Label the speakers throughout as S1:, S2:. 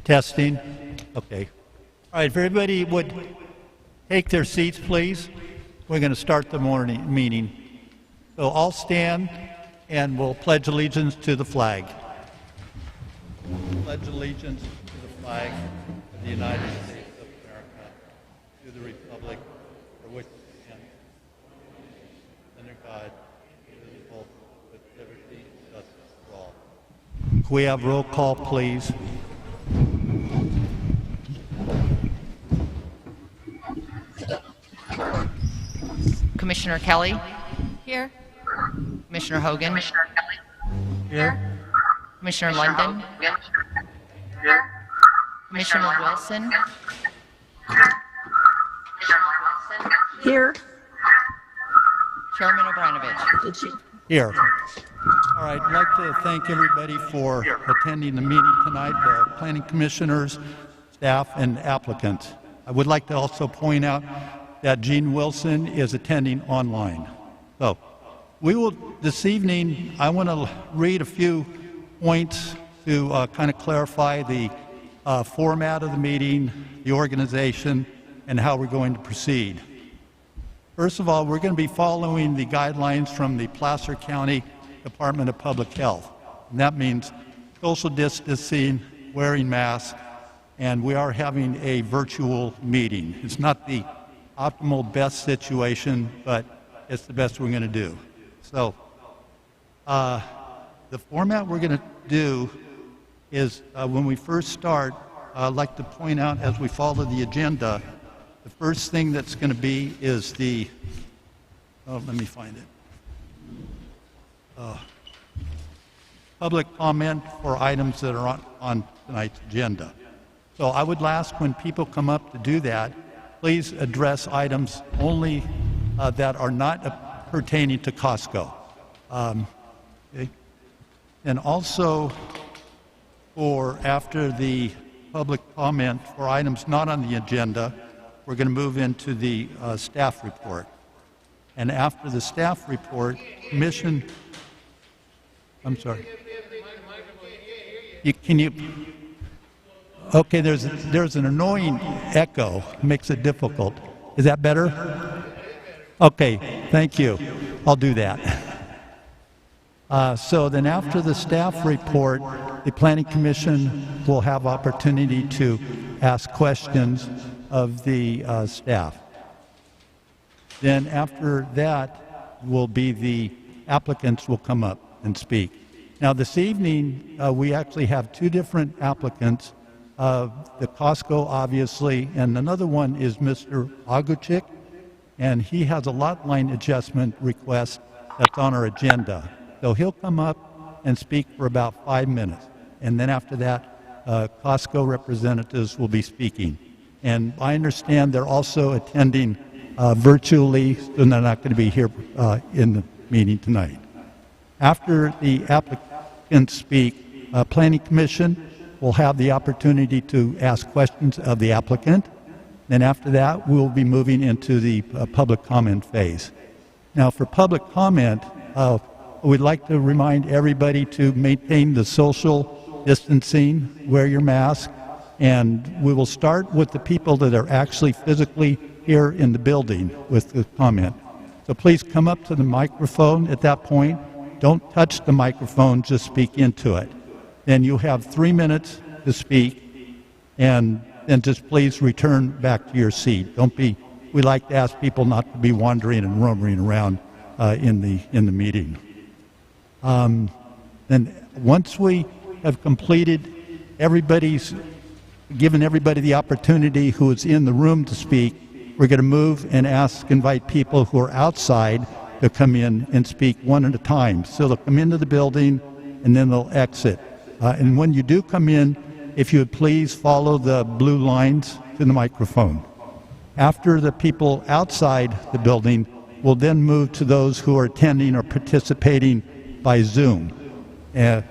S1: Testing. Okay. All right, if everybody would take their seats, please. We're going to start the morning meeting. So all stand and we'll pledge allegiance to the flag. Pledge allegiance to the flag of the United States of America, to the republic for which it stands, under God, indivisible, with liberty and justice for all. Can we have roll call, please?
S2: Commissioner Kelly?
S3: Here.
S2: Commissioner Hogan?
S1: Here.
S2: Commissioner London? Commissioner Wilson?
S3: Here.
S2: Chairman O'Brinovich?
S1: Here. All right, I'd like to thank everybody for attending the meeting tonight, the planning commissioners, staff, and applicants. I would like to also point out that Gene Wilson is attending online. So, this evening, I want to read a few points to kind of clarify the format of the meeting, the organization, and how we're going to proceed. First of all, we're going to be following the guidelines from the Placer County Department of Public Health. And that means social distancing, wearing masks, and we are having a virtual meeting. It's not the optimal best situation, but it's the best we're going to do. So the format we're going to do is when we first start, I'd like to point out as we follow the agenda, the first thing that's going to be is the, let me find it. Public comment for items that are on tonight's agenda. So I would ask when people come up to do that, please address items only that are not pertaining to Costco. Okay. And also, for after the public comment for items not on the agenda, we're going to move into the staff report. And after the staff report, commission, I'm sorry. Okay, there's an annoying echo, makes it difficult. Is that better? Okay, thank you. I'll do that. So then after the staff report, the Planning Commission will have opportunity to ask questions of the staff. Then after that will be the applicants will come up and speak. Now this evening, we actually have two different applicants. The Costco, obviously, and another one is Mr. Aguchik, and he has a lot line adjustment request that's on our agenda. So he'll come up and speak for about 5 minutes, and then after that, Costco representatives will be speaking. And I understand they're also attending virtually, so they're not going to be here in the meeting tonight. After the applicants speak, Planning Commission will have the opportunity to ask questions of the applicant. Then after that, we'll be moving into the public comment phase. Now for public comment, we'd like to remind everybody to maintain the social distancing, wear your mask, and we will start with the people that are actually physically here in the building with the comment. So please come up to the microphone at that point. Don't touch the microphone, just speak into it. Then you have 3 minutes to speak, and then just please return back to your seat. We like to ask people not to be wandering and roaming around in the meeting. Then once we have completed, given everybody the opportunity who is in the room to speak, we're going to invite people who are outside to come in and speak one at a time. So they'll come into the building and then they'll exit. And when you do come in, if you would please follow the blue lines to the microphone. After the people outside the building, we'll then move to those who are attending or participating by Zoom. Then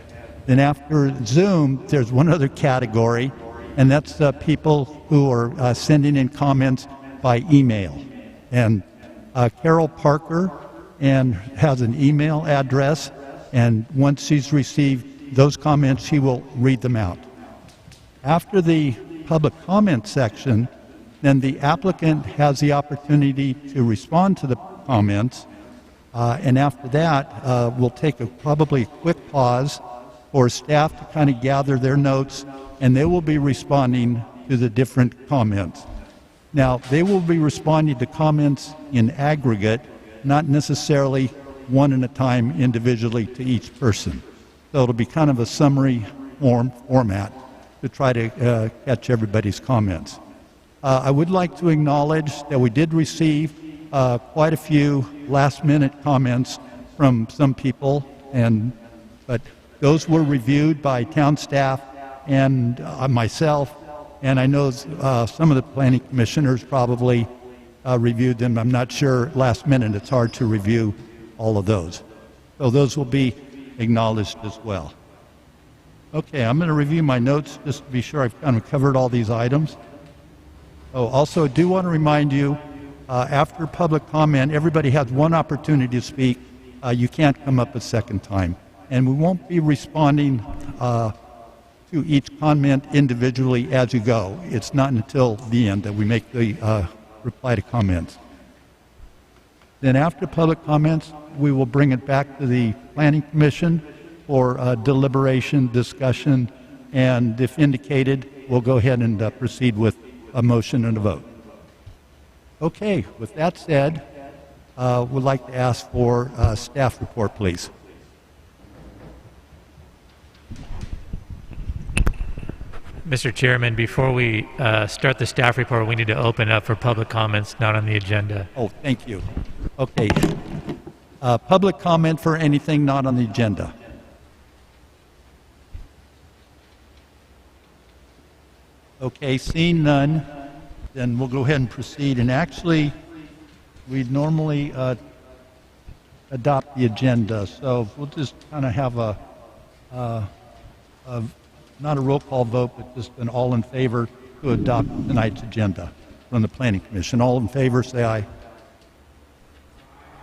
S1: after Zoom, there's one other category, and that's the people who are sending in comments by email. And Carol Parker has an email address, and once she's received those comments, he will read them out. After the public comment section, then the applicant has the opportunity to respond to the comments, and after that, we'll take probably a quick pause for staff to kind of gather their notes, and they will be responding to the different comments. Now, they will be responding to comments in aggregate, not necessarily one at a time individually to each person. So it'll be kind of a summary format to try to catch everybody's comments. I would like to acknowledge that we did receive quite a few last-minute comments from some people, but those were reviewed by town staff and myself, and I know some of the planning commissioners probably reviewed them. I'm not sure last minute. It's hard to review all of those. So those will be acknowledged as well. Okay, I'm going to review my notes just to be sure I've kind of covered all these items. Oh, also, I do want to remind you, after public comment, everybody has one opportunity to speak. You can't come up a second time. And we won't be responding to each comment individually as you go. It's not until the end that we make the reply to comments. Then after public comments, we will bring it back to the Planning Commission for deliberation, discussion, and if indicated, we'll go ahead and proceed with a motion and a vote. Okay, with that said, we'd like to ask for a staff report, please.
S4: Mr. Chairman, before we start the staff report, we need to open up for public comments not on the agenda.
S1: Oh, thank you. Okay. Public comment for anything not on the agenda. Okay, seeing none, then we'll go ahead and proceed. And actually, we normally adopt the agenda, so we'll just kind of have not a roll call vote, but just an all in favor to adopt tonight's agenda from the Planning Commission. All in favor, say aye.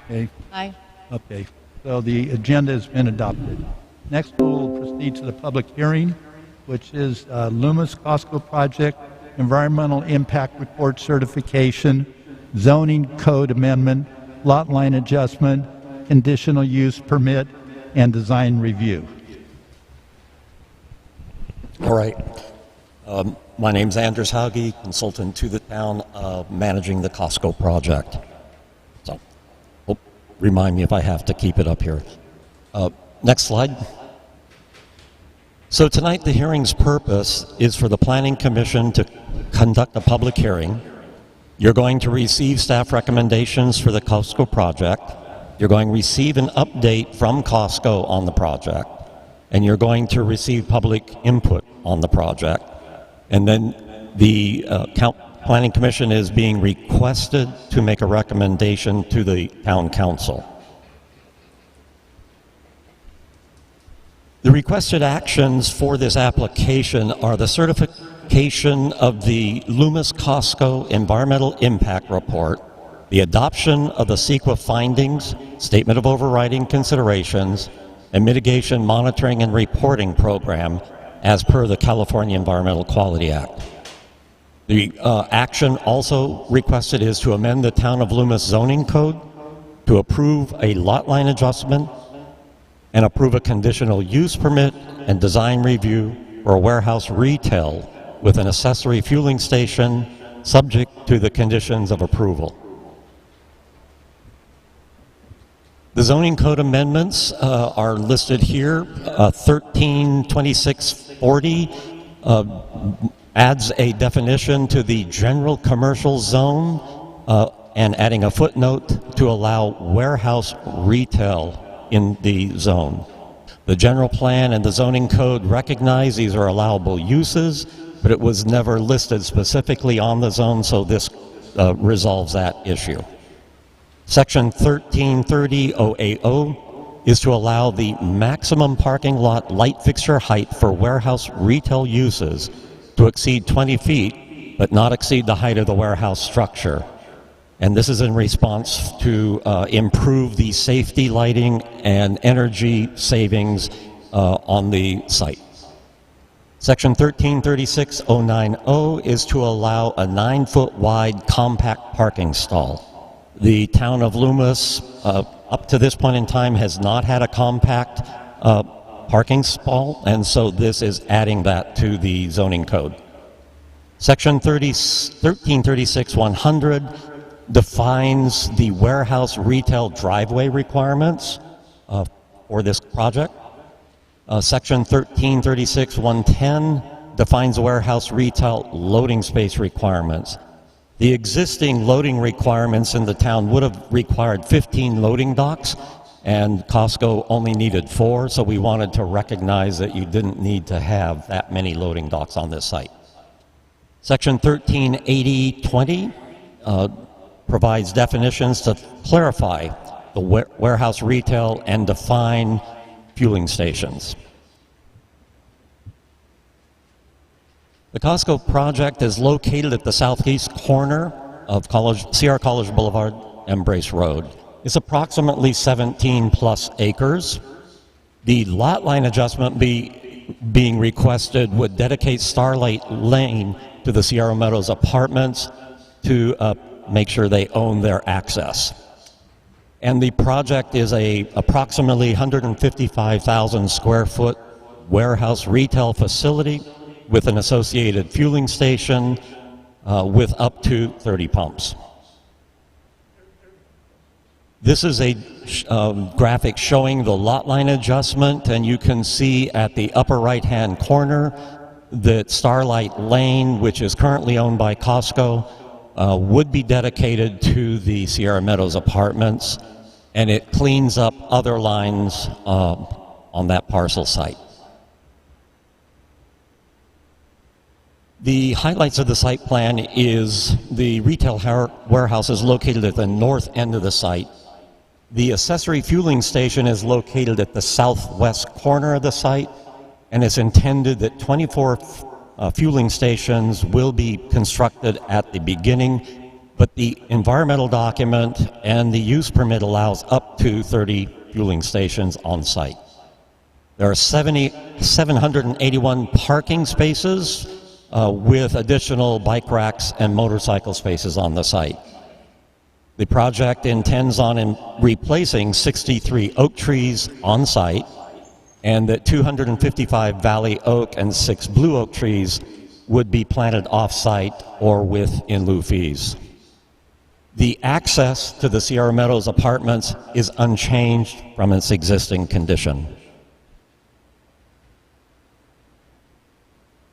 S1: Okay.
S3: Aye.
S1: Okay, so the agenda has been adopted. Next, we'll proceed to the public hearing, which is Loomis Costco project, environmental impact report certification, zoning code amendment, lot line adjustment, conditional use permit, and design review.
S5: All right. My name's Anders Hauge, consultant to the town, managing the Costco project. So, remind me if I have to keep it up here. Next slide. So tonight the hearing's purpose is for the Planning Commission to conduct a public hearing. You're going to receive staff recommendations for the Costco project. You're going to receive an update from Costco on the project. And you're going to receive public input on the project. And then the Planning Commission is being requested to make a recommendation to the Town Council. The requested actions for this application are the certification of the Loomis Costco Environmental Impact Report, the adoption of the CEQA findings, Statement of Overriding Considerations, and Mitigation Monitoring and Reporting Program as per the California Environmental Quality Act. The action also requested is to amend the Town of Loomis zoning code to approve a lot line adjustment and approve a conditional use permit and design review for a warehouse retail with an accessory fueling station subject to the conditions of approval. The zoning code amendments are listed here. 132640 adds a definition to the general commercial zone and adding a footnote to allow warehouse retail in the zone. The general plan and the zoning code recognize these are allowable uses, but it was never listed specifically on the zone, so this resolves that issue. Section 1330.080 is to allow the maximum parking lot light fixture height for warehouse retail uses to exceed 20 feet, but not exceed the height of the warehouse structure. And this is in response to improve the safety lighting and energy savings on the site. Section 1336.090 is to allow a 9-foot wide compact parking stall. The town of Loomis, up to this point in time, has not had a compact parking stall, and so this is adding that to the zoning code. Section 1336.100 defines the warehouse retail driveway requirements for this project. Section 1336.110 defines warehouse retail loading space requirements. The existing loading requirements in the town would have required 15 loading docks, and Costco only needed 4, so we wanted to recognize that you didn't need to have that many loading docks on this site. Section 1380.20 provides definitions to clarify the warehouse retail and define fueling stations. The Costco project is located at the southeast corner of Sierra College Boulevard and Brace Road. It's approximately 17 plus acres. The lot line adjustment being requested would dedicate Starlight Lane to the Sierra Meadows apartments to make sure they own their access. And the project is a approximately 155,000 square foot warehouse retail facility with an associated fueling station with up to 30 pumps. This is a graphic showing the lot line adjustment, and you can see at the upper right-hand corner that Starlight Lane, which is currently owned by Costco, would be dedicated to the Sierra Meadows apartments, and it cleans up other lines on that parcel site. The highlights of the site plan is the retail warehouse is located at the north end of the site. The accessory fueling station is located at the southwest corner of the site, and it's intended that 24 fueling stations will be constructed at the beginning, but the environmental document and the use permit allows up to 30 fueling stations on site. There are 781 parking spaces with additional bike racks and motorcycle spaces on the site. The project intends on replacing 63 oak trees on site, and that 255 valley oak and 6 blue oak trees would be planted off-site or with in lieu fees. The access to the Sierra Meadows apartments is unchanged from its existing condition.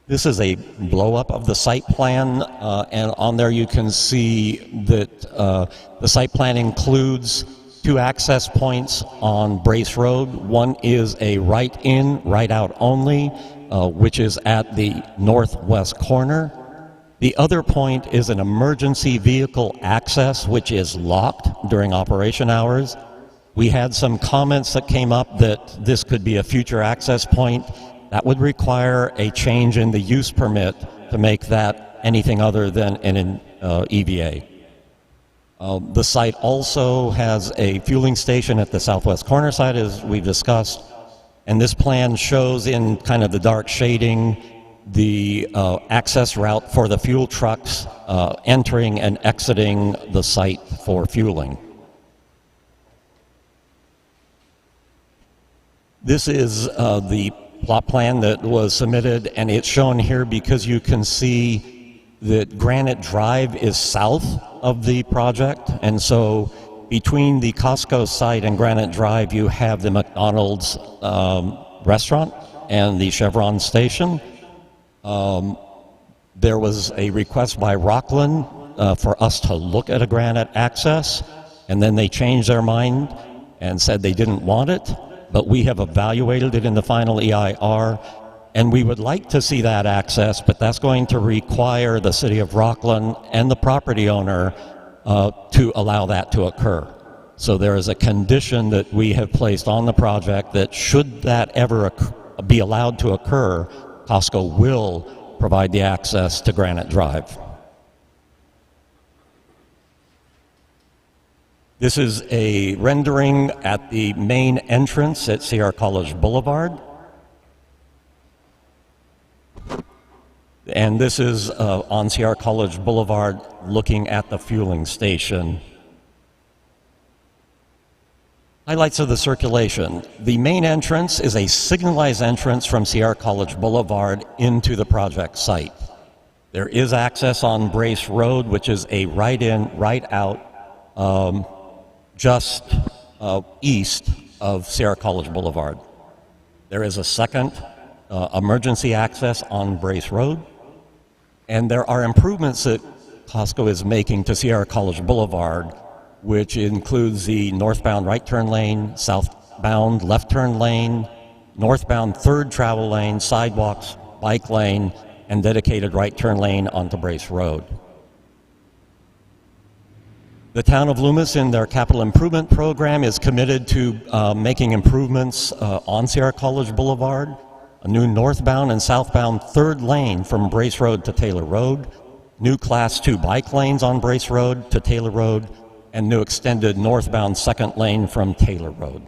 S5: This is a blow-up of the site plan, and on there you can see that the site plan includes 2 access points on Brace Road. One is a right-in, right-out only, which is at the northwest corner. The other point is an emergency vehicle access, which is locked during operation hours. We had some comments that came up that this could be a future access point. That would require a change in the use permit to make that anything other than an EVA. The site also has a fueling station at the southwest corner side, as we've discussed, and this plan shows in kind of the dark shading the access route for the fuel trucks entering and exiting the site for fueling. This is the plot plan that was submitted, and it's shown here because you can see that Granite Drive is south of the project, and so between the Costco site and Granite Drive you have the McDonald's restaurant and the Chevron station. There was a request by Rockland for us to look at a Granite access, and then they changed their mind and said they didn't want it. But we have evaluated it in the final EIR, and we would like to see that access, but that's going to require the city of Rockland and the property owner to allow that to occur. So there is a condition that we have placed on the project that should that ever be allowed to occur, Costco will provide the access to Granite Drive. This is a rendering at the main entrance at Sierra College Boulevard. and this is on Sierra College Boulevard looking at the fueling station. Highlights of the circulation. The main entrance is a signalized entrance from Sierra College Boulevard into the project site. There is access on Brace Road, which is a right-in, right-out, just east of Sierra College Boulevard. There is a second emergency access on Brace Road, and there are improvements that Costco is making to Sierra College Boulevard, which includes the northbound right turn lane, southbound left turn lane, northbound third travel lane, sidewalks, bike lane, and dedicated right turn lane onto Brace Road. The town of Loomis, in their capital improvement program, is committed to making improvements on Sierra College Boulevard, a new northbound and southbound third lane from Brace Road to Taylor Road, new Class 2 bike lanes on Brace Road to Taylor Road, and new extended northbound second lane from Taylor Road.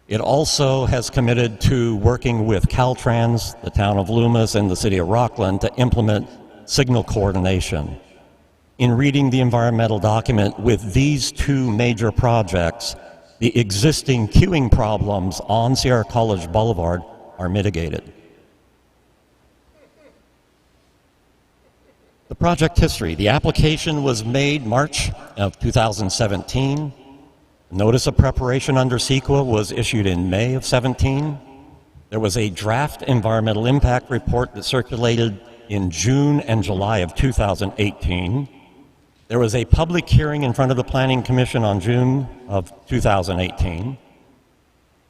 S5: It also has committed to working with Caltrans, the town of Loomis, and the city of Rockland to implement signal coordination. In reading the environmental document with these two major projects, the existing queuing problems on Sierra College Boulevard are mitigated. The project history. The application was made March of 2017. Notice of preparation under CEQA was issued in May of 17. There was a draft environmental impact report that circulated in June and July of 2018. There was a public hearing in front of the Planning Commission on June of 2018.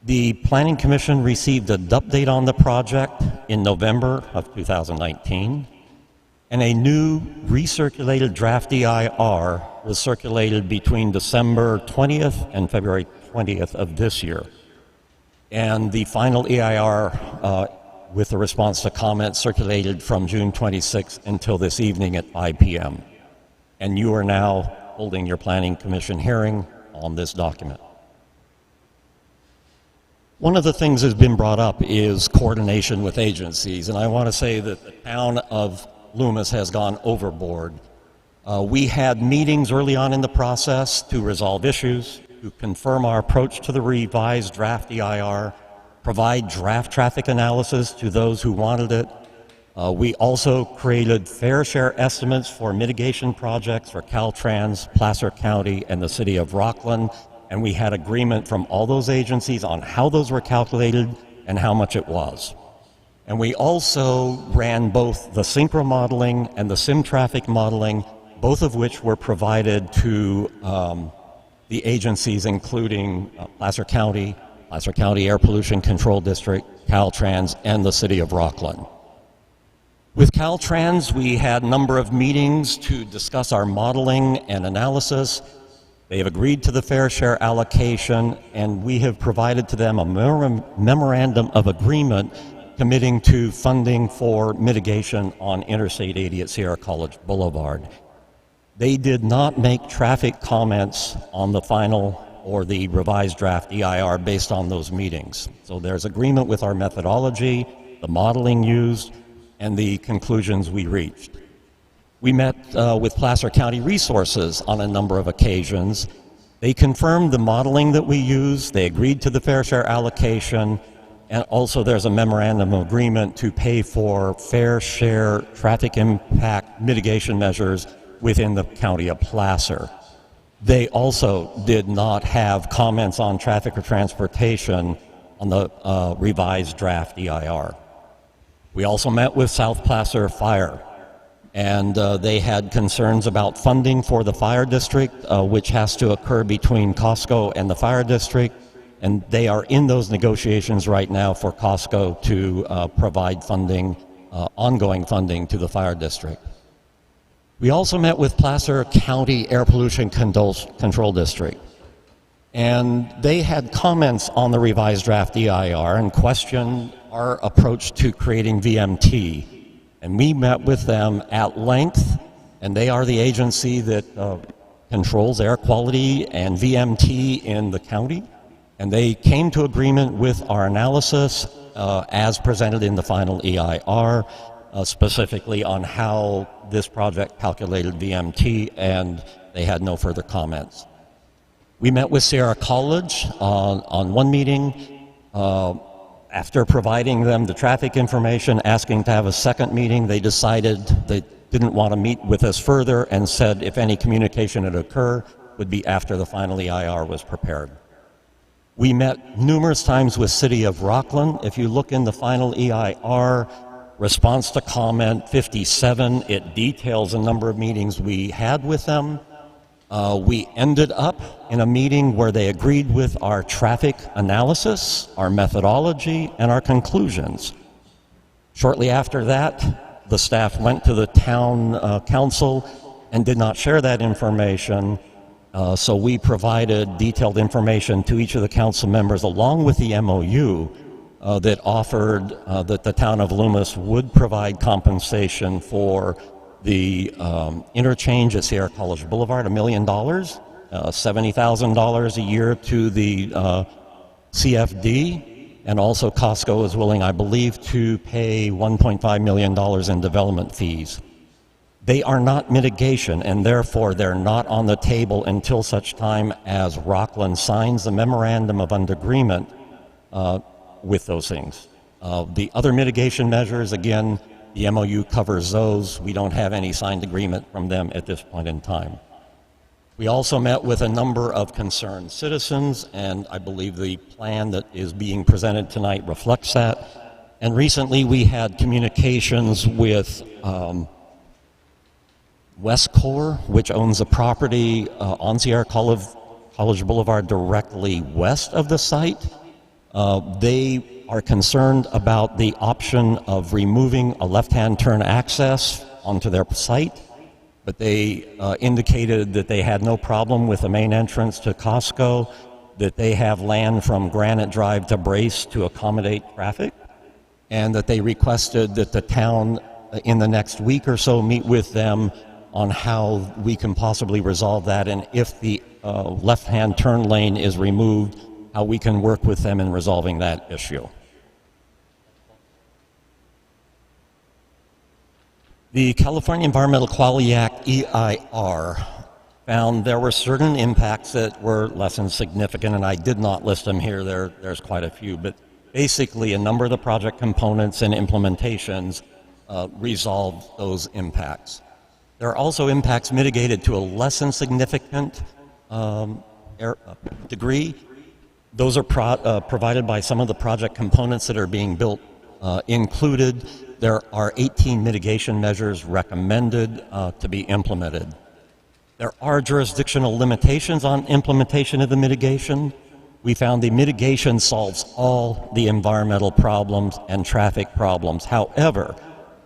S5: The Planning Commission received an update on the project in November of 2019. And a new recirculated draft EIR was circulated between December 20th and February 20th of this year. And the final EIR with the response to comments circulated from June 26th until this evening at 5 p.m. And you are now holding your Planning Commission hearing on this document. One of the things that's been brought up is coordination with agencies, and I want to say that the town of Loomis has gone overboard. We had meetings early on in the process to resolve issues, to confirm our approach to the revised draft EIR, provide draft traffic analysis to those who wanted it. We also created fair share estimates for mitigation projects for Caltrans, Placer County, and the city of Rockland, and we had agreement from all those agencies on how those were calculated and how much it was. And we also ran both the Synchro modeling and the Sim traffic modeling, both of which were provided to the agencies, including Placer County Air Pollution Control District, Caltrans, and the city of Rockland. With Caltrans, we had a number of meetings to discuss our modeling and analysis. They have agreed to the fair share allocation, and we have provided to them a memorandum of agreement committing to funding for mitigation on Interstate 80 at Sierra College Boulevard. They did not make traffic comments on the final or the revised draft EIR based on those meetings. So there's agreement with our methodology, the modeling used, and the conclusions we reached. We met with Placer County Resources on a number of occasions. They confirmed the modeling that we used, they agreed to the fair share allocation, and also there's a memorandum of agreement to pay for fair share traffic impact mitigation measures within the county of Placer. They also did not have comments on traffic or transportation on the revised draft EIR. We also met with South Placer Fire, and they had concerns about funding for the fire district, which has to occur between Costco and the fire district. And they are in those negotiations right now for Costco to provide funding, ongoing funding to the fire district. We also met with Placer County Air Pollution Control District. And they had comments on the revised draft EIR and questioned our approach to creating VMT. And we met with them at length, and they are the agency that controls air quality and VMT in the county. And they came to agreement with our analysis as presented in the final EIR, specifically on how this project calculated VMT, and they had no further comments. We met with Sierra College on one meeting. After providing them the traffic information, asking to have a second meeting, they decided they didn't want to meet with us further and said if any communication had occurred would be after the final EIR was prepared. We met numerous times with City of Rockland. If you look in the final EIR, response to comment 57, it details a number of meetings we had with them. We ended up in a meeting where they agreed with our traffic analysis, our methodology, and our conclusions. Shortly after that, the staff went to the town council and did not share that information. So we provided detailed information to each of the council members along with the MOU that offered that the town of Loomis would provide compensation for the interchange at Sierra College Boulevard, $1 million, $70,000 a year to the CFD, and also Costco is willing, I believe, to pay $1.5 million in development fees. They are not mitigation, and therefore they're not on the table until such time as Rockland signs the memorandum of agreement with those things. The other mitigation measures, again, the MOU covers those. We don't have any signed agreement from them at this point in time. We also met with a number of concerned citizens, and I believe the plan that is being presented tonight reflects that. And recently we had communications with Westcor, which owns a property on Sierra College Boulevard directly west of the site. They are concerned about the option of removing a left-hand turn access onto their site, but they indicated that they had no problem with the main entrance to Costco, that they have land from Granite Drive to Brace to accommodate traffic, and that they requested that the town in the next week or so meet with them on how we can possibly resolve that, and if the left-hand turn lane is removed, how we can work with them in resolving that issue. The California Environmental Quality Act, EIR, found there were certain impacts that were less than significant, and I did not list them here. There's quite a few, but basically a number of the project components and implementations resolved those impacts. There are also impacts mitigated to a less than significant degree. Those are provided by some of the project components that are being built included. There are 18 mitigation measures recommended to be implemented. There are jurisdictional limitations on implementation of the mitigation. We found the mitigation solves all the environmental problems and traffic problems. However,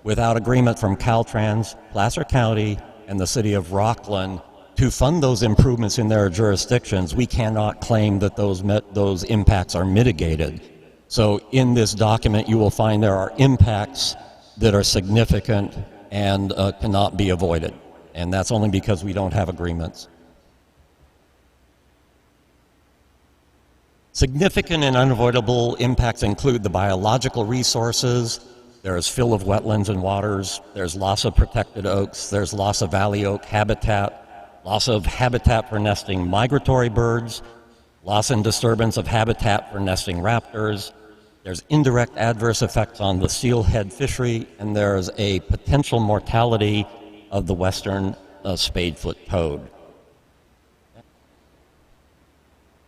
S5: without agreement from Caltrans, Placer County, and the City of Rockland to fund those improvements in their jurisdictions, we cannot claim that those impacts are mitigated. So in this document, you will find there are impacts that are significant and cannot be avoided. And that's only because we don't have agreements. Significant and unavoidable impacts include the biological resources. There's fill of wetlands and waters. There's loss of protected oaks. There's loss of valley oak habitat, loss of habitat for nesting migratory birds, loss and disturbance of habitat for nesting raptors. There's indirect adverse effects on the steelhead fishery, and there's a potential mortality of the western spadefoot toad.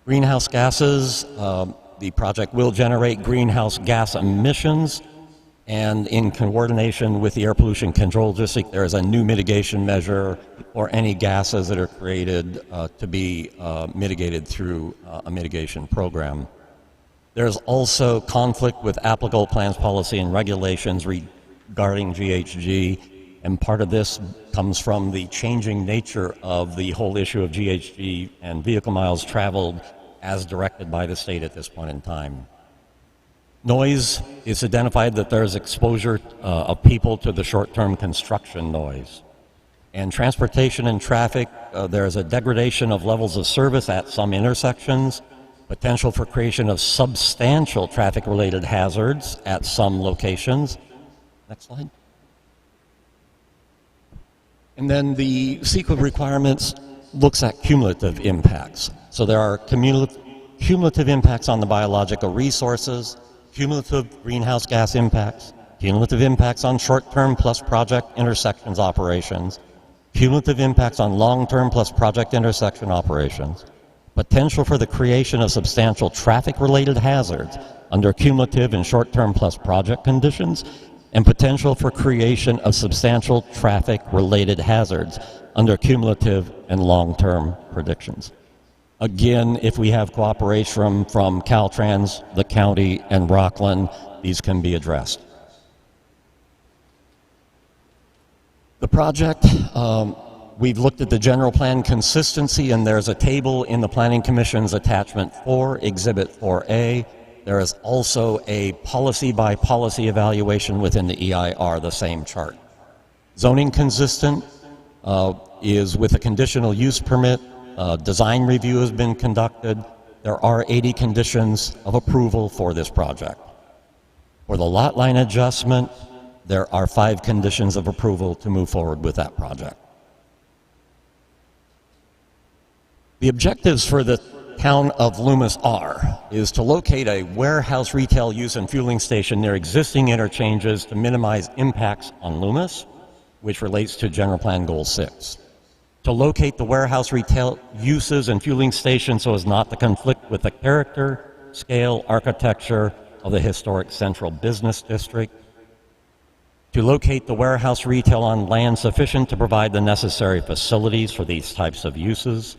S5: Greenhouse gases, the project will generate greenhouse gas emissions, and in coordination with the Air Pollution Control District, there is a new mitigation measure for any gases that are created to be mitigated through a mitigation program. There's also conflict with applicable plans, policy, and regulations regarding GHG, and part of this comes from the changing nature of the whole issue of GHG and vehicle miles traveled as directed by the state at this point in time. Noise is identified that there's exposure of people to the short-term construction noise. And transportation and traffic, there's a degradation of levels of service at some intersections, potential for creation of substantial traffic-related hazards at some locations. Next slide. And then the CEQA requirements looks at cumulative impacts. So there are cumulative impacts on the biological resources, cumulative greenhouse gas impacts, cumulative impacts on short-term plus project intersections operations, cumulative impacts on long-term plus project intersection operations, potential for the creation of substantial traffic-related hazards under cumulative and short-term plus project conditions, and potential for creation of substantial traffic-related hazards under cumulative and long-term predictions. Again, if we have cooperation from Caltrans, the county, and Rockland, these can be addressed. The project, we've looked at the general plan consistency, and there's a table in the Planning Commission's Attachment 4, Exhibit 4A. There is also a policy-by-policy evaluation within the EIR, the same chart. Zoning consistent is with a conditional use permit. Design review has been conducted. There are 80 conditions of approval for this project. For the lot line adjustment, there are 5 conditions of approval to move forward with that project. The objectives for the town of Loomis is to locate a warehouse retail use and fueling station near existing interchanges to minimize impacts on Loomis, which relates to General Plan Goal 6. To locate the warehouse retail uses and fueling station so as not to conflict with the character, scale, architecture of the historic Central Business District. To locate the warehouse retail on land sufficient to provide the necessary facilities for these types of uses.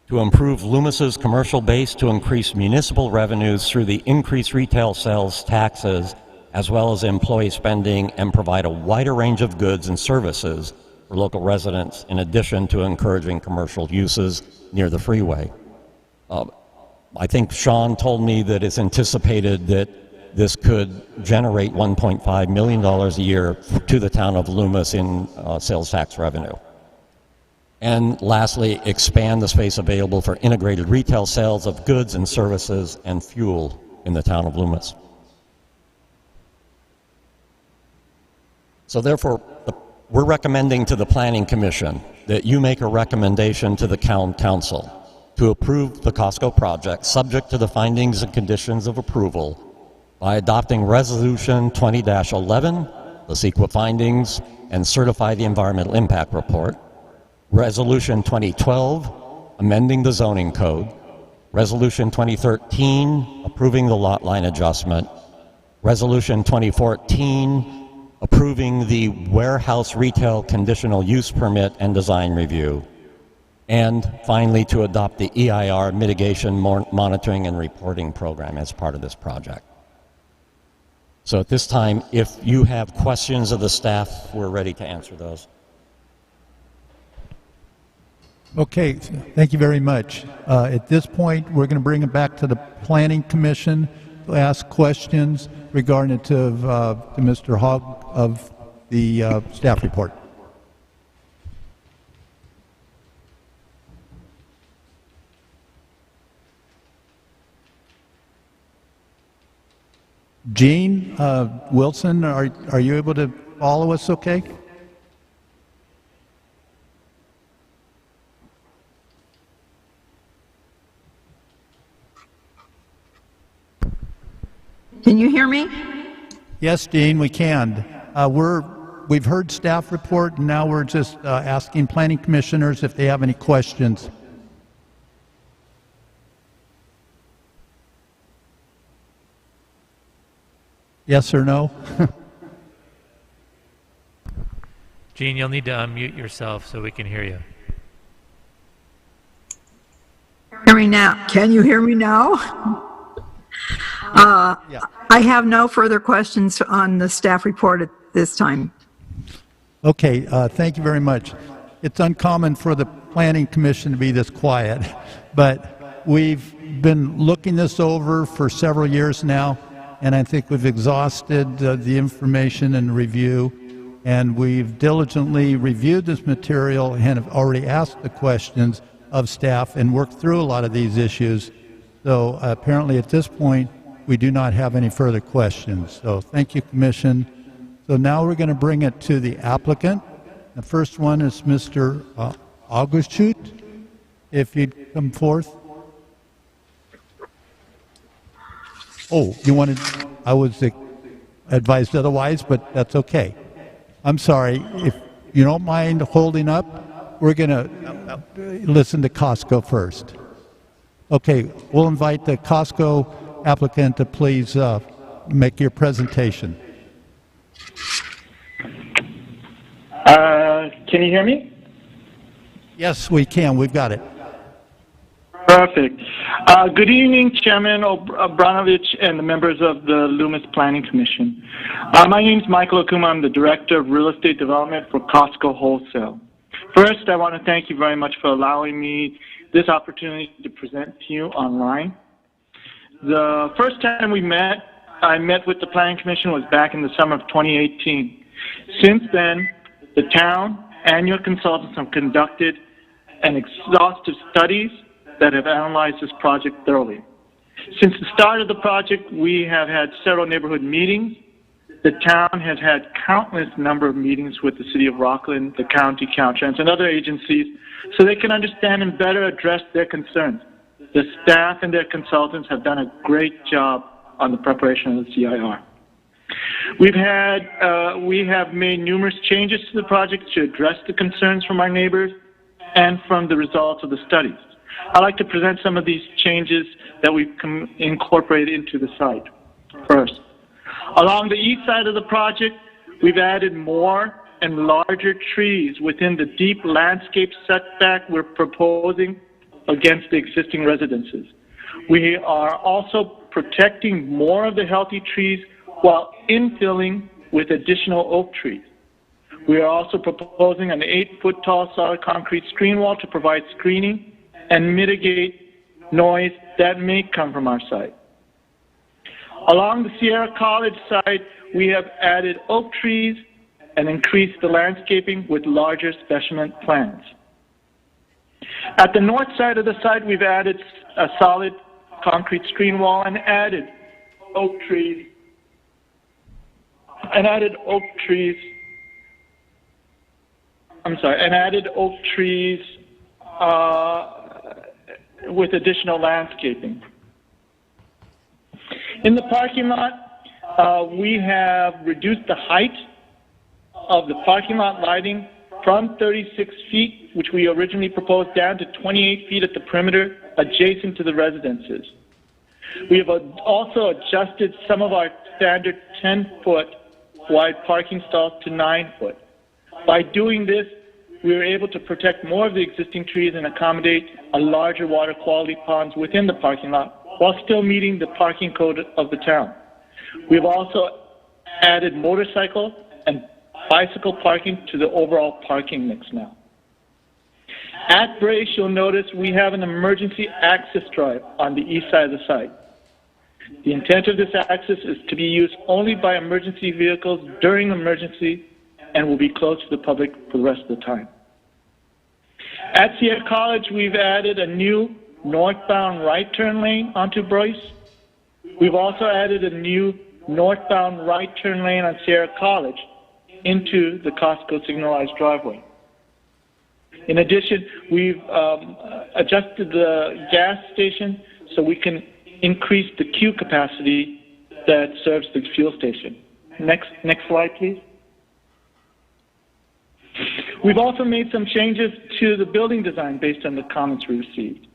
S5: To improve Loomis's commercial base to increase municipal revenues through the increased retail sales taxes, as well as employee spending, and provide a wider range of goods and services for local residents, in addition to encouraging commercial uses near the freeway. I think Sean told me that it's anticipated that this could generate $1.5 million a year to the town of Loomis in sales tax revenue. And lastly, expand the space available for integrated retail sales of goods and services and fuel in the town of Loomis. So therefore, we're recommending to the Planning Commission that you make a recommendation to the council to approve the Costco project subject to the findings and conditions of approval by adopting Resolution 20-11, the CEQA findings, and certify the environmental impact report. Resolution 2012, amending the zoning code. Resolution 2013, approving the lot line adjustment. Resolution 2014, approving the warehouse retail conditional use permit and design review. And finally, to adopt the EIR mitigation monitoring and reporting program as part of this project. So at this time, if you have questions of the staff, we're ready to answer those.
S1: Okay, thank you very much. At this point, we're going to bring it back to the Planning Commission to ask questions regarding to Mr. Hogg of the staff report. Gene Wilson, are you able to follow us okay?
S3: Can you hear me?
S1: Yes, Dean, we can. We've heard staff report, and now we're just asking planning commissioners if they have any questions. Yes or no?
S4: Gene, you'll need to unmute yourself so we can hear you.
S3: Hear me now. Can you hear me now?
S1: Yeah.
S3: I have no further questions on the staff report at this time.
S1: Okay, thank you very much. It's uncommon for the Planning Commission to be this quiet, but we've been looking this over for several years now, and I think we've exhausted the information and review, and we've diligently reviewed this material and have already asked the questions of staff and worked through a lot of these issues. So apparently at this point, we do not have any further questions. So thank you, Commission. So now we're going to bring it to the applicant, The first one is Mr. Augustchut. If you'd come forth. Oh, you wanted, I was advised otherwise, but that's okay. I'm sorry. If you don't mind holding up, we're going to listen to Costco first. Okay, we'll invite the Costco applicant to please make your presentation.
S6: Can you hear me?
S1: Yes, we can. We've got it.
S6: Perfect. Good evening, Chairman Obranovich and the members of the Loomis Planning Commission. My name is Michael Okuma. I'm the Director of Real Estate Development for Costco Wholesale. First, I want to thank you very much for allowing me this opportunity to present to you online. The first time I met with the Planning Commission was back in the summer of 2018. Since then, the town and your consultants have conducted an exhaustive studies that have analyzed this project thoroughly. Since the start of the project, we have had several neighborhood meetings. The town has had countless number of meetings with the City of Rockland, the county, Caltrans, and other agencies so they can understand and better address their concerns. The staff and their consultants have done a great job on the preparation of the CIR. We have made numerous changes to the project to address the concerns from our neighbors and from the results of the studies. I'd like to present some of these changes that we've incorporated into the site. First, along the east side of the project, we've added more and larger trees within the deep landscape setback we're proposing against the existing residences. We are also protecting more of the healthy trees while infilling with additional oak trees. We are also proposing an 8-foot tall solid concrete screen wall to provide screening and mitigate noise that may come from our site. Along the Sierra College side, we have added oak trees and increased the landscaping with larger specimen plants. At the north side of the site, we've added a solid concrete screen wall and added oak trees with additional landscaping. In the parking lot, we have reduced the height of the parking lot lighting from 36 feet, which we originally proposed, down to 28 feet at the perimeter adjacent to the residences. We have also adjusted some of our standard 10-foot wide parking stalls to 9-foot. By doing this, we were able to protect more of the existing trees and accommodate a larger water quality ponds within the parking lot while still meeting the parking code of the town. We've also added motorcycle and bicycle parking to the overall parking mix now. At Brace, you'll notice we have an emergency access drive on the east side of the site. The intent of this access is to be used only by emergency vehicles during emergency and will be closed to the public for the rest of the time. At Sierra College, we've added a new northbound right turn lane onto Brace. We've also added a new northbound right turn lane on Sierra College into the Costco signalized driveway. In addition, we've adjusted the gas station so we can increase the queue capacity that serves the fuel station. Next slide, please. We've also made some changes to the building design based on the comments we received.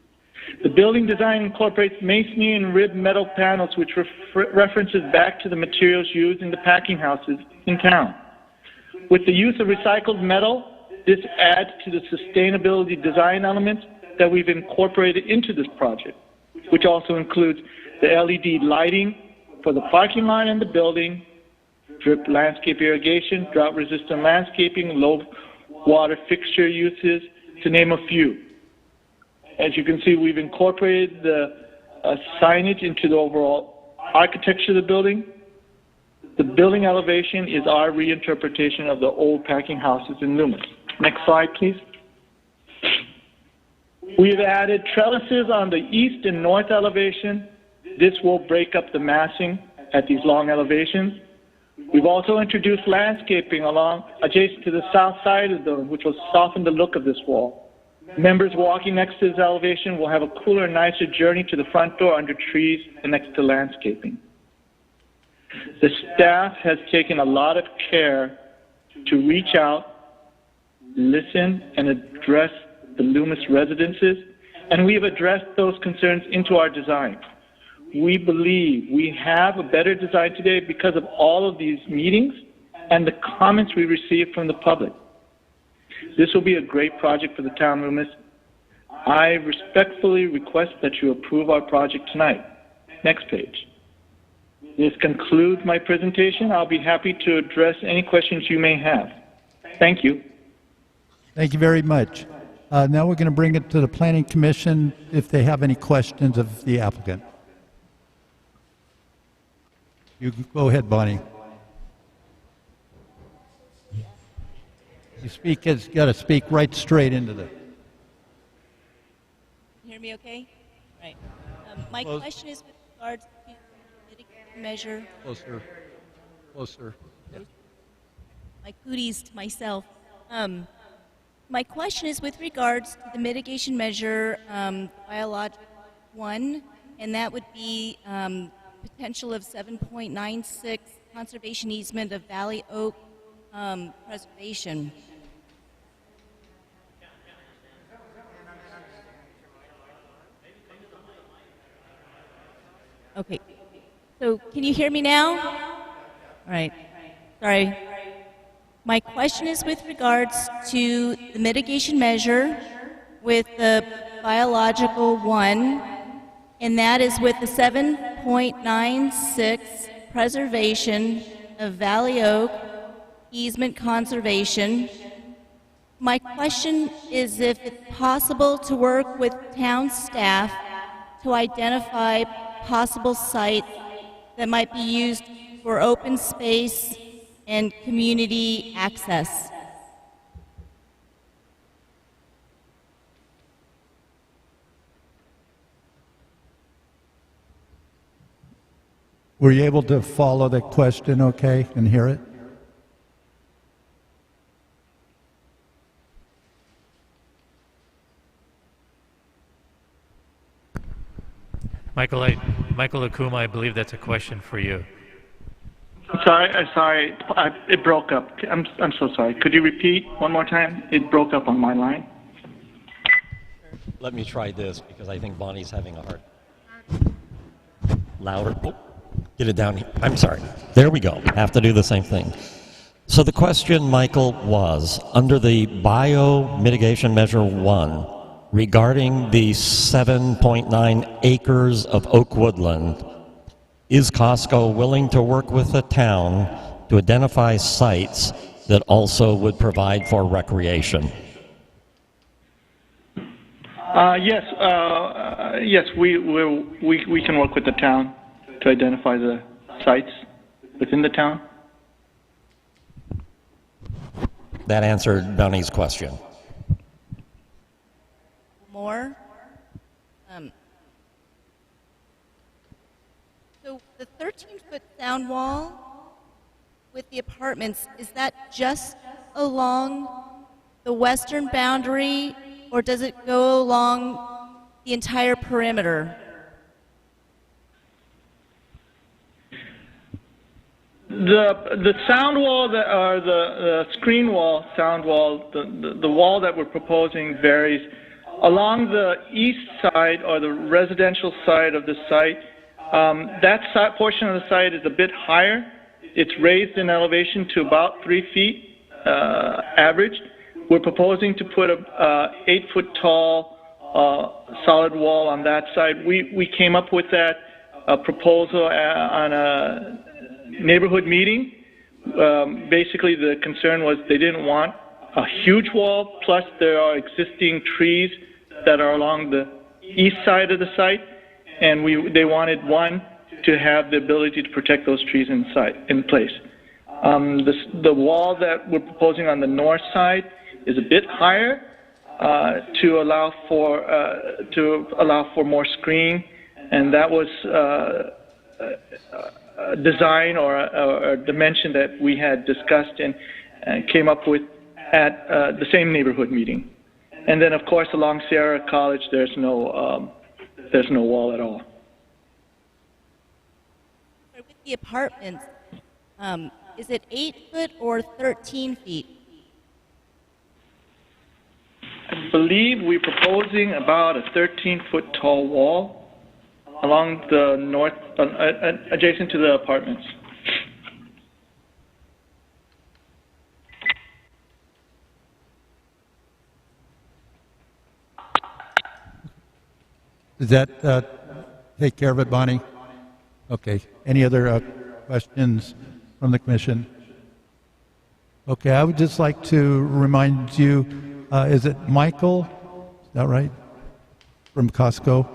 S6: The building design incorporates masonry and ribbed metal panels, which references back to the materials used in the packing houses in town. With the use of recycled metal, this adds to the sustainability design elements that we've incorporated into this project, which also includes the LED lighting for the parking lot and the building, drip landscape irrigation, drought-resistant landscaping, low water fixture uses, to name a few. As you can see, we've incorporated the signage into the overall architecture of the building. The building elevation is our reinterpretation of the old packing houses in Loomis. Next slide, please. We've added trellises on the east and north elevation. This will break up the massing at these long elevations. We've also introduced landscaping along adjacent to the south side of the building, which will soften the look of this wall. Members walking next to this elevation will have a cooler, nicer journey to the front door under trees and next to landscaping. The staff has taken a lot of care to reach out, listen, and address the Loomis residences, and we've addressed those concerns into our design. We believe we have a better design today because of all of these meetings and the comments we received from the public. This will be a great project for the town, Loomis. I respectfully request that you approve our project tonight. Next page. This concludes my presentation. I'll be happy to address any questions you may have. Thank you.
S1: Thank you very much. Now we're going to bring it to the Planning Commission if they have any questions of the applicant. You can go ahead, Bonnie. You got to speak right straight into the.
S7: Hear me okay? Right. My
S1: Close.
S7: question is with regards to the mitigation measure.
S1: Closer. Closer.
S7: My cooties to myself. My question is with regards to the mitigation measure, biologic 1, and that would be potential of 7.96 conservation easement of Valley Oak preservation. Okay. So can you hear me now? All right. Sorry. My question is with regards to the mitigation measure with the biological 1, and that is with the 7.96 preservation of Valley Oak easement conservation. My question is if it's possible to work with town staff to identify possible sites that might be used for open space and community access.
S1: Were you able to follow the question okay and hear it?
S4: Michael Akuma, I believe that's a question for you.
S6: Sorry, it broke up. I'm so sorry. Could you repeat one more time? It broke up on my line.
S5: Let me try this because I think Bonnie's having a hard. Louder. Oh, get it down here. I'm sorry. There we go. Have to do the same thing. So the question, Michael, was under the bio mitigation measure 1 regarding the 7.9 acres of oak woodland. Is Costco willing to work with the town to identify sites that also would provide for recreation?
S6: Yes, we can work with the town to identify the sites within the town.
S5: That answered Bonnie's question.
S7: More? So the 13-foot sound wall with the apartments, is that just along the western boundary, or does it go along the entire perimeter?
S6: The sound wall, or the screen wall, sound wall, the wall that we're proposing varies. Along the east side, or the residential side of the site, that portion of the site is a bit higher. It's raised in elevation to about 3 feet average. We're proposing to put a 8-foot tall solid wall on that side. We came up with that proposal on a neighborhood meeting. Basically, the concern was they didn't want a huge wall, plus there are existing trees that are along the east side of the site, and they wanted one to have the ability to protect those trees in place. The wall that we're proposing on the north side is a bit higher to allow for more screening, and that was design or dimension that we had discussed and came up with at the same neighborhood meeting. And then, of course, along Sierra College, there's no wall at all.
S7: With the apartments, is it 8 foot or 13 feet?
S6: I believe we're proposing about a 13-foot tall wall along the north, adjacent to the apartments.
S1: Does that take care of it, Bonnie? Okay. Any other questions from the commission? Okay, I would just like to remind you, is it Michael? Is that right? From Costco?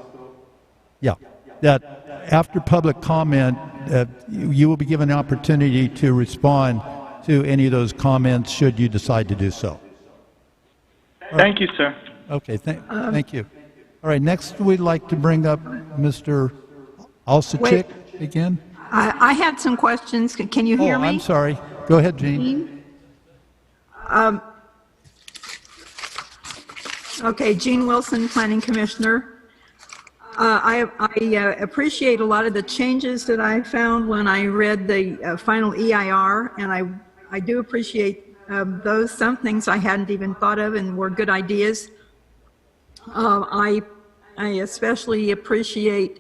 S1: Yeah. That after public comment, you will be given an opportunity to respond to any of those comments should you decide to do so.
S6: Thank you, sir.
S1: Okay, thank you. All right, next we'd like to bring up Mr. Alsachik again.
S3: I had some questions. Can you hear me?
S1: I'm sorry. Go ahead, Jean.
S3: Okay, Jean Wilson, Planning Commissioner. I appreciate a lot of the changes that I found when I read the final EIR, and I do appreciate those. Some things I hadn't even thought of and were good ideas. I especially appreciate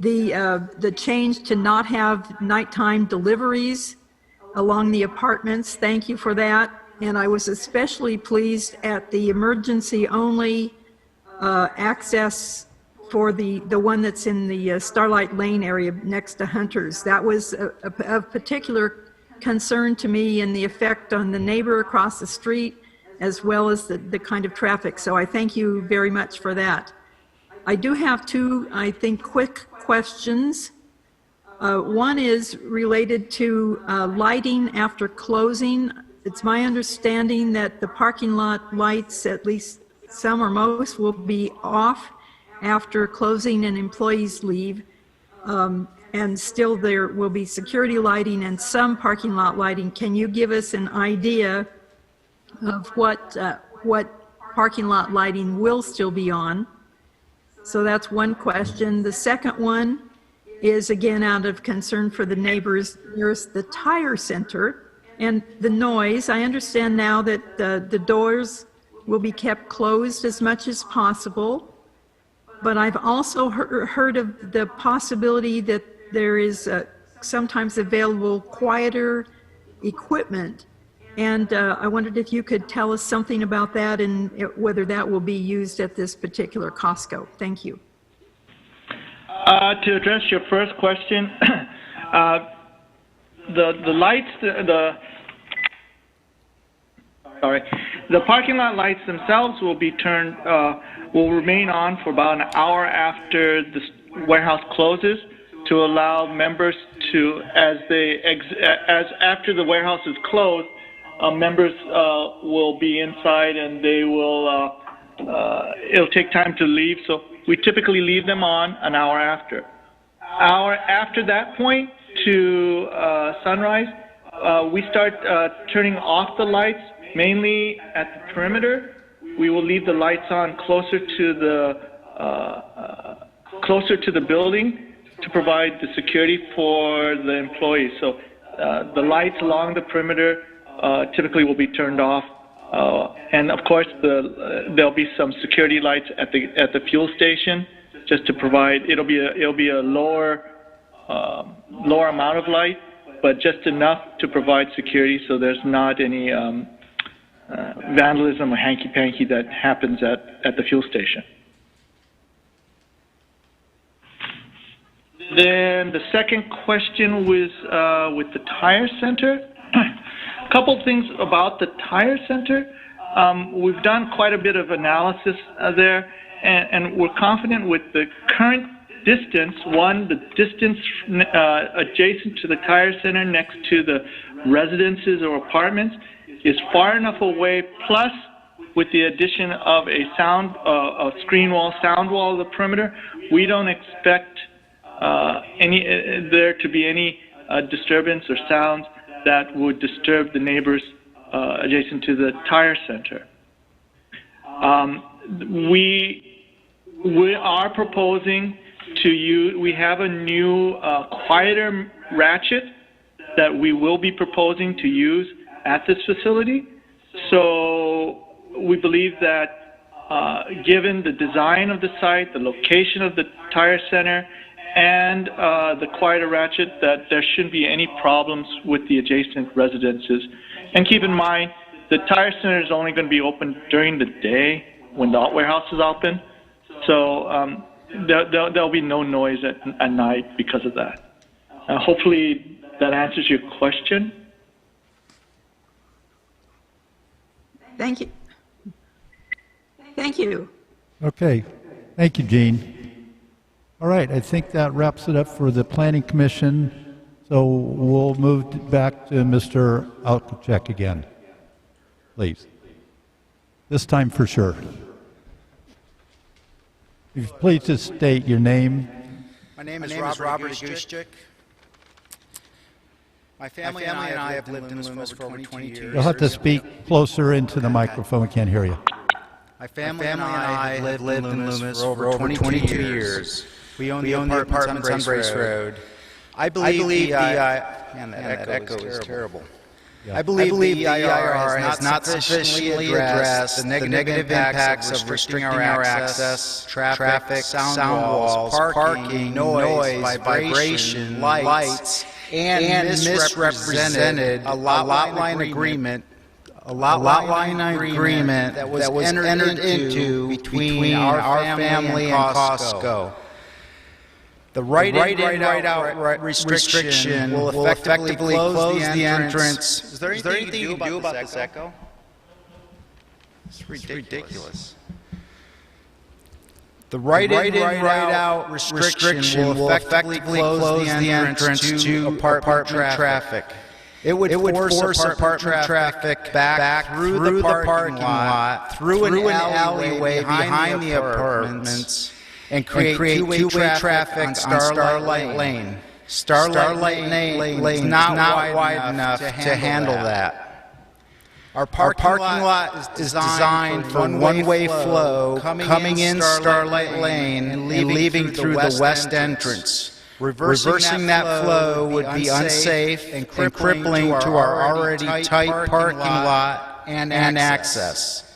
S3: the change to not have nighttime deliveries along the apartments. Thank you for that. And I was especially pleased at the emergency only access for the one that's in the Starlight Lane area next to Hunter's. That was of particular concern to me and the effect on the neighbor across the street, as well as the kind of traffic. So I thank you very much for that. I do have two, I think, quick questions. One is related to lighting after closing. It's my understanding that the parking lot lights, at least some or most, will be off after closing and employees leave. And still there will be security lighting and some parking lot lighting. Can you give us an idea of what parking lot lighting will still be on? So that's one question. The second one is, again, out of concern for the neighbors. There's the tire center and the noise. I understand now that the doors will be kept closed as much as possible, but I've also heard of the possibility that there is sometimes available quieter equipment. And I wondered if you could tell us something about that and whether that will be used at this particular Costco. Thank you.
S6: To address your first question, the lights, the parking lot lights themselves will be turned, will remain on for about an hour after the warehouse closes, to allow members to, after the warehouse is closed, members will be inside and they will, it'll take time to leave, so we typically leave them on an hour after. After that point to sunrise, we start turning off the lights, mainly at the perimeter. We will leave the lights on closer to the building to provide the security for the employees. So the lights along the perimeter typically will be turned off, and of course there'll be some security lights at the fuel station, just to provide. It'll be a lower amount of light, but just enough to provide security, so there's not any vandalism or hanky-panky that happens at the fuel station. Then the second question was with the tire center. A couple things about the tire center. We've done quite a bit of analysis there, and we're confident with the current distance. One, the distance adjacent to the tire center next to the residences or apartments is far enough away, plus with the addition of a screen wall, sound wall of the perimeter, we don't expect there to be any disturbance or sounds that would disturb the neighbors adjacent to the tire center. We are proposing to use, we have a new quieter ratchet that we will be proposing to use at this facility. So we believe that given the design of the site, the location of the tire center, and the quieter ratchet, that there shouldn't be any problems with the adjacent residences. And keep in mind, the tire center is only going to be open during the day when the warehouse is open. So there'll be no noise at night because of that. Hopefully that answers your question.
S3: Thank you. Thank you.
S1: Okay. Thank you, Gene. All right, I think that wraps it up for the Planning Commission. So we'll move back to Mr. Alkachek again, please. This time for sure. If you please just state your name.
S8: My name is Robert Gushchik. My family and I have lived in Loomis for over 20 years.
S1: You'll have to speak closer into the microphone. We can't hear you.
S8: My family and I have lived in Loomis for over 22 years. We own the apartments on Brace Road. I believe that echo is terrible.
S1: Yeah.
S8: I believe the EIR has not sufficiently addressed the negative impacts of restricting our access, traffic, sound walls, parking, noise, vibration, lights, and misrepresented a lot line agreement that was entered into between our family and Costco. The right-out restriction will effectively close the entrance. Is there anything you can do about this echo? It's ridiculous. The right-out restriction will effectively close the entrance to apartment traffic. It would force apartment traffic back through the parking lot, through an alleyway behind the apartments, and create two-way traffic on Starlight Lane. Starlight Lane is not wide enough to handle that. Our parking lot is designed for one-way flow coming in Starlight Lane and leaving through the west entrance. Reversing that flow would be unsafe and crippling to our already tight parking lot and access.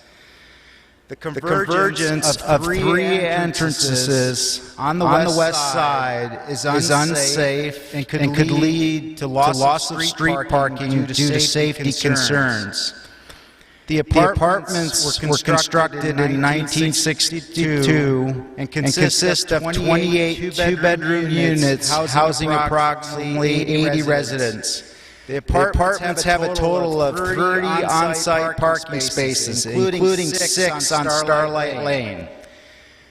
S8: The convergence of three entrances on the west side is unsafe and could lead to loss of street parking due to safety concerns. The apartments were constructed in 1962 and consist of 28 two-bedroom units housing approximately 80 residents. The apartments have a total of 30 on-site parking spaces, including 6 on Starlight Lane.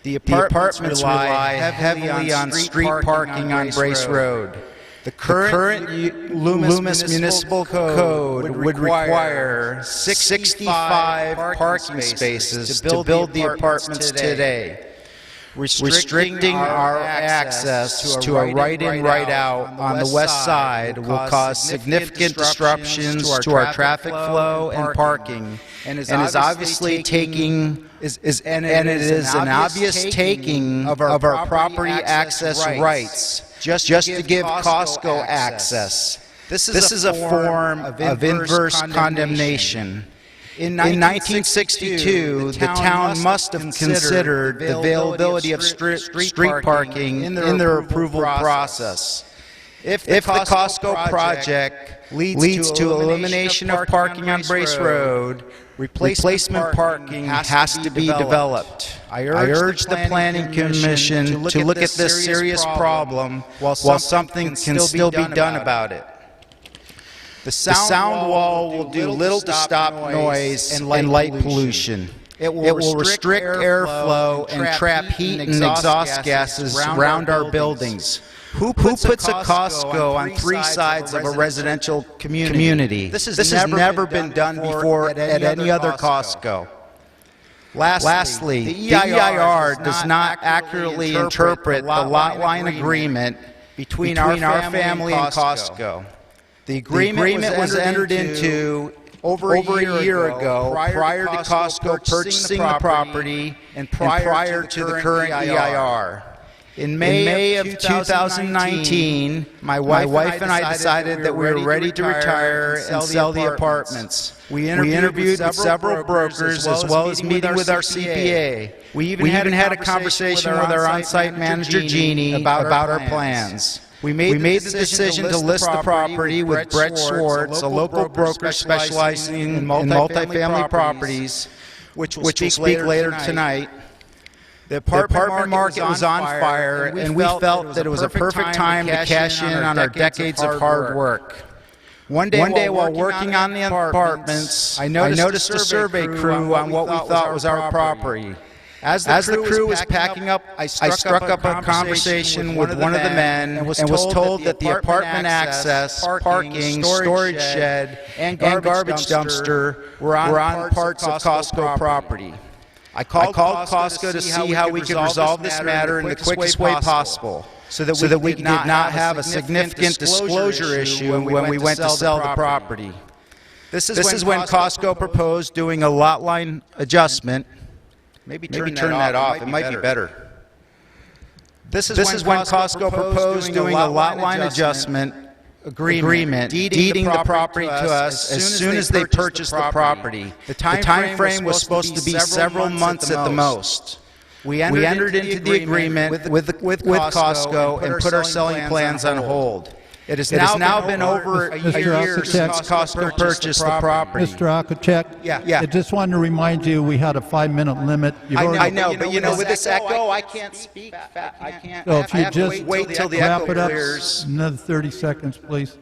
S8: The apartments rely heavily on street parking on Brace Road. The current Loomis Municipal Code would require 65 parking spaces to build the apartments today. Restricting our access to a right-in, right-out on the west side will cause significant disruptions to our traffic flow and parking, and is obviously taking an obvious taking of our property access rights just to give Costco access. This is a form of inverse condemnation. In 1962, the town must have considered the availability of street parking in their approval process. If the Costco project leads to elimination of parking on Brace Road, replacement parking has to be developed. I urge the Planning Commission to look at this serious problem while something can still be done about it. The sound wall will do little to stop noise and light pollution. It will restrict airflow and trap heat and exhaust gases around our buildings. Who puts a Costco on 3 sides of a residential community? This has never been done before at any other Costco. Lastly, the EIR does not accurately interpret the lot line agreement between our family and Costco. The agreement was entered into over a year ago, prior to Costco purchasing the property and prior to the current EIR. In May of 2019, my wife and I decided that we were ready to retire and sell the apartments. We interviewed with several brokers as well as meeting with our CPA. We even had a conversation with our on-site manager, Jeannie, about our plans. We made the decision to list the property with Brett Schwartz, a local broker specializing in multifamily properties, which will speak later tonight. The apartment market was on fire, and we felt that it was a perfect time to cash in on our decades of hard work. One day while working on the apartments, I noticed a survey crew on what we thought was our property. As the crew was packing up, I struck up a conversation with one of the men and was told that the apartment access, parking, storage shed, and garbage dumpster were on parts of Costco property. I called Costco to see how we could resolve this matter in the quickest way possible, so that we did not have a significant disclosure issue when we went to sell the property. This is when Costco proposed doing a lot line adjustment. Maybe turn that off. It might be better. This is when Costco proposed doing a lot line adjustment agreement, deeding the property to us as soon as they purchased the property. The time frame was supposed to be several months at the most. We entered into the agreement with Costco and put our selling plans on hold. It has now been over a year since Costco purchased the property.
S1: Mr. Akacek?
S8: Yeah.
S1: I just wanted to remind you we had a 5-minute limit.
S8: I know, but with this echo, I can't speak. I can't.
S1: So if you just
S8: wait till the
S1: wrap
S8: echo
S1: it up,
S8: clears.
S1: another 30 seconds, please.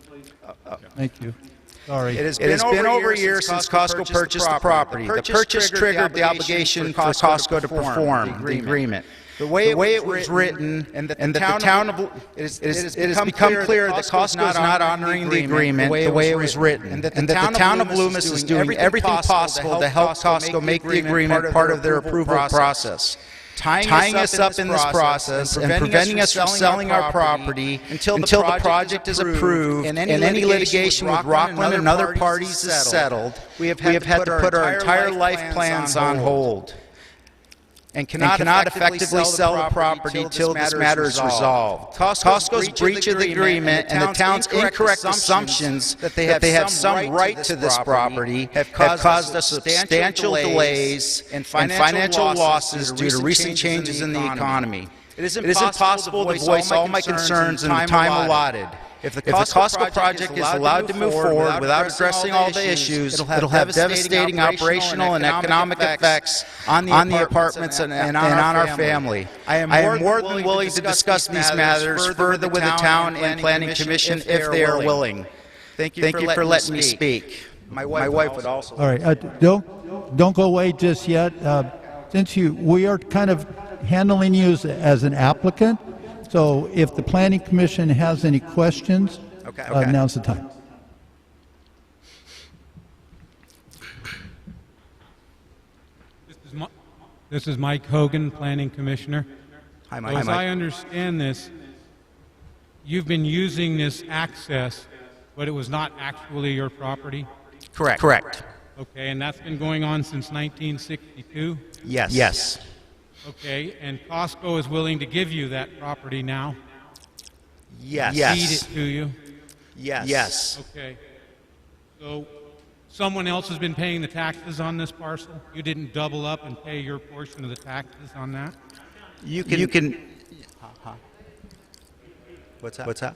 S1: Thank you. Sorry.
S8: It has been over a year since Costco purchased the property. The purchase triggered the obligation for Costco to perform the agreement. The way it was written, and that the town of it has become clear that Costco is not honoring the agreement the way it was written, and that the town of Loomis is doing everything possible to help Costco make the agreement part of their approval process, tying us up in this process and preventing us from selling our property until the project is approved and any litigation with Rockland and other parties is settled. We have had to put our entire life plans on hold and cannot effectively sell the property till this matter is resolved. Costco's breach of the agreement and the town's incorrect assumptions that they have some right to this property have caused us substantial delays and financial losses due to recent changes in the economy. It is impossible to voice all my concerns in the time allotted. If the Costco project is allowed to move forward without addressing all the issues, it'll have devastating operational and economic effects on the apartments and on our family. I am more than willing to discuss these matters further with the Town and Planning Commission if they are willing. Thank you for letting me speak. My wife would also.
S1: All right. Don't go away just yet. Since we are kind of handling you as an applicant. So if the Planning Commission has any questions, now's the time.
S9: This is Mike Hogan, Planning Commissioner.
S8: Hi, Mike.
S9: So as I understand this, you've been using this access, but it was not actually your property?
S8: Correct.
S9: Okay, and that's been going on since 1962?
S8: Yes.
S9: Okay, and Costco is willing to give you that property now?
S8: Yes.
S9: Deed it to you?
S8: Yes.
S9: Okay. So someone else has been paying the taxes on this parcel? You didn't double up and pay your portion of the taxes on that?
S8: You can. What's that?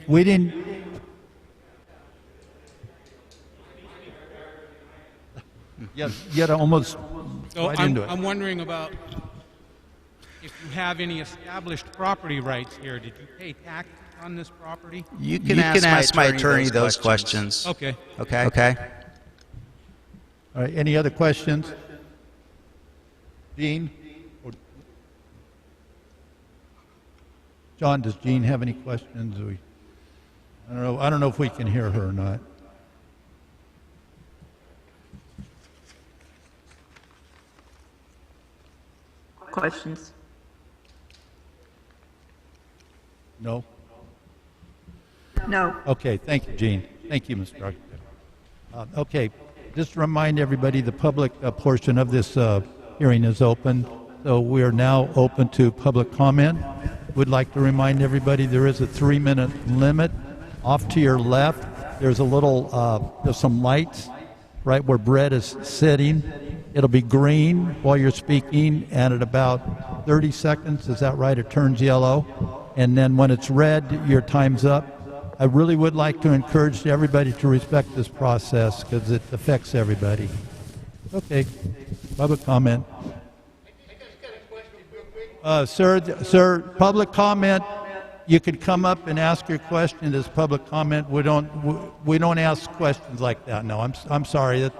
S1: We didn't. Yet almost
S9: So
S1: right into it.
S9: I'm wondering about if you have any established property rights here. Did you pay taxes on this property?
S8: You can ask my attorney those questions.
S9: Okay.
S8: Okay.
S1: All right. Any other questions? Jean? John, does Jean have any questions? I don't know if we can hear her or not.
S3: questions.
S1: No?
S3: No.
S1: Okay, thank you, Gene. Thank you, Mr. Architect. Okay, just to remind everybody, the public portion of this hearing is open, so we are now open to public comment. Would like to remind everybody there is a 3-minute limit. Off to your left, there's a little, there's some lights right where Brett is sitting. It'll be green while you're speaking, and at about 30 seconds, is that right, it turns yellow. And then when it's red, your time's up. I really would like to encourage everybody to respect this process because it affects everybody. Okay, public comment. Sir, public comment. You could come up and ask your question as public comment. We don't ask questions like that. No, I'm sorry. That's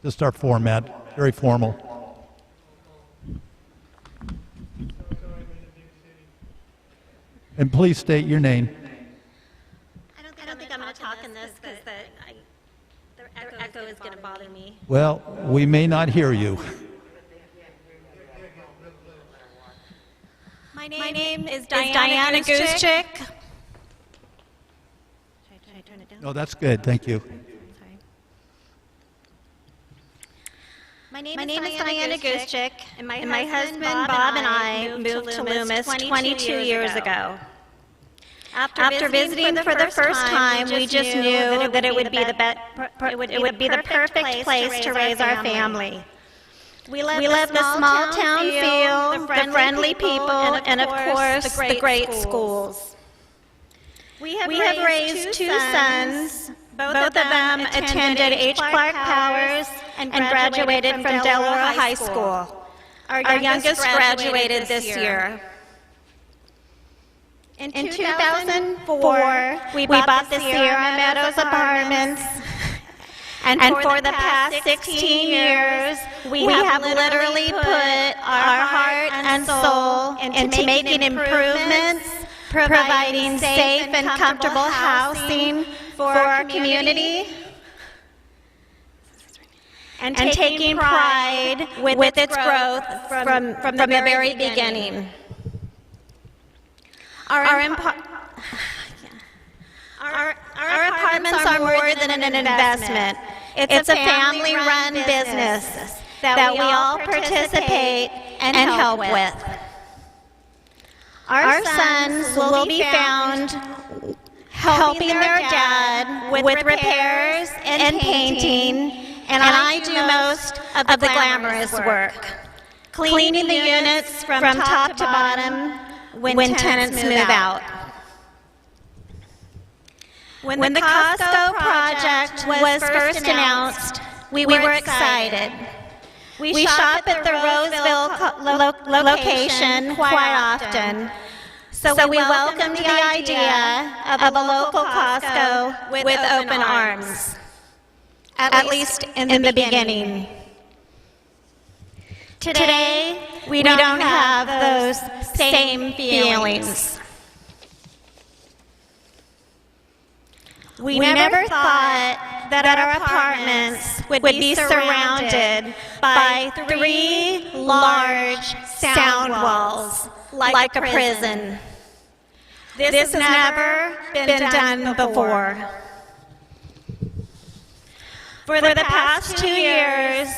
S1: just our format. Very formal. And please state your name.
S10: I don't think I'm going to talk in this because the echo is going to bother me.
S1: Well, we may not hear you.
S10: My name is Diana Goosechick. Should I turn it down?
S1: No, that's good. Thank you.
S10: Sorry. My name is Diana Goosechick, and my husband Bob and I moved to Loomis 22 years ago. After visiting for the first time, we just knew that it would be the perfect place to raise our family. We love the small town feel, the friendly people, and of course, the great schools. We have raised two sons. Both of them attended H. Clark Powers and graduated from Delaware High School. Our youngest graduated this year. In 2004, we bought the Sierra Meadows Apartments. And for the past 16 years, we have literally put our heart and soul into making improvements, providing safe and comfortable housing for our community, and taking pride with its growth from the very beginning. Our apartments are more than an investment. It's a family-run business that we all participate and help with. Our sons will be found helping their dad with repairs and painting, and I do most of the glamorous work, cleaning the units from top to bottom when tenants move out. When the Costco project was first announced, we were excited. We shop at the Roseville location quite often, so we welcomed the idea of a local Costco with open arms, at least in the beginning. Today, we don't have those same feelings. We never thought that our apartments would be surrounded by 3 large sound walls like a prison. This has never been done before. For the past 2 years,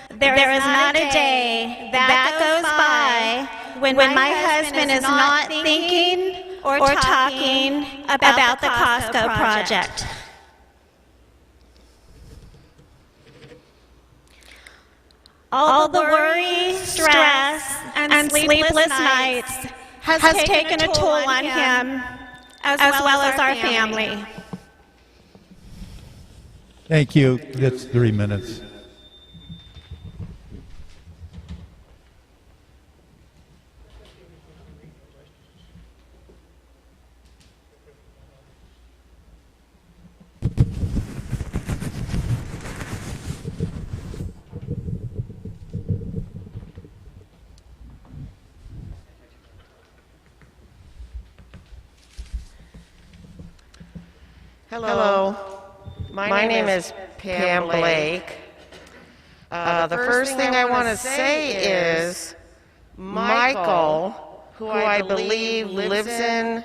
S10: there is not a day that goes by when my husband is not thinking or talking about the Costco project. All the worry, stress, and sleepless nights has taken a toll on him, as well as our family.
S1: Thank you. That's 3 minutes.
S11: Hello. My name is Pam Blake. The first thing I want to say is Michael, who I believe lives in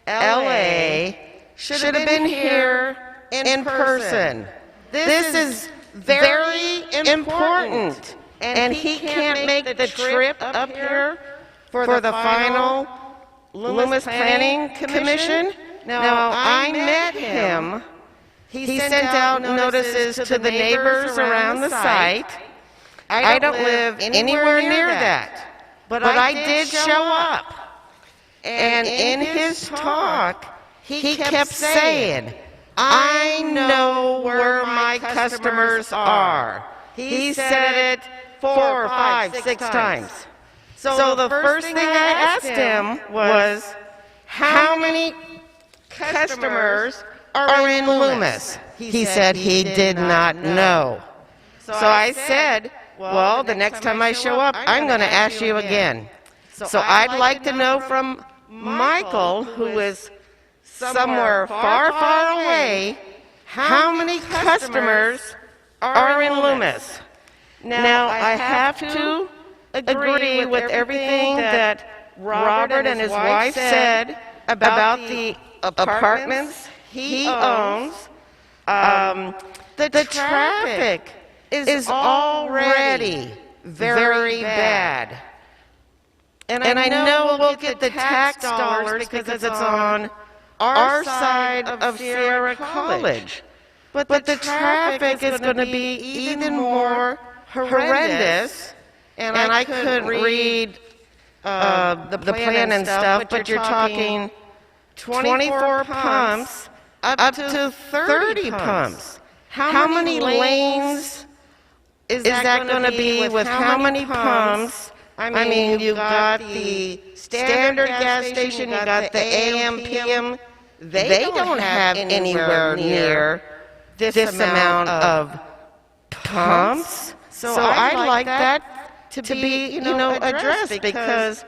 S11: LA, should have been here in person. This is very important, and he can't make the trip up here for the final Loomis Planning Commission. Now, I met him. He sent out notices to the neighbors around the site. I don't live anywhere near that, but I did show up. And in his talk, he kept saying, I know where my customers are. He said it 4, 5, 6 times. So the first thing I asked him was, how many customers are in Loomis? He said he did not know. So I said, well, the next time I show up, I'm going to ask you again. So I'd like to know from Michael, who is somewhere far, far away, how many customers are in Loomis? Now, I have to agree with everything that Robert and his wife said about the apartments he owns. The traffic is already very bad. And I know we'll get the tax dollars because it's on our side of Sierra College. But the traffic is going to be even more horrendous. And I couldn't read the plan and stuff, but you're talking 24 pumps up to 30 pumps. How many lanes is that going to be with how many pumps? I mean, you've got the standard gas station, you've got the AM, PM. They don't have anywhere near this amount of pumps. So I'd like that to be, addressed, because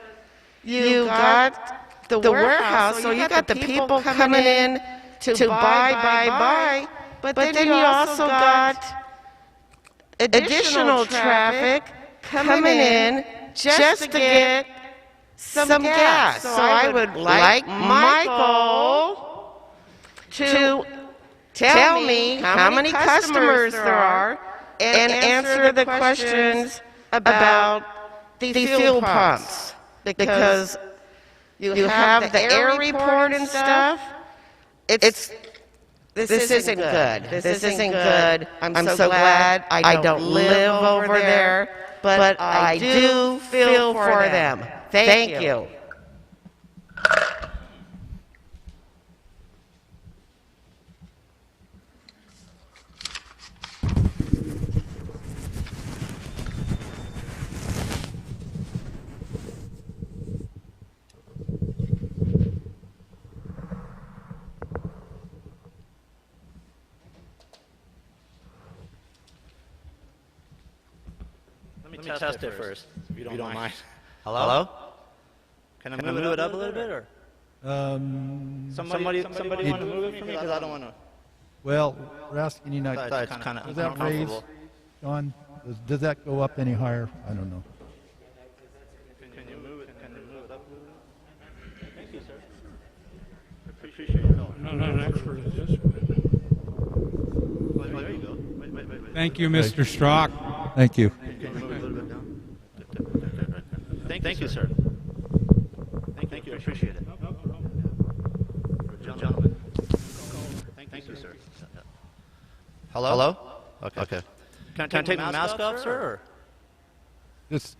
S11: you got the warehouse, so you got the people coming in to buy, but then you also got additional traffic coming in just to get some gas. So I would like Michael to tell me how many customers there are and answer the questions about the fuel pumps, because you have the air report and stuff. This isn't good. This isn't good. I'm so glad I don't live over there, but I do feel for them. Thank you.
S12: Let me test it first, if you don't mind. Hello? Can I move it up a little bit, or? Somebody want to move it for me, because I don't want to.
S1: Well, we're asking you not.
S12: It's kind of
S1: Does that raise, John? Does that go up any higher? I don't know.
S12: Can you move it? Can you move it up a little bit? Thank you, sir. I appreciate your help.
S9: I'm not an expert at this.
S12: Well, there you go. Wait.
S9: Thank you, Mr. Strock.
S1: Thank you.
S12: Can you move it a little bit down? Thank you, sir. Thank you. I appreciate it. Gentlemen. Thank you, sir. Hello? Okay. Can I take my mask off, sir? Or?
S1: Just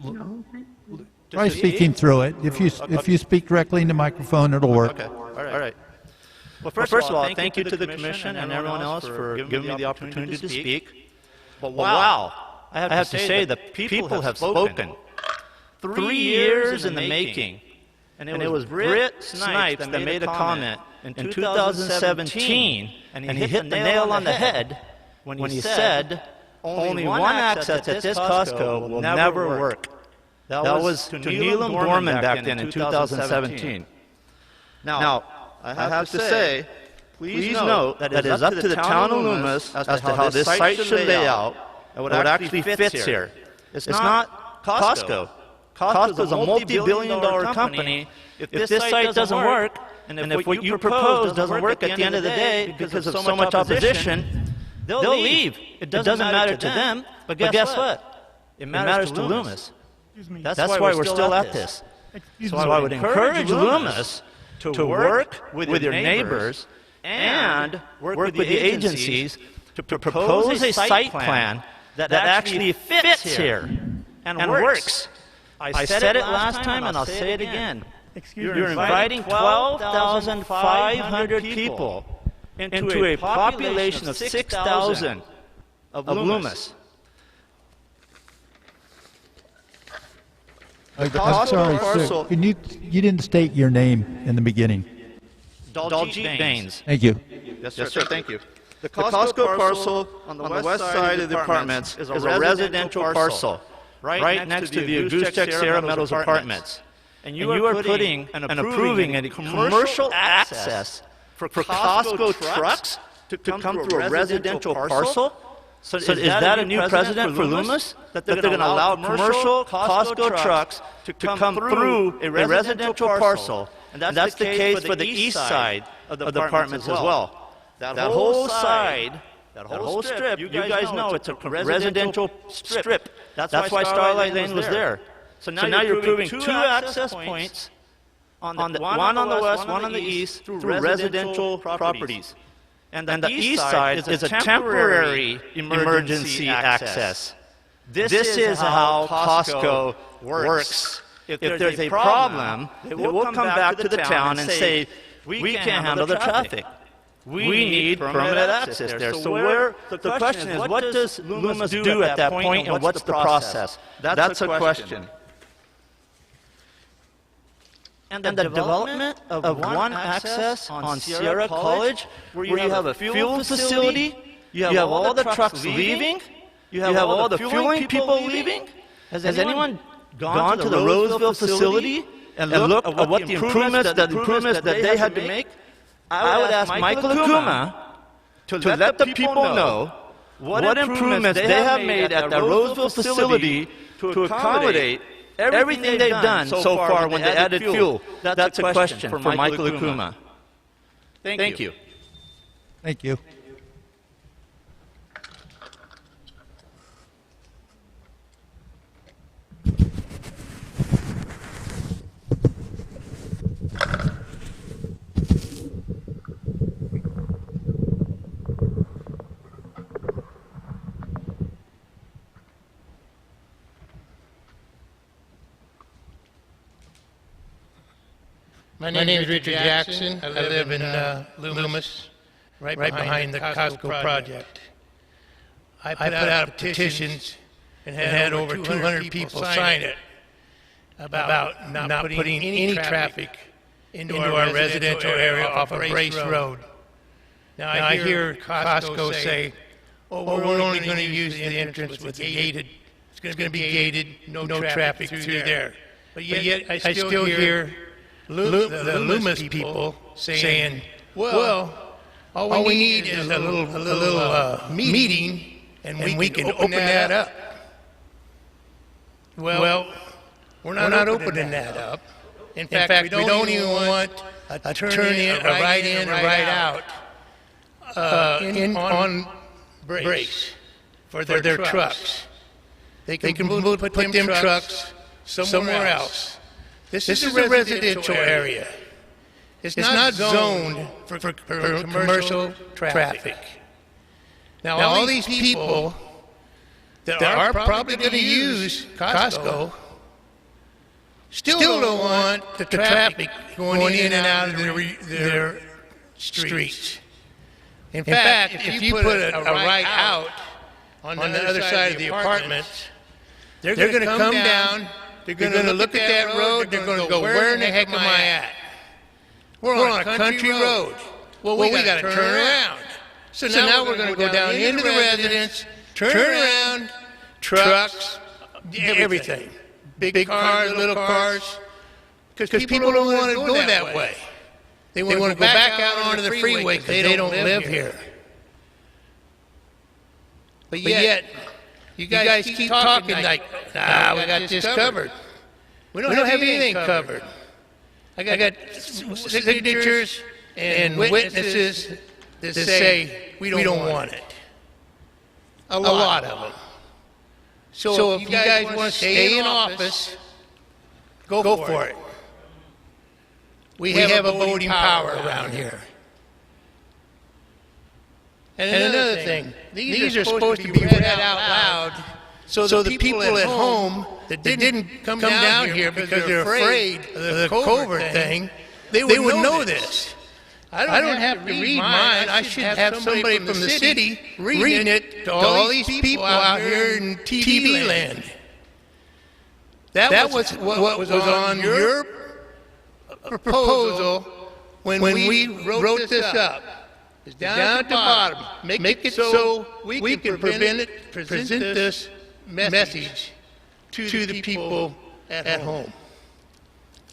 S1: try speaking through it. If you speak directly in the microphone, it'll work.
S12: Okay. All right. Well, first of all, thank you to the commission and everyone else for giving me the opportunity to speak. But wow, I have to say the people have spoken. 3 years in the making. And it was Britt Snipes that made a comment in 2017, and he hit the nail on the head when he said only one access at this Costco will never work. That was to Neelam Dorman back then in 2017. Now, I have to say, please note that it is up to the town of Loomis as to how this site should lay out and what actually fits here. It's not Costco. Costco is a multi-billion-dollar company. If this site doesn't work, and if what you propose doesn't work at the end of the day because of so much opposition, they'll leave. It doesn't matter to them, but guess what? It matters to Loomis. That's why we're still at this. So I would encourage Loomis to work with your neighbors and work with the agencies to propose a site plan that actually fits here and works. I said it last time and I'll say it again. You're inviting 12,500 people into a population of 6,000 of Loomis.
S1: I'm sorry, sir. You didn't state your name in the beginning.
S12: Daljeet Baines.
S1: Thank you.
S12: Yes, sir. Thank you. The Costco parcel on the west side of the apartments is a residential parcel right next to the Goose Sierra Meadows apartments. And you are putting and approving a commercial access for Costco trucks to come through a residential parcel? So is that a new precedent for Loomis? That they're going to allow commercial Costco trucks to come through a residential parcel? And that's the case for the east side of the apartments as well. That whole side, that whole strip, you guys know it's a residential strip. That's why Starlight Lane was there. So now you're approving two access points, one on the west, one on the east, through residential properties. And the east side is a temporary emergency access. This is how Costco works. If there's a problem, they will come back to the town and say, we can't handle the traffic. We need permanent access there. So the question is, what does Loomis do at that point, and what's the process? That's a question. And the development of one access on Sierra College, where you have a fuel facility, you have all the trucks leaving, you have all the fueling people leaving. Has anyone gone to the Roseville facility and looked at what the improvements that they had to make? I would ask Michael Akuma to let the people know what improvements they have made at the Roseville facility to accommodate everything they've done so far when they added fuel. That's a question for Michael Akuma. Thank you.
S1: Thank you.
S13: My name is Richard Jackson. I live in Loomis, right behind the Costco project. I put out petitions and had over 200 people sign it about not putting any traffic into our residential area off of Brace Road. Now I hear Costco say, oh, we're only going to use the entrance with the gated. It's going to be gated, no traffic through there. But yet I still hear the Loomis people saying, well, all we need is a little meeting, and we can open that up. Well, we're not opening that up. In fact, we don't even want a turn in, a right in, a right out on Brace for their trucks. They can put them trucks somewhere else. This is a residential area. It's not zoned for commercial traffic. Now, all these people that are probably going to use Costco still don't want the traffic going in and out of their streets. In fact, if you put a right out on the other side of the apartments, they're going to come down. They're going to look at that road. They're going to go, where in the heck am I at? We're on a country road. Well, we got to turn around. So now we're going to go down into the residence, turn around, trucks, everything. Big cars, little cars. Because people don't want to go that way. They want to go back out onto the freeway because they don't live here. But yet, you guys keep talking like, we got this covered. We don't have anything covered. I got signatures and witnesses that say we don't want it. A lot of them. So if you guys want to stay in office, go for it. We have a voting power around here. And another thing, these are supposed to be read out loud so the people at home that didn't come down here because they're afraid of the COVID thing, they would know this. I don't have to read mine. I should have somebody from the city reading it to all these people out here in TV land. That was what was on your proposal when we wrote this up. It's down at the bottom. Make it so we can present this message to the people at home.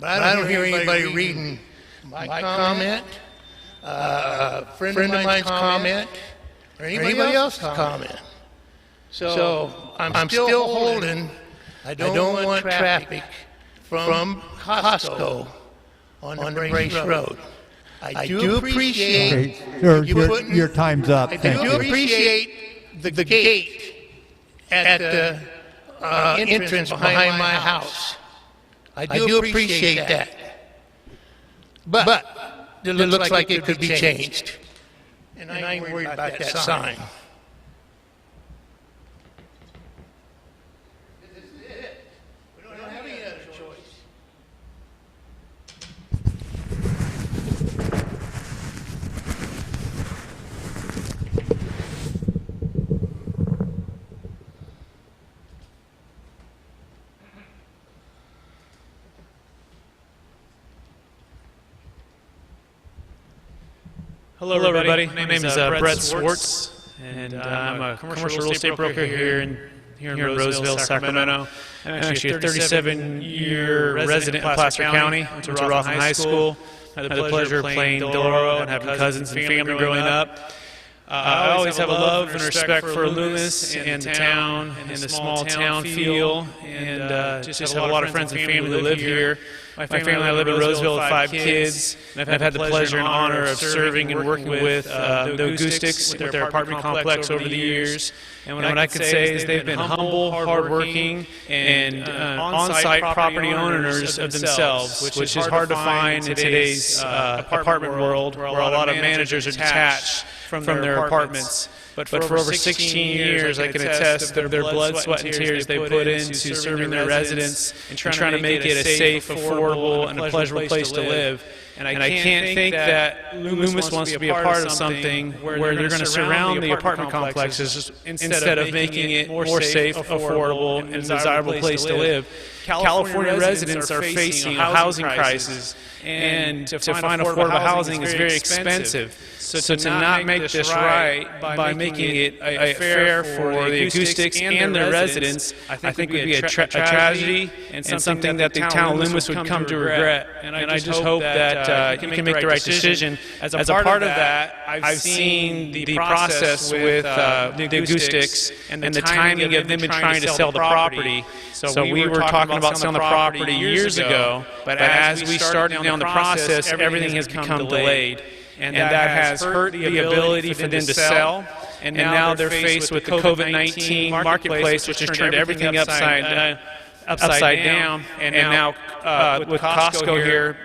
S13: But I don't hear anybody reading my comment, a friend of mine's comment, or anybody else's comment. So I'm still holding. I don't want traffic from Costco on Brace Road. I do appreciate
S1: your time's up.
S13: I do appreciate the gate at the entrance behind my house. I do appreciate that. But it looks like it could be changed. And I ain't worried about that sign. This is it. We don't have any other choice.
S14: Hello, everybody. My name is Brett Swartz, and I'm a commercial real estate broker here in Roseville, Sacramento. I'm actually a 37-year resident in Placer County. Went to Rothman High School. Had the pleasure of playing Deloro and having cousins and family growing up. I always have a love and respect for Loomis and the town and the small town feel, and just have a lot of friends and family that live here. My family and I live in Roseville with 5 kids, and I've had the pleasure and honor of serving and working with the Acoustics with their apartment complex over the years. And what I can say is they've been humble, hardworking, and on-site property owners of themselves, which is hard to find in today's apartment world, where a lot of managers are detached from their apartments. But for over 16 years, I can attest to their blood, sweat, and tears they put into serving their residents and trying to make it a safe, affordable, and a pleasurable place to live. And I can't think that Loomis wants to be a part of something where they're going to surround the apartment complexes instead of making it more safe, affordable, and a desirable place to live. California residents are facing a housing crisis, and to find affordable housing is very expensive. So to not make this right by making it fair for the Acoustics and their residents, I think would be a tragedy and something that the town of Loomis would come to regret. And I just hope that you can make the right decision. As a part of that, I've seen the process with the Acoustics and the timing of them trying to sell the property. So we were talking about selling the property years ago, but as we started down the process, everything has become delayed. And that has hurt the ability for them to sell. And now they're faced with the COVID-19 marketplace, which has turned everything upside down. And now with Costco here,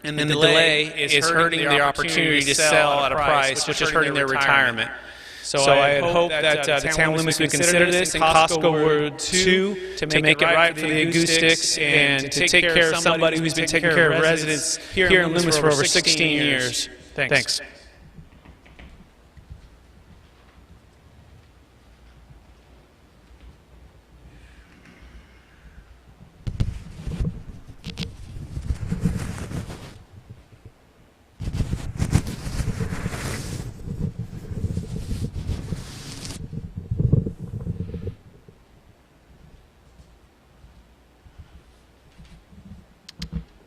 S14: and the delay is hurting their opportunity to sell at a price, which is hurting their retirement. So I hope that the town of Loomis would consider this, and Costco would too, to make it right for the Acoustics and to take care of somebody who's been taking care of residents here in Loomis for over 16 years. Thanks.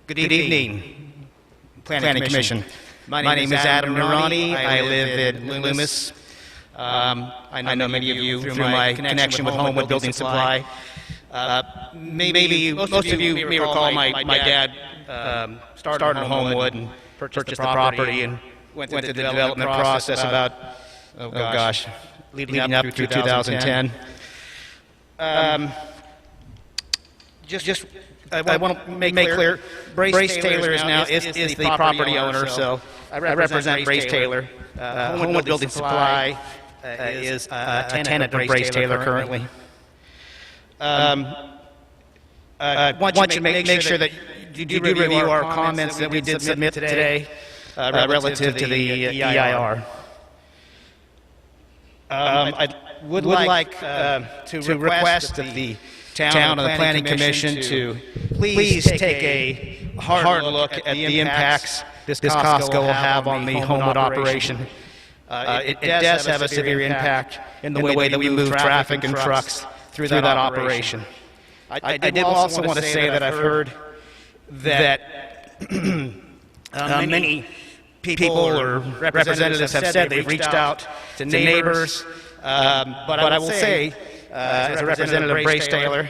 S15: Good evening, Planning Commission. My name is Adam Narani. I live in Loomis. I know many of you through my connection with Homewood Building Supply. Most of you may recall my dad started in Homewood and purchased the property and went through the development process about, leading up through 2010. I want to make clear, Brace Taylor is the property owner, so I represent Brace Taylor. Homewood Building Supply is a tenant of Brace Taylor currently. Want you to make sure that you do review our comments that we did submit today relative to the EIR. I would like to request that the town and the Planning Commission to please take a hard look at the impacts this Costco will have on the Homewood operation. It does have a severe impact in the way that we move traffic and trucks through that operation. I did also want to say that I've heard that many people or representatives have said they've reached out to neighbors, but I will say, as a representative of Brace Taylor,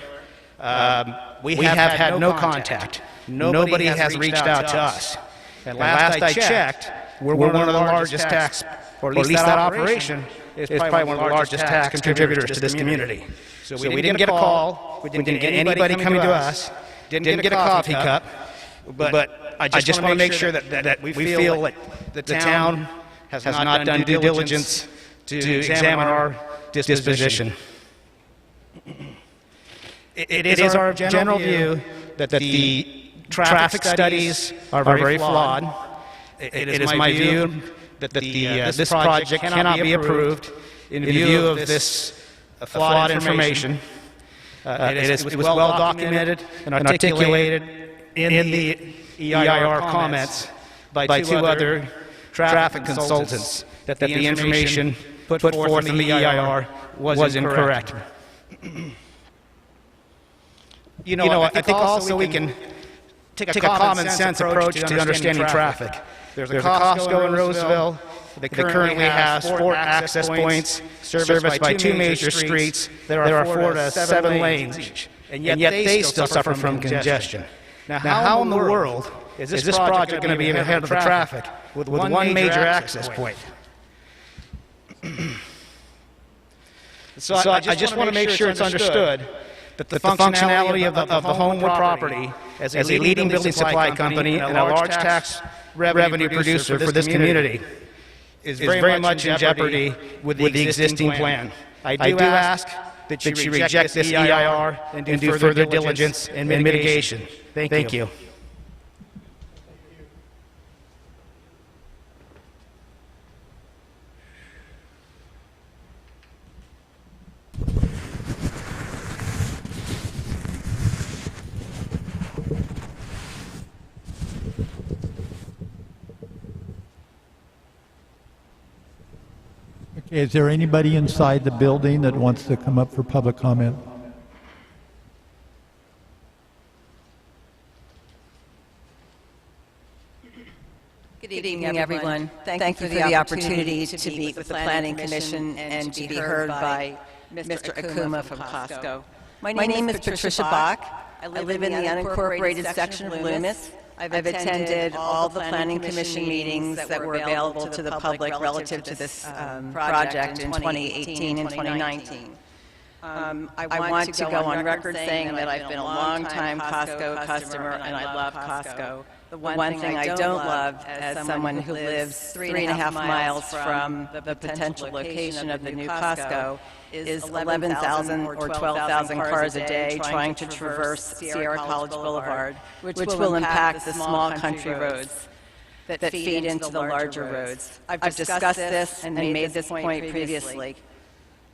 S15: we have had no contact. Nobody has reached out to us. And last I checked, we're one of the largest tax, or at least that operation is probably one of the largest tax contributors to this community. So we didn't get a call, we didn't get anybody coming to us, didn't get a coffee cup, but I just want to make sure that we feel like the town has not done due diligence to examine our disposition. It is our general view that the traffic studies are very flawed. It is my view that this project cannot be approved in view of this flawed information. It was well documented and articulated in the EIR comments by two other traffic consultants that the information put forth in the EIR was incorrect. I think also we can take a common sense approach to understanding traffic. There's a Costco in Roseville that currently has 4 access points serviced by 2 major streets. There are 4 to 7 lanes each, and yet they still suffer from congestion. Now, how in the world is this project going to be ahead of the traffic with one major access point? So I just want to make sure it's understood that the functionality of the Homewood property as a leading building supply company and a large tax revenue producer for this community is very much in jeopardy with the existing plan. I do ask that you reject this EIR and do further diligence and mitigation. Thank you.
S1: Okay, is there anybody inside the building that wants to come up for public comment?
S16: Good evening, everyone. Thank you for the opportunity to meet with the Planning Commission and to be heard by Mr. Akuma from Costco. My name is Patricia Bach. I live in the unincorporated section of Loomis. I've attended all the Planning Commission meetings that were available to the public relative to this project in 2018 and 2019. I want to go on record saying that I've been a long-time Costco customer and I love Costco. The one thing I don't love, as someone who lives 3.5 miles from the potential location of the new Costco, is 11,000 or 12,000 cars a day trying to traverse Sierra College Boulevard, which will impact the small country roads that feed into the larger roads. I've discussed this and made this point previously.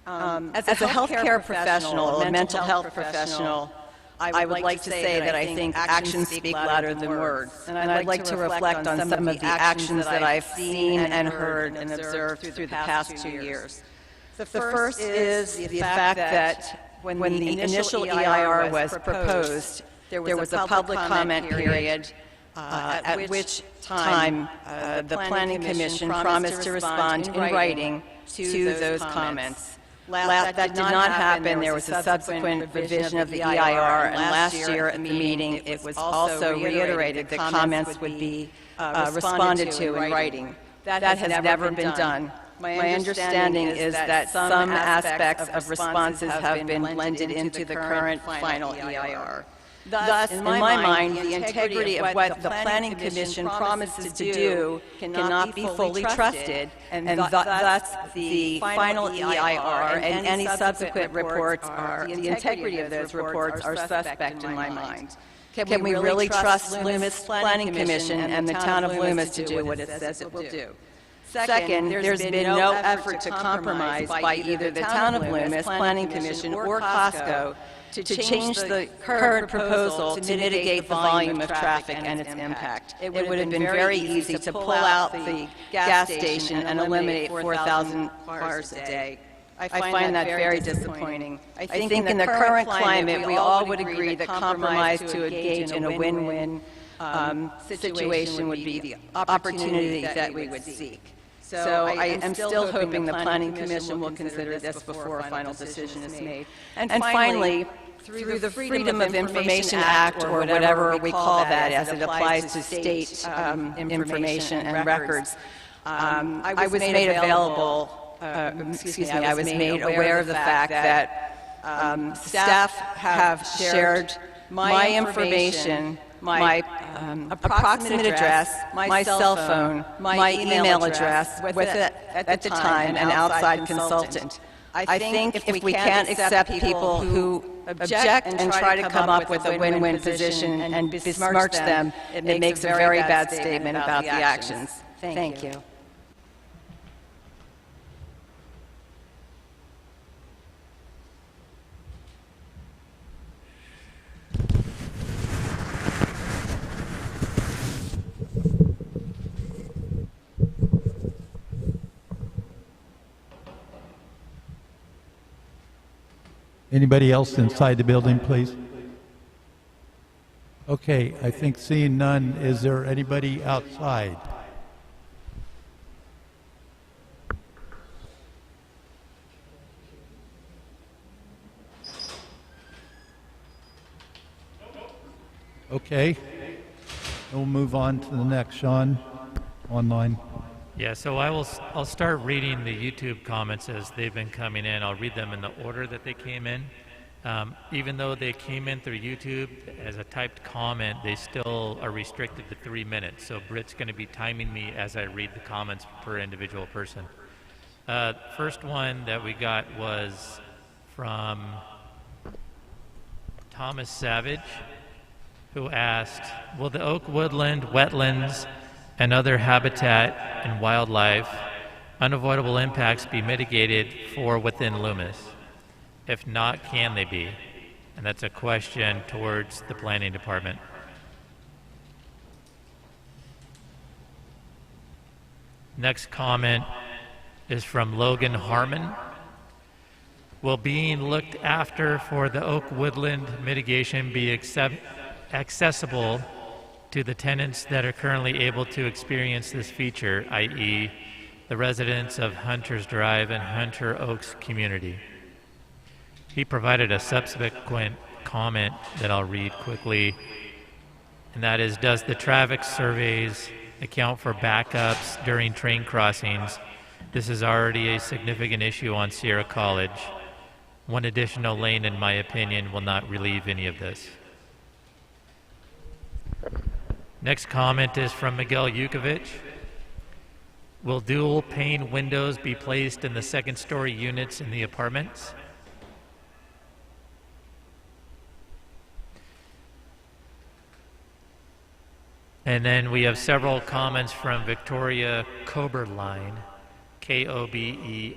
S16: As a healthcare professional, a mental health professional, I would like to say that I think actions speak louder than words. And I'd like to reflect on some of the actions that I've seen and heard and observed through the past 2 years. The first is the fact that when the initial EIR was proposed, there was a public comment period at which time the Planning Commission promised to respond in writing to those comments. That did not happen. There was a subsequent revision of the EIR, and last year at the meeting, it was also reiterated that comments would be responded to in writing. That has never been done. My understanding is that some aspects of responses have been blended into the current final EIR. Thus, in my mind, the integrity of what the Planning Commission promises to do cannot be fully trusted, and thus the final EIR and any subsequent reports the integrity of those reports are suspect in my mind. Can we really trust Loomis Planning Commission and the town of Loomis to do what it says it will do? Second, there's been no effort to compromise by either the town of Loomis Planning Commission or Costco to change the current proposal to mitigate the volume of traffic and its impact. It would have been very easy to pull out the gas station and eliminate 4,000 cars a day. I find that very disappointing. I think in the current climate, we all would agree that compromise to engage in a win-win situation would be the opportunity that we would seek. So I am still hoping the Planning Commission will consider this before a final decision is made. And finally, through the Freedom of Information Act, or whatever we call that as it applies to state information and records, I was made available, I was made aware of the fact that staff have shared my information, my approximate address, my cell phone, my email address with at the time an outside consultant. I think if we can't accept people who object and try to come up with a win-win position and besmirch them, it makes a very bad statement about the actions. Thank you.
S1: Anybody else inside the building, please? Okay, I think seeing none, is there anybody outside? Okay, we'll move on to the next. Sean, online.
S4: Yeah, so I'll start reading the YouTube comments as they've been coming in. I'll read them in the order that they came in. Even though they came in through YouTube as a typed comment, they still are restricted to 3 minutes. So Britt's going to be timing me as I read the comments per individual person. First one that we got was from Thomas Savage, who asked, will the oak woodland, wetlands, and other habitat and wildlife unavoidable impacts be mitigated for within Loomis? If not, can they be? And that's a question towards the planning department. Next comment is from Logan Harmon. Will being looked after for the oak woodland mitigation be accessible to the tenants that are currently able to experience this feature, i.e. the residents of Hunters Drive and Hunter Oaks community? He provided a subsequent comment that I'll read quickly, and that is, does the traffic surveys account for backups during train crossings? This is already a significant issue on Sierra College. One additional lane, in my opinion, will not relieve any of this. Next comment is from Miguel Yukovich. Will dual pane windows be placed in the second-story units in the apartments? And then we have several comments from Victoria Koberlein, Koberlein.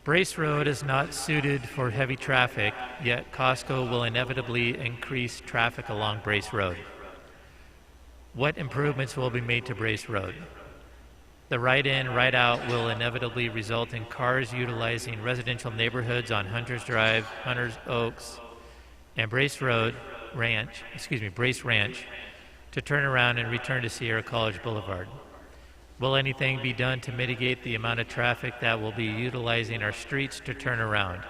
S4: Brace Road is not suited for heavy traffic, yet Costco will inevitably increase traffic along Brace Road. What improvements will be made to Brace Road? The right-in, right-out will inevitably result in cars utilizing residential neighborhoods on Hunters Drive, Hunters Oaks, and Brace Ranch to turn around and return to Sierra College Boulevard. Will anything be done to mitigate the amount of traffic that will be utilizing our streets to turn around?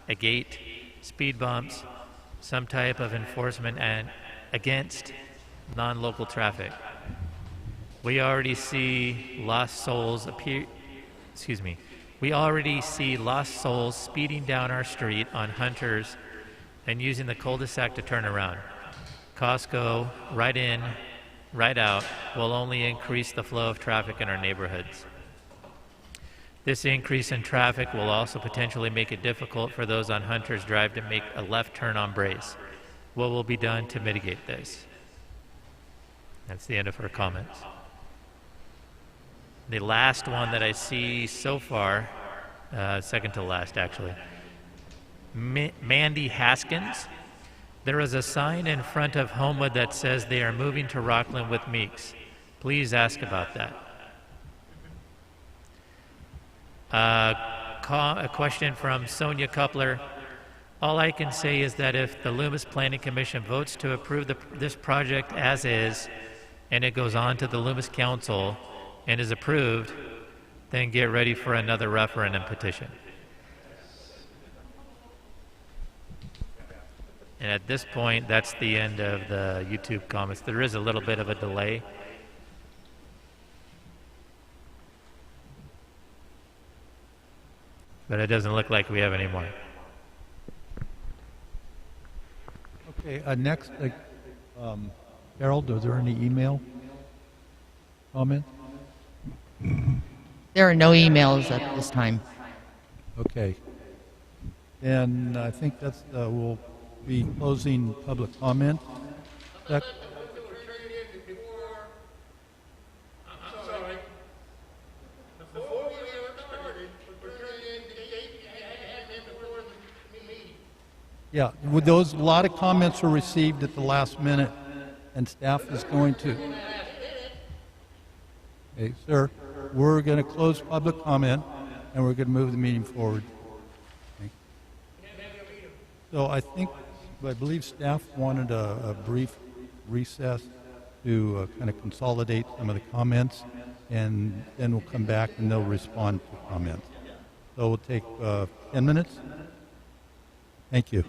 S4: A gate, speed bumps, some type of enforcement and against non-local traffic. We already see lost souls We already see lost souls speeding down our street on Hunters and using the cul-de-sac to turn around. Costco, right in, right out, will only increase the flow of traffic in our neighborhoods. This increase in traffic will also potentially make it difficult for those on Hunters Drive to make a left turn on Brace. What will be done to mitigate this? That's the end of her comments. The last one that I see so far, second to last actually, Mandy Haskins. There is a sign in front of Homewood that says they are moving to Rockland with Meeks. Please ask about that. A question from Sonia Coupler. All I can say is that if the Loomis Planning Commission votes to approve this project as is, and it goes on to the Loomis Council and is approved, then get ready for another referendum petition. And at this point, that's the end of the YouTube comments. There is a little bit of a delay. But it doesn't look like we have any more.
S1: Okay, next, Harold, are there any email comments?
S2: There are no emails at this time.
S1: Okay. And I think that's, we'll be closing public comment. Yeah, with those, a lot of comments were received at the last minute, and staff is going to. Okay, sir, we're going to close public comment, and we're going to move the meeting forward. Okay. So I believe staff wanted a brief recess to kind of consolidate some of the comments, and then we'll come back and they'll respond to comments. So we'll take 10 minutes. Thank you.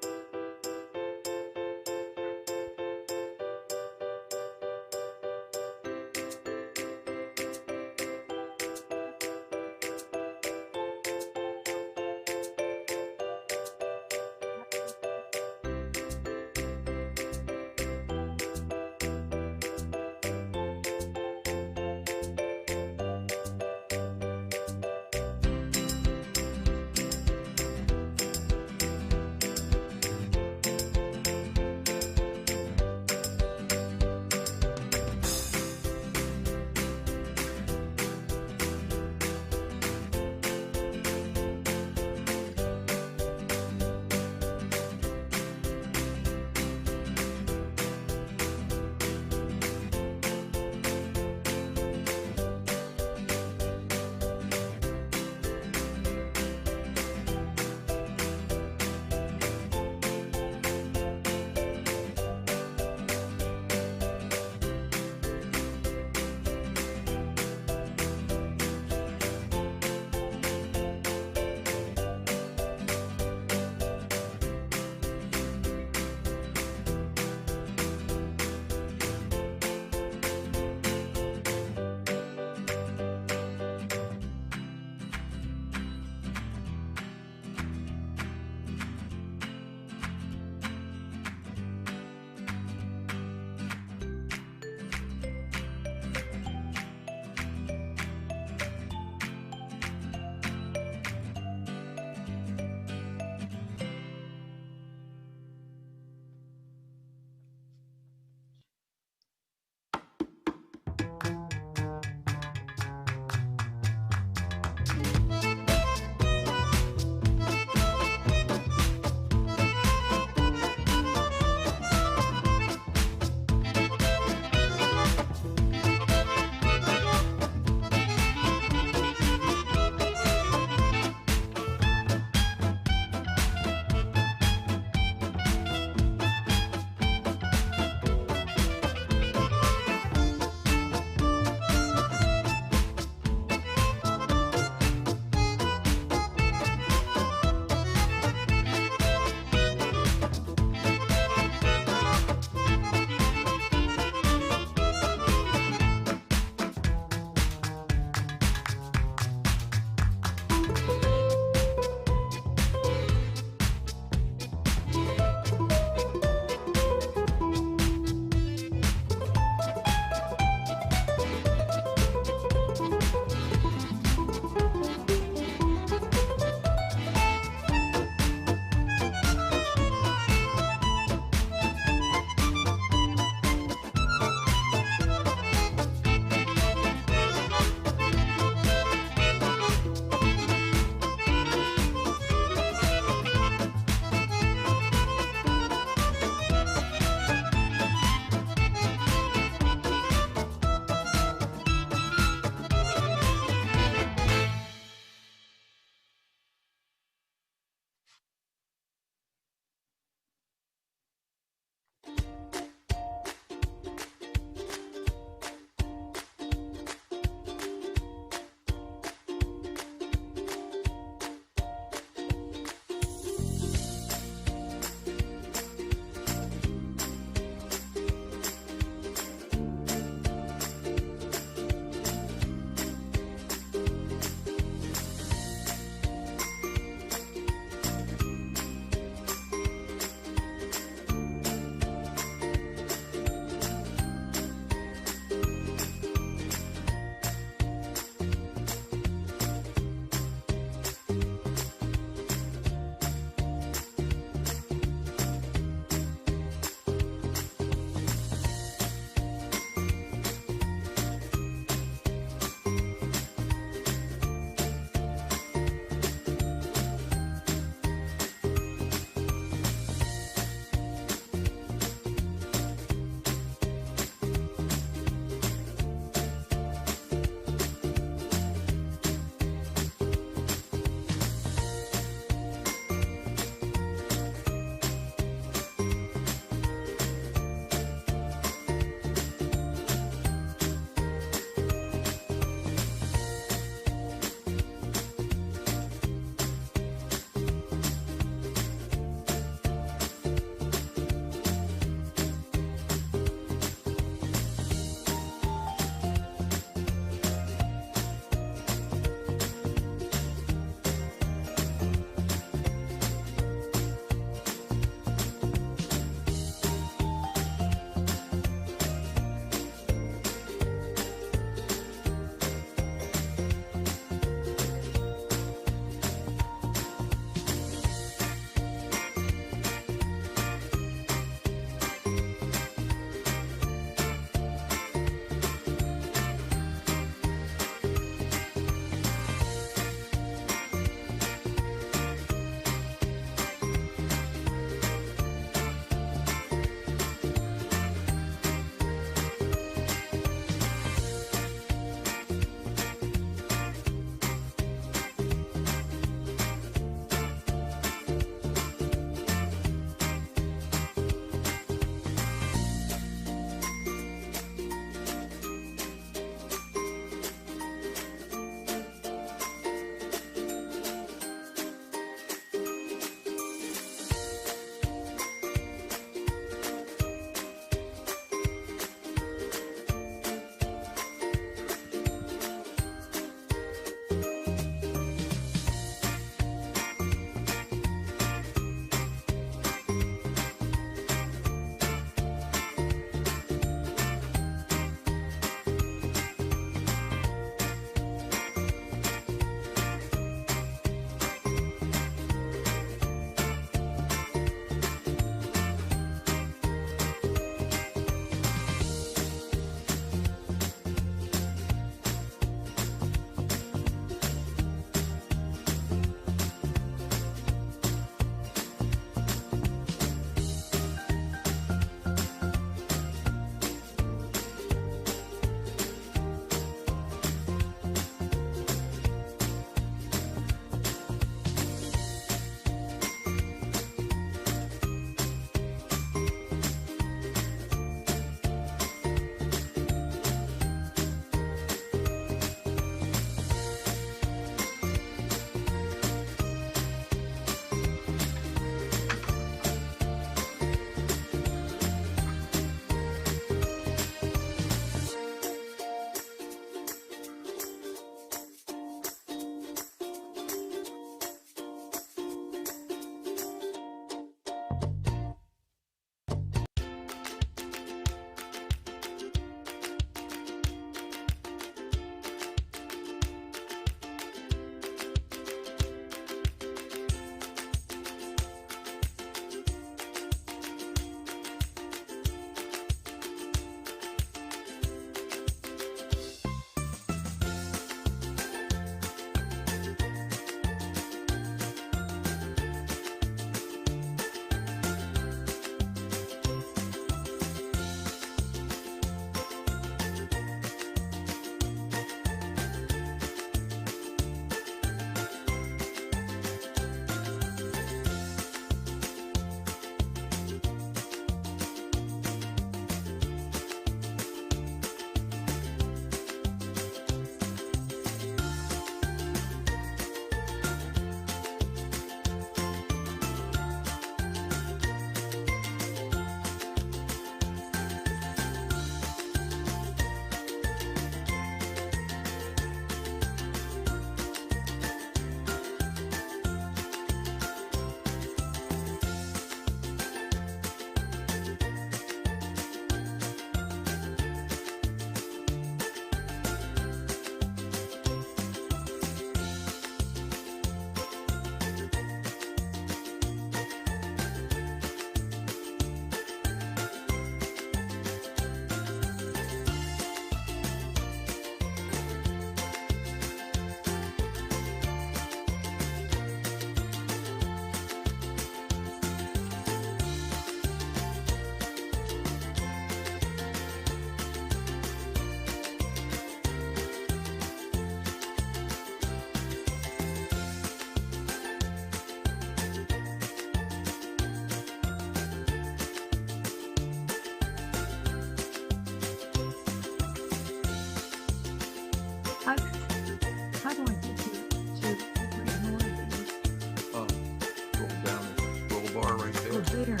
S3: Where? Okay.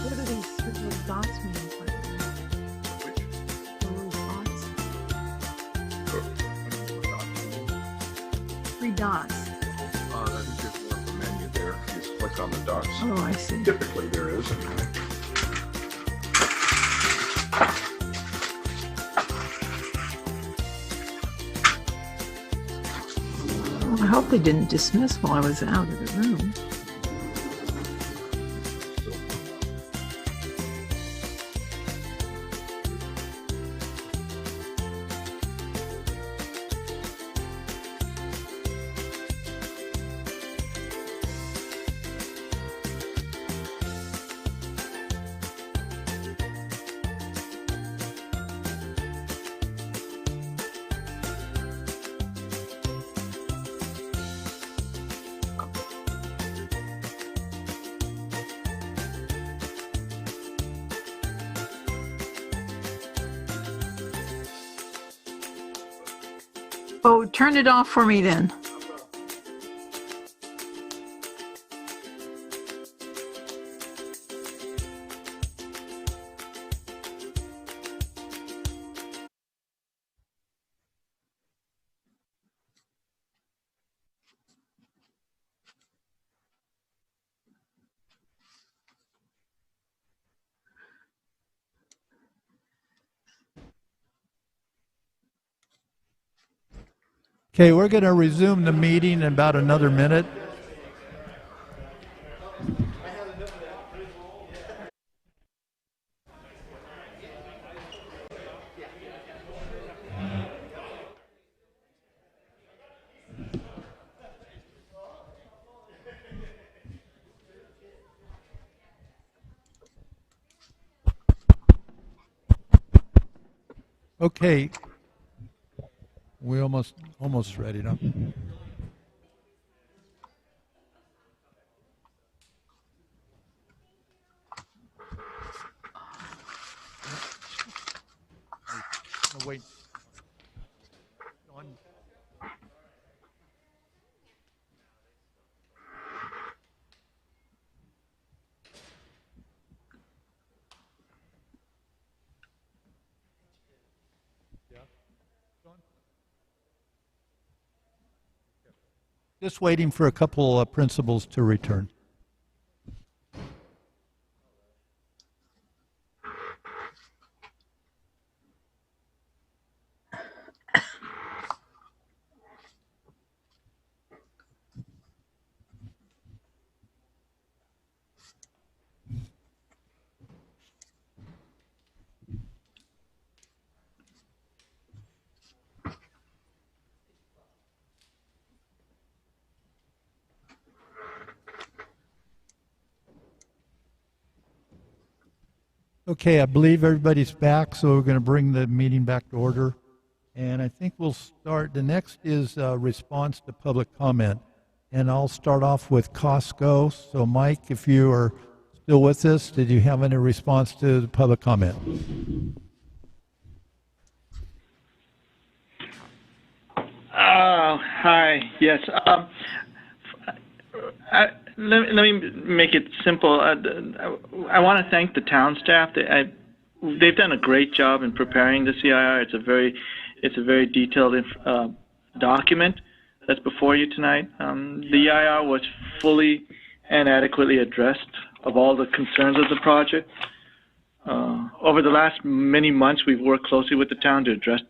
S3: What are these little dots mean? Little dots? Three dots.
S17: I think there's more of a menu there. If you just click on the dots.
S3: Oh, I see.
S17: Typically there is.
S3: Well, I hope they didn't dismiss while I was out of the room. Oh, turn it off for me then.
S1: Okay, we're going to resume the meeting in about another minute. Okay, we almost ready now. Oh, wait. Just waiting for a couple principals to return. Okay, I believe everybody's back, so we're going to bring the meeting back to order. And I think we'll start, the next is response to public comment. And I'll start off with Costco. So Mike, if you are still with us, did you have any response to the public comment?
S6: Hi, yes. Let me make it simple. I want to thank the town staff. They've done a great job in preparing the CIR. It's a very detailed document that's before you tonight. The EIR was fully and adequately addressed of all the concerns of the project. Over the last many months, we've worked closely with the town to address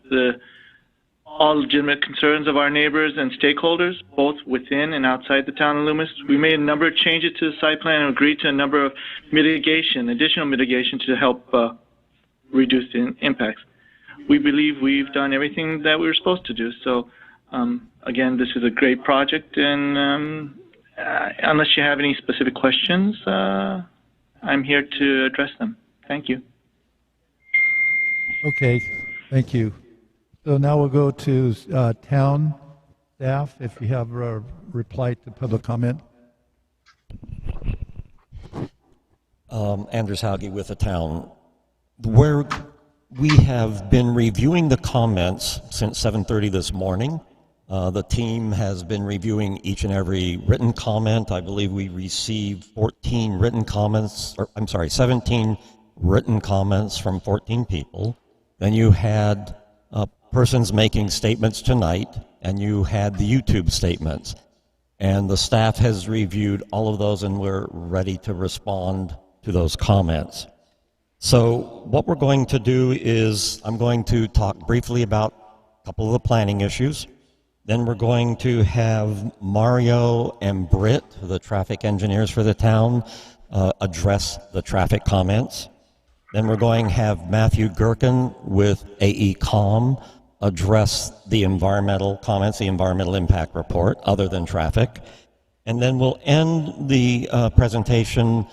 S6: all legitimate concerns of our neighbors and stakeholders, both within and outside the town of Loomis. We made a number of changes to the site plan and agreed to a number of additional mitigation to help reduce the impacts. We believe we've done everything that we were supposed to do. So, again, this is a great project, and unless you have any specific questions, I'm here to address them. Thank you.
S1: Okay, thank you. So now we'll go to town staff, if you have a reply to public comment.
S5: Anders Hauge with the town. We have been reviewing the comments since 7:30 this morning, The team has been reviewing each and every written comment. I believe we received 14 written comments, or I'm sorry, 17 written comments from 14 people. Then you had persons making statements tonight, and you had the YouTube statements. And the staff has reviewed all of those, and we're ready to respond to those comments. So what we're going to do is I'm going to talk briefly about a couple of the planning issues. Then we're going to have Mario and Britt, the traffic engineers for the town, address the traffic comments. Then we're going to have Matthew Gherkin with AECom address the environmental comments, the environmental impact report, other than traffic. And then we'll end the presentation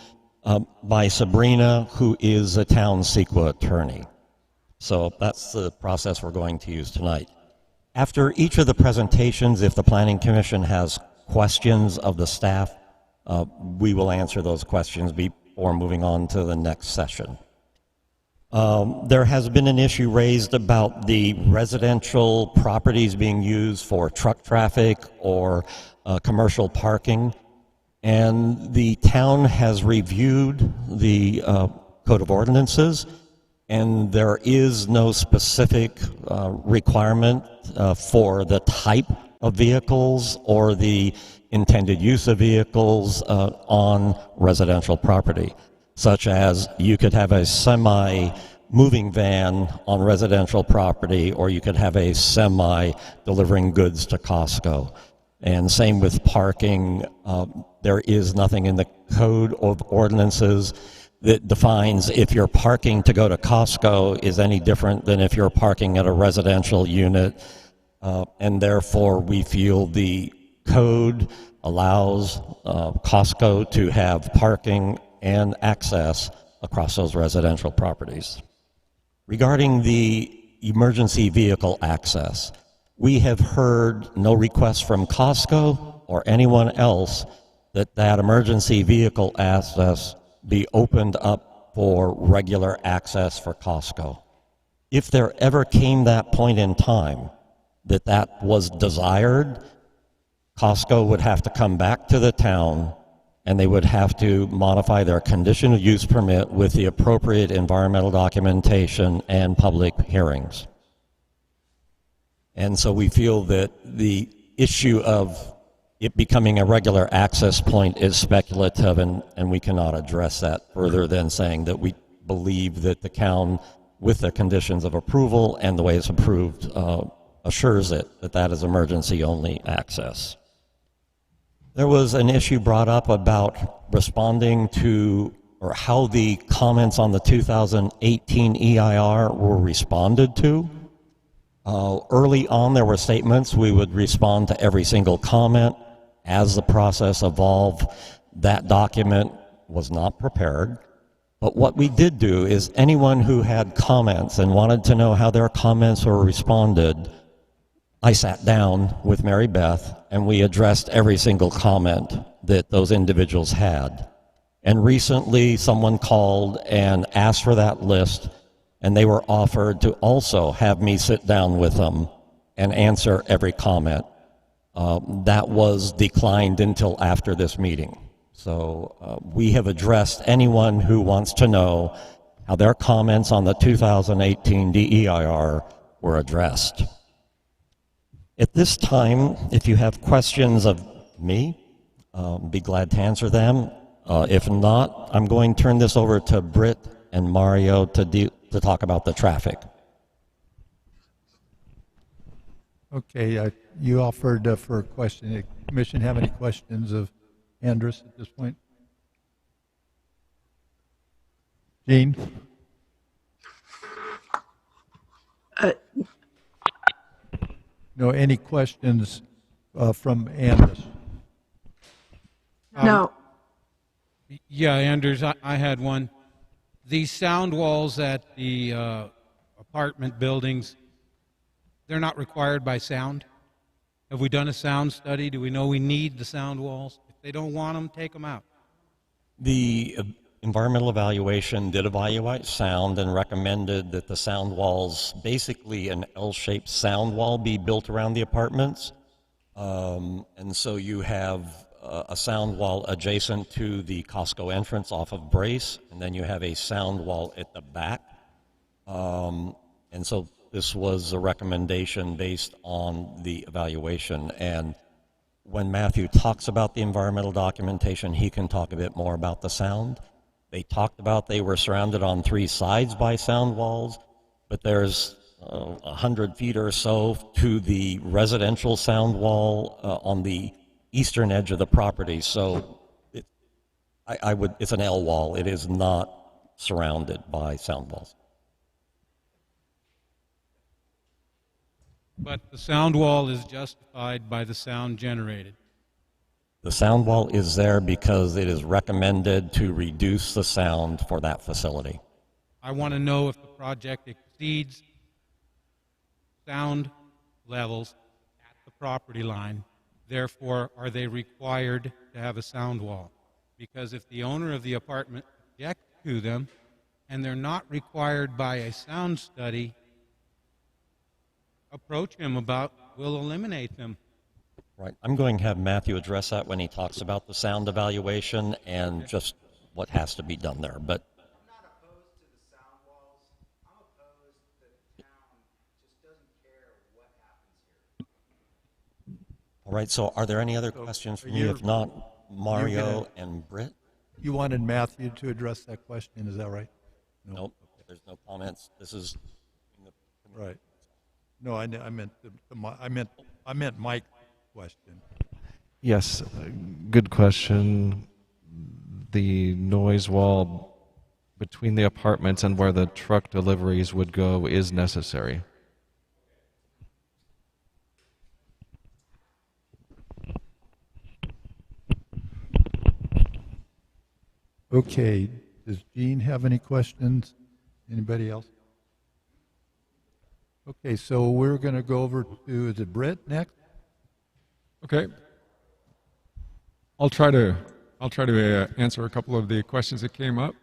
S5: by Sabrina, who is a town CEQA attorney. So that's the process we're going to use tonight. After each of the presentations, if the Planning Commission has questions of the staff, we will answer those questions before moving on to the next session. There has been an issue raised about the residential properties being used for truck traffic or commercial parking, and the town has reviewed the Code of Ordinances, and there is no specific requirement for the type of vehicles or the intended use of vehicles on residential property, such as you could have a semi-moving van on residential property, or you could have a semi delivering goods to Costco. And same with parking. There is nothing in the Code of Ordinances that defines if you're parking to go to Costco is any different than if you're parking at a residential unit. And therefore, we feel the code allows Costco to have parking and access across those residential properties. Regarding the emergency vehicle access, we have heard no requests from Costco or anyone else that emergency vehicle access be opened up for regular access for Costco. If there ever came that point in time that was desired, Costco would have to come back to the town and they would have to modify their conditional use permit with the appropriate environmental documentation and public hearings. And so we feel that the issue of it becoming a regular access point is speculative, and we cannot address that further than saying that we believe that the town, with the conditions of approval and the way it's approved, assures it that is emergency only access. There was an issue brought up about responding to, or how the comments on the 2018 EIR were responded to. Early on, there were statements we would respond to every single comment. As the process evolved, that document was not prepared. But what we did do is anyone who had comments and wanted to know how their comments were responded, I sat down with Mary Beth and we addressed every single comment that those individuals had. And recently someone called and asked for that list, and they were offered to also have me sit down with them and answer every comment. That was declined until after this meeting. So we have addressed anyone who wants to know how their comments on the 2018 DEIR were addressed. At this time, if you have questions of me, be glad to answer them. If not, I'm going to turn this over to Britt and Mario to talk about the traffic.
S1: Okay, you offered for a question. The Commission have any questions of Andrus at this point? Jean? No, any questions from Andrus?
S3: No.
S9: Yeah, Anders, I had one. These sound walls at the apartment buildings, they're not required by sound? Have we done a sound study? Do we know we need the sound walls? If they don't want them, take them out.
S5: The environmental evaluation did evaluate sound and recommended that the sound walls, basically an L-shaped sound wall, be built around the apartments. And so you have a sound wall adjacent to the Costco entrance off of Brace, and then you have a sound wall at the back. And so this was a recommendation based on the evaluation. And when Matthew talks about the environmental documentation, he can talk a bit more about the sound. They talked about they were surrounded on 3 sides by sound walls, but there's 100 feet or so to the residential sound wall on the eastern edge of the property. So it's an L wall. It is not surrounded by sound walls.
S9: But the sound wall is justified by the sound generated.
S5: The sound wall is there because it is recommended to reduce the sound for that facility.
S9: I want to know if the project exceeds sound levels at the property line. Therefore, are they required to have a sound wall? Because if the owner of the apartment objects to them and they're not required by a sound study, approach him about, we'll eliminate them.
S5: Right. I'm going to have Matthew address that when he talks about the sound evaluation and just what has to be done there. But
S8: I'm not opposed to the sound walls. I'm opposed that the town just doesn't care what happens here.
S5: all right, so are there any other questions from you? If not, Mario and Britt?
S1: You wanted Matthew to address that question, is that right?
S5: Nope. If there's no comments, this is
S1: right. No, I meant Mike's question.
S18: Yes, good question. The noise wall between the apartments and where the truck deliveries would go is necessary.
S1: Okay, does Gene have any questions? Anybody else? Okay, so we're going to go over to, is it Britt next?
S19: Okay. I'll try to answer a couple of the questions that came up.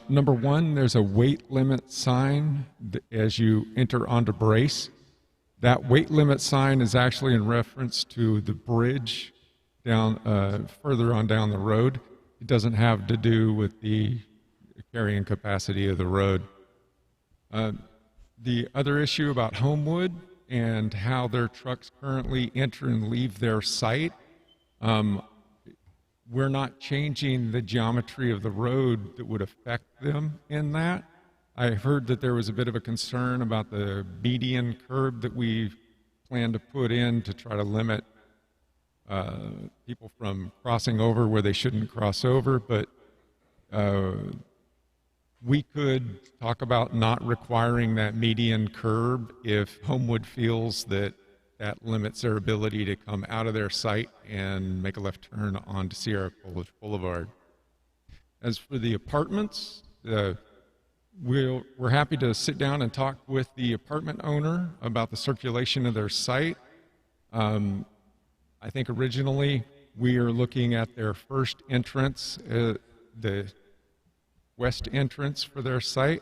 S19: Number one, there's a weight limit sign as you enter onto Brace. That weight limit sign is actually in reference to the bridge down further on down the road. It doesn't have to do with the carrying capacity of the road. The other issue about Homewood and how their trucks currently enter and leave their site, we're not changing the geometry of the road that would affect them in that. I heard that there was a bit of a concern about the median curb that we plan to put in to try to limit people from crossing over where they shouldn't cross over, but we could talk about not requiring that median curb if Homewood feels that that limits their ability to come out of their site and make a left turn onto Sierra Boulevard. As for the apartments, we're happy to sit down and talk with the apartment owner about the circulation of their site. I think originally we are looking at their first entrance, the west entrance for their site,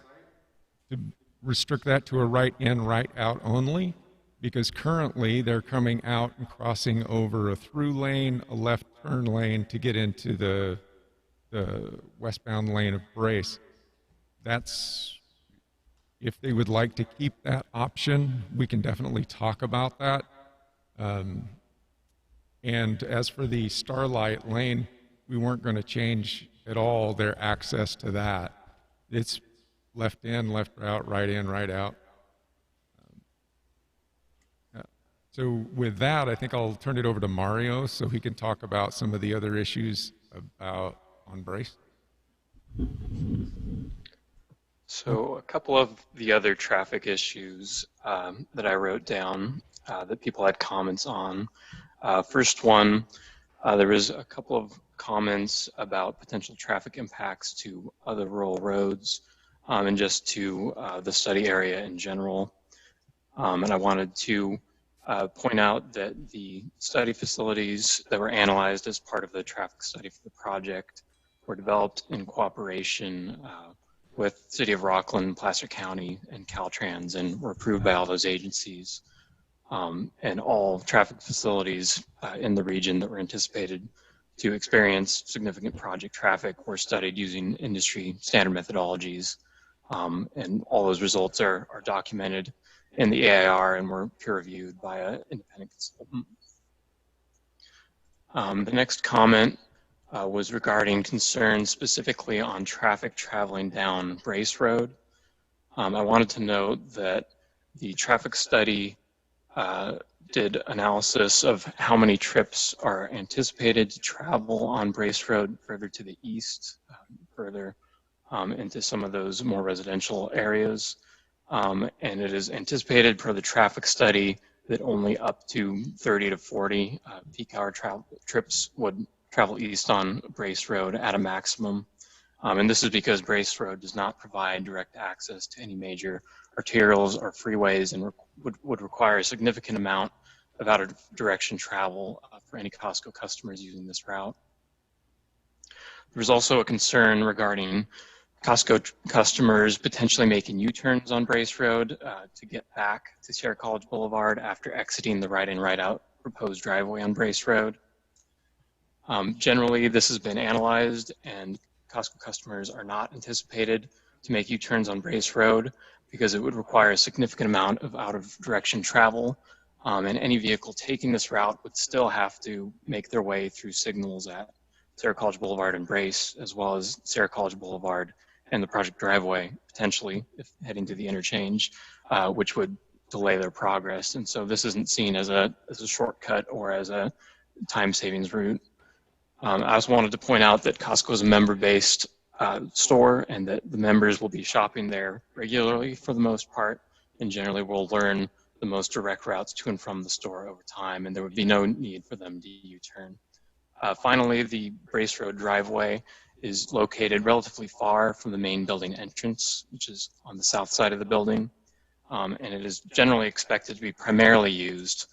S19: to restrict that to a right in, right out only, because currently they're coming out and crossing over a through lane, a left turn lane to get into the westbound lane of Brace. That's, if they would like to keep that option, we can definitely talk about that. And as for the Starlight lane, we weren't going to change at all their access to that. It's left in, left out, right in, right out. So with that, I think I'll turn it over to Mario so he can talk about some of the other issues about on Brace.
S20: So a couple of the other traffic issues that I wrote down that people had comments on. First one, there was a couple of comments about potential traffic impacts to other rural roads and just to the study area in general. And I wanted to point out that the study facilities that were analyzed as part of the traffic study for the project were developed in cooperation with City of Rockland, Placer County, and Caltrans, and were approved by all those agencies. and all traffic facilities in the region that were anticipated to experience significant project traffic were studied using industry standard methodologies, and all those results are documented in the AIR and were peer-reviewed by an independent consultant. The next comment was regarding concerns specifically on traffic traveling down Brace Road. I wanted to note that the traffic study did analysis of how many trips are anticipated to travel on Brace Road further to the east, further into some of those more residential areas. And it is anticipated per the traffic study that only up to 30 to 40 peak hour trips would travel east on Brace Road at a maximum. And this is because Brace Road does not provide direct access to any major arterials or freeways and would require a significant amount of out of direction travel for any Costco customers using this route. There was also a concern regarding Costco customers potentially making U-turns on Brace Road to get back to Sierra College Boulevard after exiting the right-in, right-out proposed driveway on Brace Road. Generally, this has been analyzed, and Costco customers are not anticipated to make U-turns on Brace Road because it would require a significant amount of out-of-direction travel, and any vehicle taking this route would still have to make their way through signals at Sierra College Boulevard and Brace, as well as Sierra College Boulevard and the project driveway, potentially, if heading to the interchange, which would delay their progress. And so this isn't seen as a shortcut or as a time savings route. I also wanted to point out that Costco is a member-based store, and that the members will be shopping there regularly for the most part, and generally will learn the most direct routes to and from the store over time, and there would be no need for them to U-turn. Finally, the Brace Road driveway is located relatively far from the main building entrance, which is on the south side of the building, and it is generally expected to be primarily used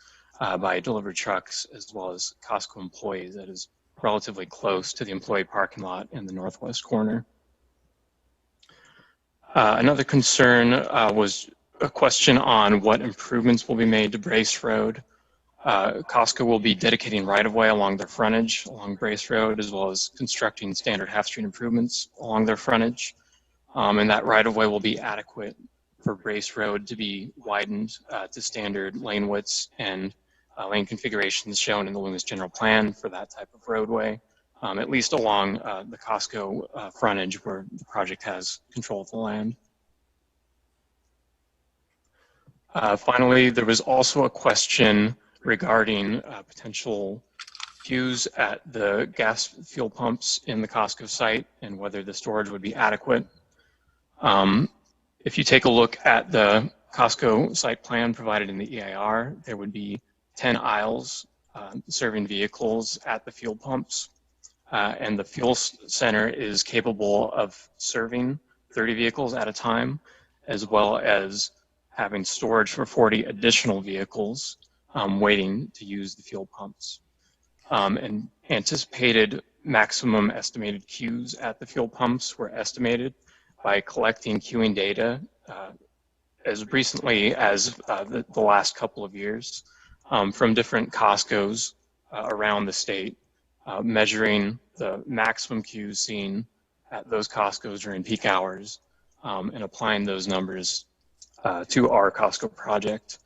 S20: by delivery trucks as well as Costco employees. That is relatively close to the employee parking lot in the northwest corner. Another concern was a question on what improvements will be made to Brace Road. Costco will be dedicating right-of-way along their frontage along Brace Road, as well as constructing standard half-street improvements along their frontage. And that right-of-way will be adequate for Brace Road to be widened to standard lane widths and lane configurations shown in the Loomis general plan for that type of roadway, at least along the Costco frontage where the project has control of the land. Finally, there was also a question regarding potential queues at the gas fuel pumps in the Costco site and whether the storage would be adequate. If you take a look at the Costco site plan provided in the EIR, there would be 10 aisles serving vehicles at the fuel pumps, and the fuel center is capable of serving 30 vehicles at a time, as well as having storage for 40 additional vehicles waiting to use the fuel pumps. And anticipated maximum estimated queues at the fuel pumps were estimated by collecting queuing data as recently as the last couple of years from different Costcos around the state, measuring the maximum queues seen at those Costcos during peak hours and applying those numbers to our Costco project.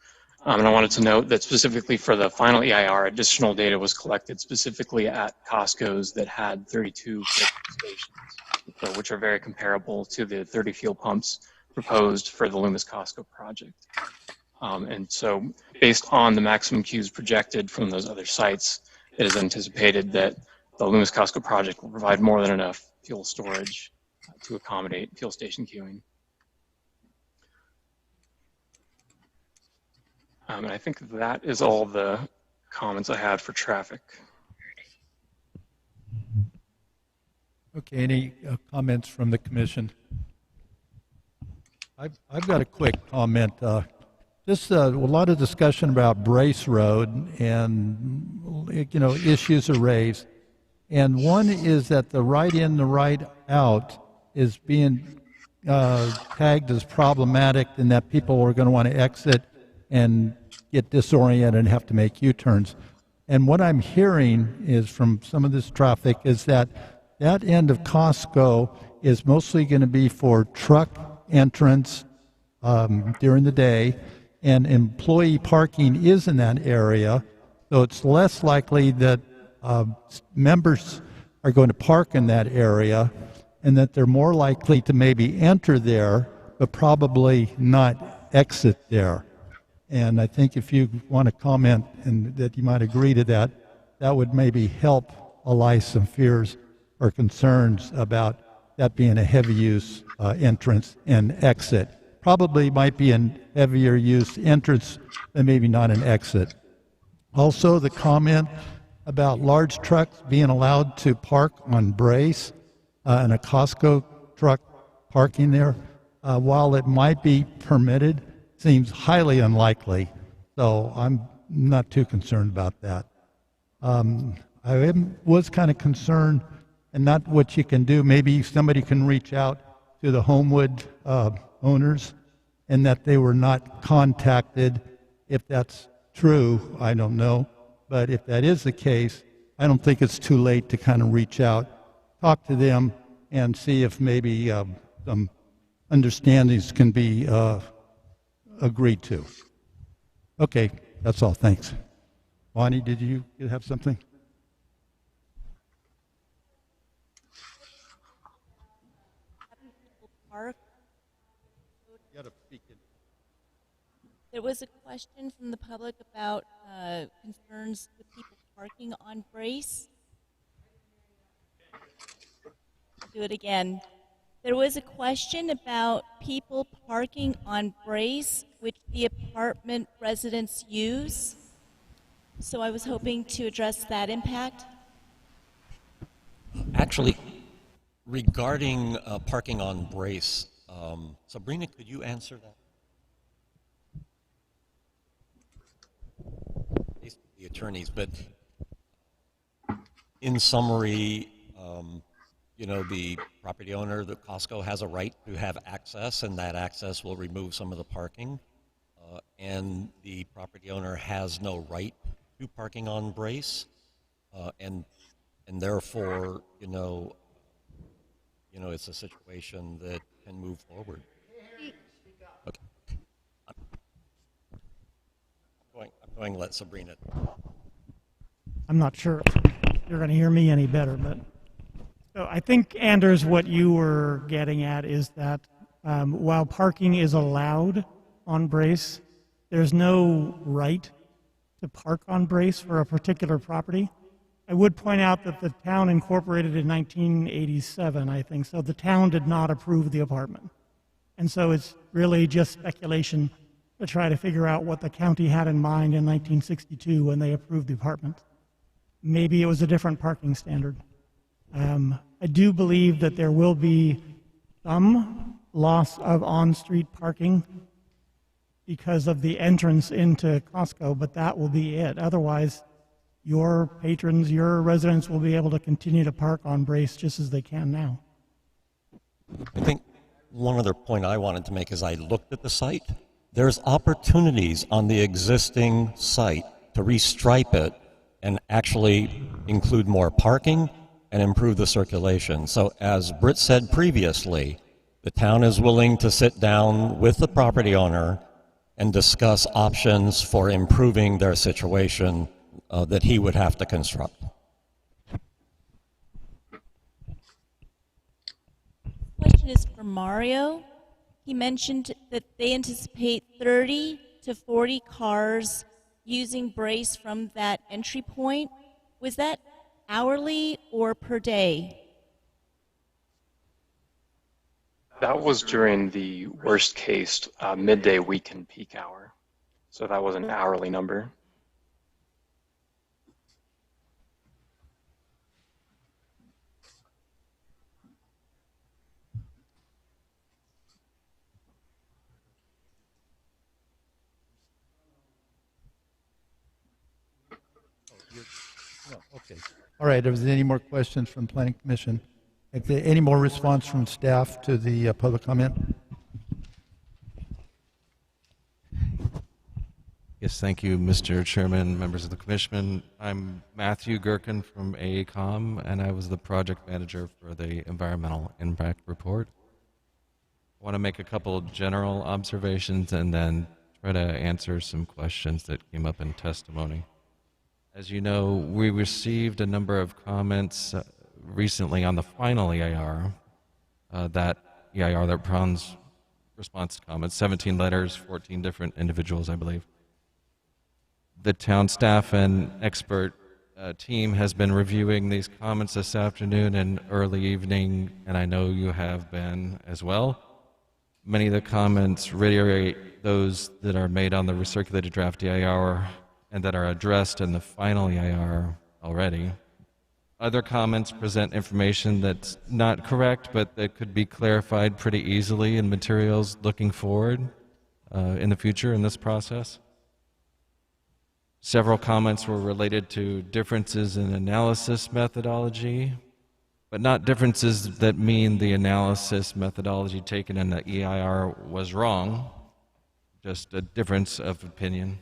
S20: And I wanted to note that specifically for the final EIR, additional data was collected specifically at Costco's that had 32 stations, which are very comparable to the 30 fuel pumps proposed for the Loomis Costco project. And so based on the maximum queues projected from those other sites, it is anticipated that the Loomis Costco project will provide more than enough fuel storage to accommodate fuel station queuing. And I think that is all the comments I had for traffic.
S1: Okay, any comments from the commission? I've got a quick comment. Just a lot of discussion about Brace Road and, you know, issues are raised. And one is that the right in, the right out is being tagged as problematic and that people are going to want to exit and get disoriented and have to make U-turns. And what I'm hearing is from some of this traffic is that that end of Costco is mostly going to be for truck entrance during the day, and employee parking is in that area, so it's less likely that members are going to park in that area, and that they're more likely to maybe enter there, but probably not exit there. And I think if you want to comment and that you might agree to that, that would maybe help allay some fears or concerns about that being a heavy use entrance and exit. Probably might be a heavier use entrance than maybe not an exit. Also, the comment about large trucks being allowed to park on Brace and a Costco truck parking there, while it might be permitted, seems highly unlikely. So I'm not too concerned about that. Was kind of concerned, and not what you can do. Maybe somebody can reach out to the Homewood owners, and that they were not contacted. If that's true, I don't know. But if that is the case, I don't think it's too late to kind of reach out, talk to them, and see if maybe some understandings can be agreed to. Okay, that's all. Thanks. Bonnie, did you have something?
S7: There was a question from the public about concerns with people parking on Brace. I'll do it again. There was a question about people parking on Brace, which the apartment residents use. So I was hoping to address that impact.
S5: Actually, regarding parking on Brace, Sabrina, could you answer that? The attorneys, but in summary, the property owner, the Costco, has a right to have access, and that access will remove some of the parking. And the property owner has no right to parking on Brace, and therefore, it's a situation that can move forward. Okay. I'm going to let Sabrina.
S21: I'm not sure if you're going to hear me any better, but so I think, Anders, what you were getting at is that while parking is allowed on Brace, there's no right to park on Brace for a particular property. I would point out that the town incorporated in 1987, I think, so the town did not approve the apartment. And so it's really just speculation to try to figure out what the county had in mind in 1962 when they approved the apartment. Maybe it was a different parking standard. I do believe that there will be some loss of on-street parking because of the entrance into Costco, but that will be it. Otherwise, your patrons, your residents will be able to continue to park on Brace just as they can now.
S5: I think one other point I wanted to make is I looked at the site. There's opportunities on the existing site to restripe it and actually include more parking and improve the circulation. So as Britt said previously, the town is willing to sit down with the property owner and discuss options for improving their situation that he would have to construct.
S7: Question is for Mario. He mentioned that they anticipate 30 to 40 cars using Brace from that entry point. Was that hourly or per day?
S20: That was during the worst case midday weekend peak hour. So that was an hourly number.
S1: Okay. All right. Is there any more questions from the Planning Commission? If there any more response from staff to the public comment?
S18: Yes, thank you, Mr. Chairman, members of the Commission. I'm Matthew Gherkin from AECOM, and I was the project manager for the Environmental Impact Report. I want to make a couple general observations and then try to answer some questions that came up in testimony. As you know, we received a number of comments recently on the final EIR, that EIR that response to comments, 17 letters, 14 different individuals, I believe. The town staff and expert team has been reviewing these comments this afternoon and early evening, and I know you have been as well. Many of the comments reiterate those that are made on the recirculated draft EIR and that are addressed in the final EIR already. Other comments present information that's not correct, but that could be clarified pretty easily in materials looking forward in the future in this process. Several comments were related to differences in analysis methodology, but not differences that mean the analysis methodology taken in the EIR was wrong, just a difference of opinion.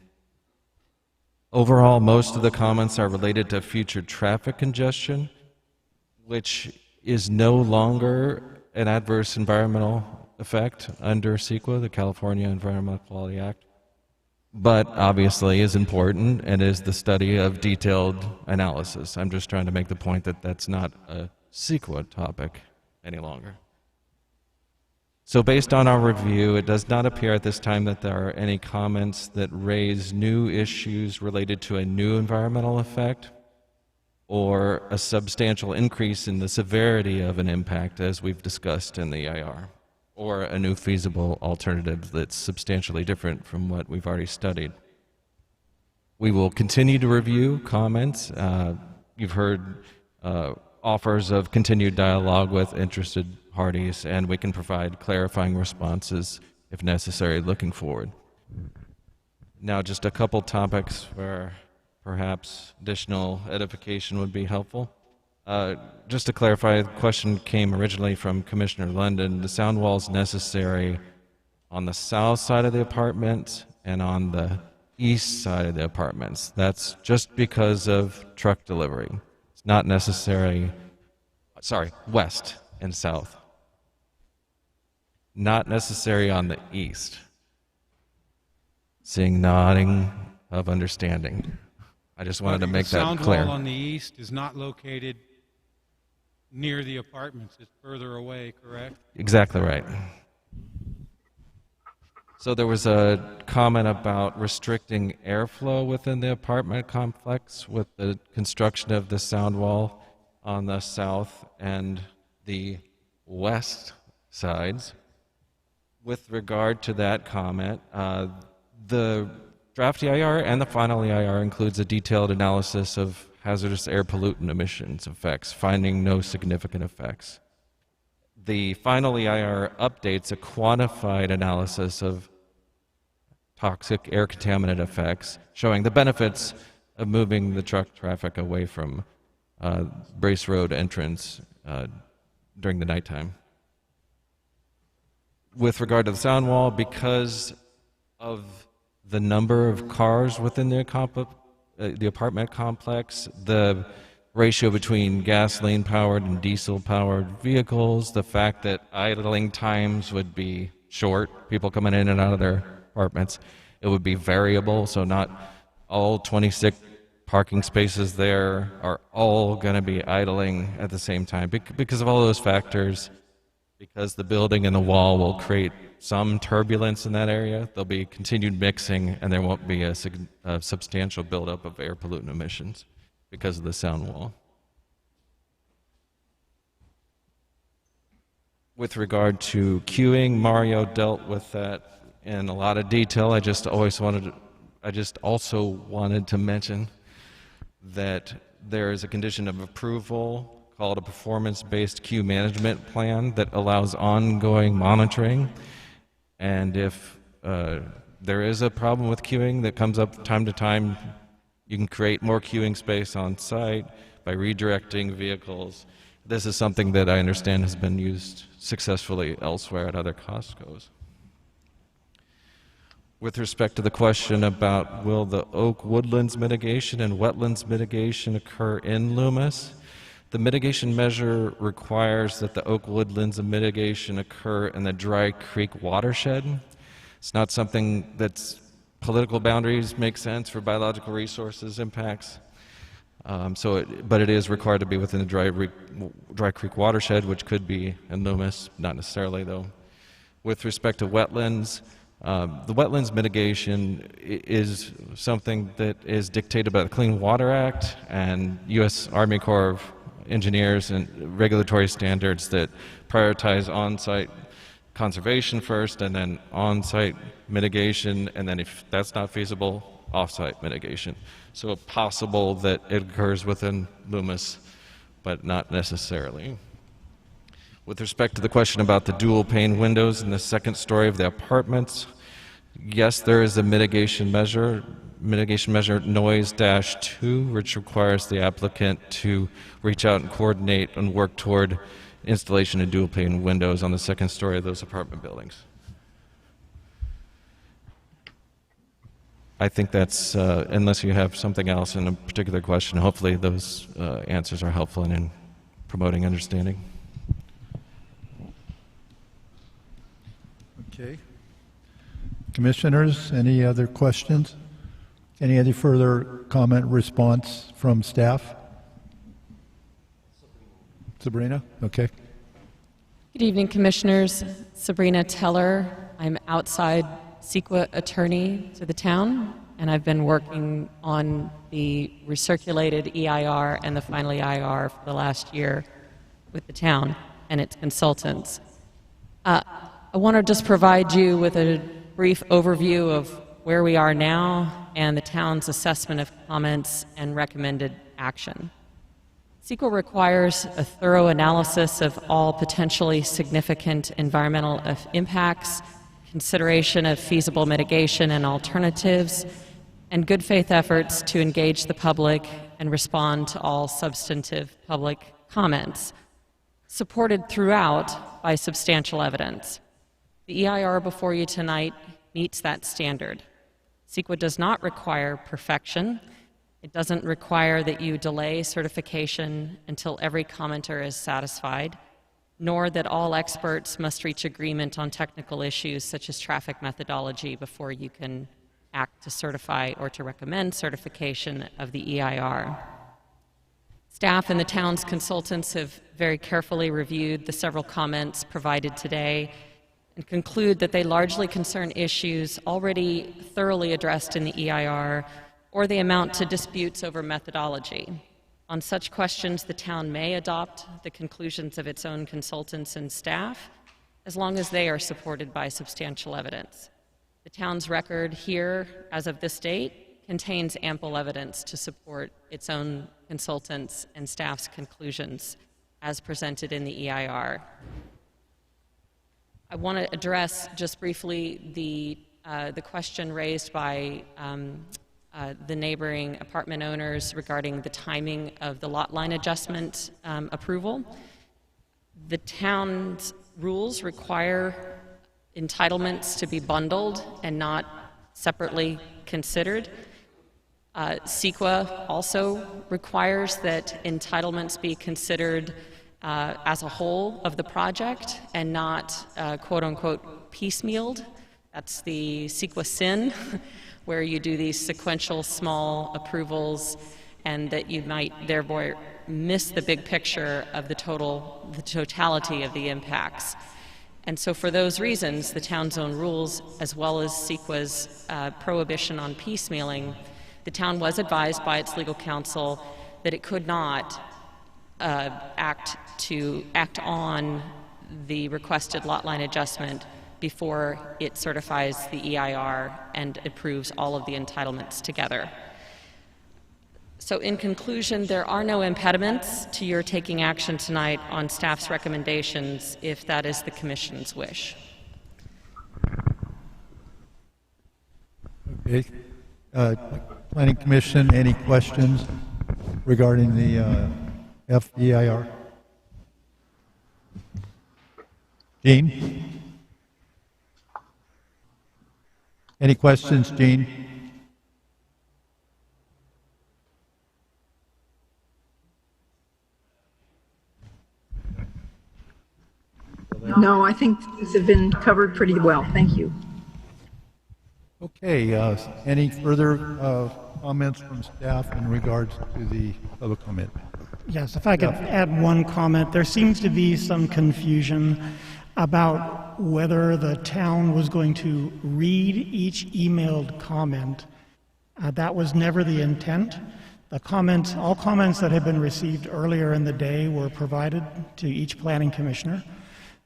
S18: Overall, most of the comments are related to future traffic congestion, which is no longer an adverse environmental effect under CEQA, the California Environmental Quality Act, but obviously is important and is the study of detailed analysis. I'm just trying to make the point that that's not a CEQA topic any longer. So based on our review, it does not appear at this time that there are any comments that raise new issues related to a new environmental effect or a substantial increase in the severity of an impact as we've discussed in the EIR, or a new feasible alternative that's substantially different from what we've already studied. We will continue to review comments. You've heard offers of continued dialogue with interested parties, and we can provide clarifying responses if necessary looking forward. Now, just a couple topics where perhaps additional edification would be helpful. Just to clarify, the question came originally from Commissioner London. The sound wall is necessary on the south side of the apartment and on the east side of the apartments. That's just because of truck delivery. It's not necessary, west and south. Not necessary on the east. Seeing nodding of understanding. I just wanted to make that clear.
S9: The sound wall on the east is not located near the apartments. It's further away, correct?
S18: Exactly right. So there was a comment about restricting airflow within the apartment complex with the construction of the sound wall on the south and the west sides. With regard to that comment, the draft EIR and the final EIR includes a detailed analysis of hazardous air pollutant emissions effects, finding no significant effects. The final EIR updates a quantified analysis of toxic air contaminant effects, showing the benefits of moving the truck traffic away from Brace Road entrance during the nighttime. With regard to the sound wall, because of the number of cars within the apartment complex, the ratio between gasoline-powered and diesel-powered vehicles, the fact that idling times would be short, people coming in and out of their apartments, it would be variable, so not all 26 parking spaces there are all going to be idling at the same time. Because of all those factors, because the building and the wall will create some turbulence in that area, there'll be continued mixing and there won't be a substantial buildup of air pollutant emissions because of the sound wall. With regard to queuing, Mario dealt with that in a lot of detail. I just also wanted to mention that there is a condition of approval called a performance-based queue management plan that allows ongoing monitoring. And if there is a problem with queuing that comes up time to time, you can create more queuing space on site by redirecting vehicles. This is something that I understand has been used successfully elsewhere at other Costcos. with respect to the question about will the oak woodlands mitigation and wetlands mitigation occur in Loomis, the mitigation measure requires that the oak woodlands mitigation occur in the Dry Creek watershed. It's not something that's political boundaries make sense for biological resources impacts. But it is required to be within the Dry Creek watershed, which could be in Loomis, not necessarily though. With respect to wetlands, the wetlands mitigation is something that is dictated by the Clean Water Act and U.S. Army Corps of Engineers and regulatory standards that prioritize on-site conservation first and then on-site mitigation, and then if that's not feasible, off-site mitigation. So possible that it occurs within Loomis, but not necessarily. With respect to the question about the dual pane windows in the second story of the apartments, yes, there is a mitigation measure noise-2, which requires the applicant to reach out and coordinate and work toward installation of dual pane windows on the second story of those apartment buildings. I think that's, unless you have something else in a particular question, hopefully those answers are helpful in promoting understanding.
S1: Okay. Commissioners, any other questions? Any other further comment, response from staff? Sabrina? Okay.
S10: Good evening, Commissioners. Sabrina Teller. I'm outside CEQA attorney to the town, and I've been working on the recirculated EIR and the final EIR for the last year with the town and its consultants. I want to just provide you with a brief overview of where we are now and the town's assessment of comments and recommended action. CEQA requires a thorough analysis of all potentially significant environmental impacts, consideration of feasible mitigation and alternatives, and good faith efforts to engage the public and respond to all substantive public comments, supported throughout by substantial evidence. The EIR before you tonight meets that standard. CEQA does not require perfection. It doesn't require that you delay certification until every commenter is satisfied, nor that all experts must reach agreement on technical issues such as traffic methodology before you can act to certify or to recommend certification of the EIR. Staff and the town's consultants have very carefully reviewed the several comments provided today and conclude that they largely concern issues already thoroughly addressed in the EIR or they amount to disputes over methodology. On such questions, the town may adopt the conclusions of its own consultants and staff, as long as they are supported by substantial evidence. The town's record here, as of this date, contains ample evidence to support its own consultants and staff's conclusions, as presented in the EIR. I want to address just briefly the question raised by the neighboring apartment owners regarding the timing of the lot line adjustment approval. The town's rules require entitlements to be bundled and not separately considered. CEQA also requires that entitlements be considered as a whole of the project and not quote-unquote piecemealed. That's the CEQA sin, where you do these sequential small approvals and that you might therefore miss the big picture of the totality of the impacts. And so for those reasons, the town's own rules, as well as CEQA's prohibition on piecemealing, the town was advised by its legal counsel that it could not act on the requested lot line adjustment before it certifies the EIR and approves all of the entitlements together. So in conclusion, there are no impediments to your taking action tonight on staff's recommendations if that is the Commission's wish.
S1: Okay. Planning Commission, any questions regarding the FEIR? Dean? Any questions, Gene?
S3: No, I think these have been covered pretty well. Thank you.
S1: Okay, any further comments from staff in regards to the public comment?
S21: Yes, if I could add one comment. There seems to be some confusion about whether the town was going to read each emailed comment. That was never the intent. The comments, all comments that had been received earlier in the day were provided to each planning commissioner.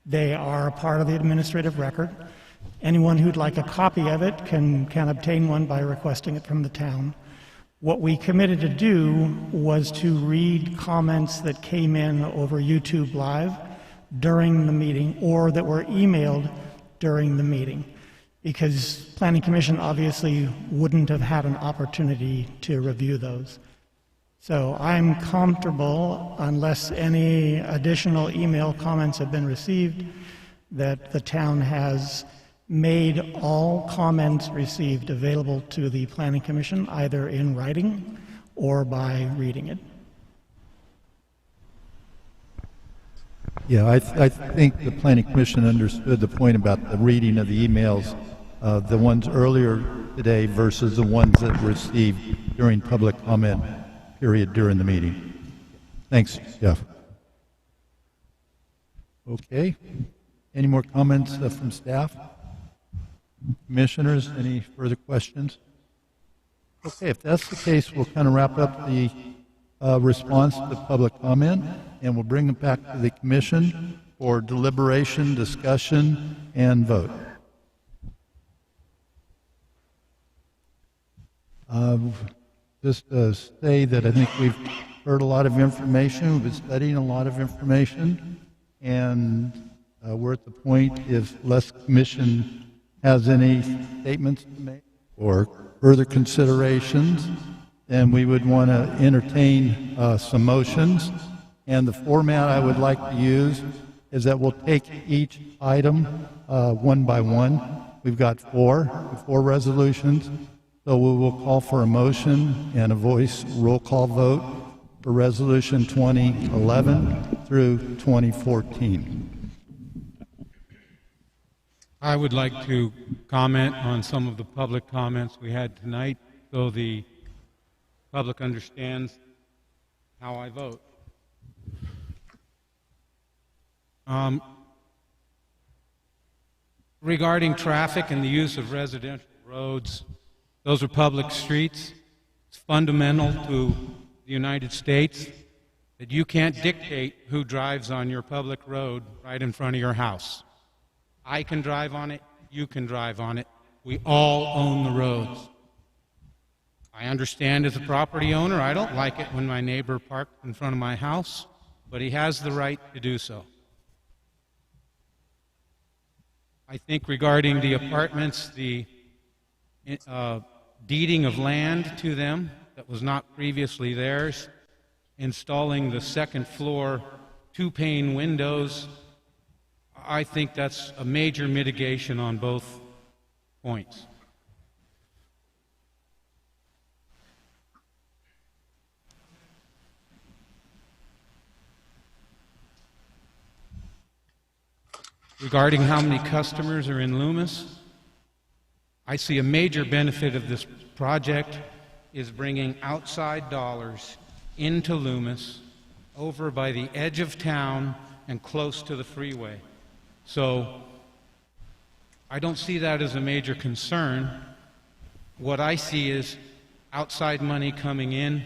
S21: They are a part of the administrative record. Anyone who'd like a copy of it can obtain one by requesting it from the town. What we committed to do was to read comments that came in over YouTube Live during the meeting or that were emailed during the meeting, because Planning Commission obviously wouldn't have had an opportunity to review those. So I'm comfortable, unless any additional email comments have been received, that the town has made all comments received available to the Planning Commission, either in writing or by reading it.
S1: Yeah, I think the Planning Commission understood the point about the reading of the emails, the ones earlier today versus the ones that were received during public comment period during the meeting. Thanks, Jeff. Okay. Any more comments from staff? Commissioners, any further questions? Okay, if that's the case, we'll kind of wrap up the response to the public comment, and we'll bring it back to the commission for deliberation, discussion, and vote. Just say that I think we've heard a lot of information, we've been studying a lot of information, and we're at the point, if less commission has any statements to make or further considerations, then we would want to entertain some motions. And the format I would like to use is that we'll take each item one by one. We've got four resolutions, so we will call for a motion and a voice roll call vote for Resolution 2011 through 2014.
S9: I would like to comment on some of the public comments we had tonight so the public understands how I vote. Regarding traffic and the use of residential roads, those are public streets. It's fundamental to the United States that you can't dictate who drives on your public road right in front of your house. I can drive on it, you can drive on it. We all own the roads. I understand as a property owner, I don't like it when my neighbor parks in front of my house, but he has the right to do so. I think regarding the apartments, the deeding of land to them that was not previously theirs, installing the second floor 2-pane windows, I think that's a major mitigation on both points. Regarding how many customers are in Loomis, I see a major benefit of this project is bringing outside dollars into Loomis over by the edge of town and close to the freeway. So I don't see that as a major concern. What I see is outside money coming in,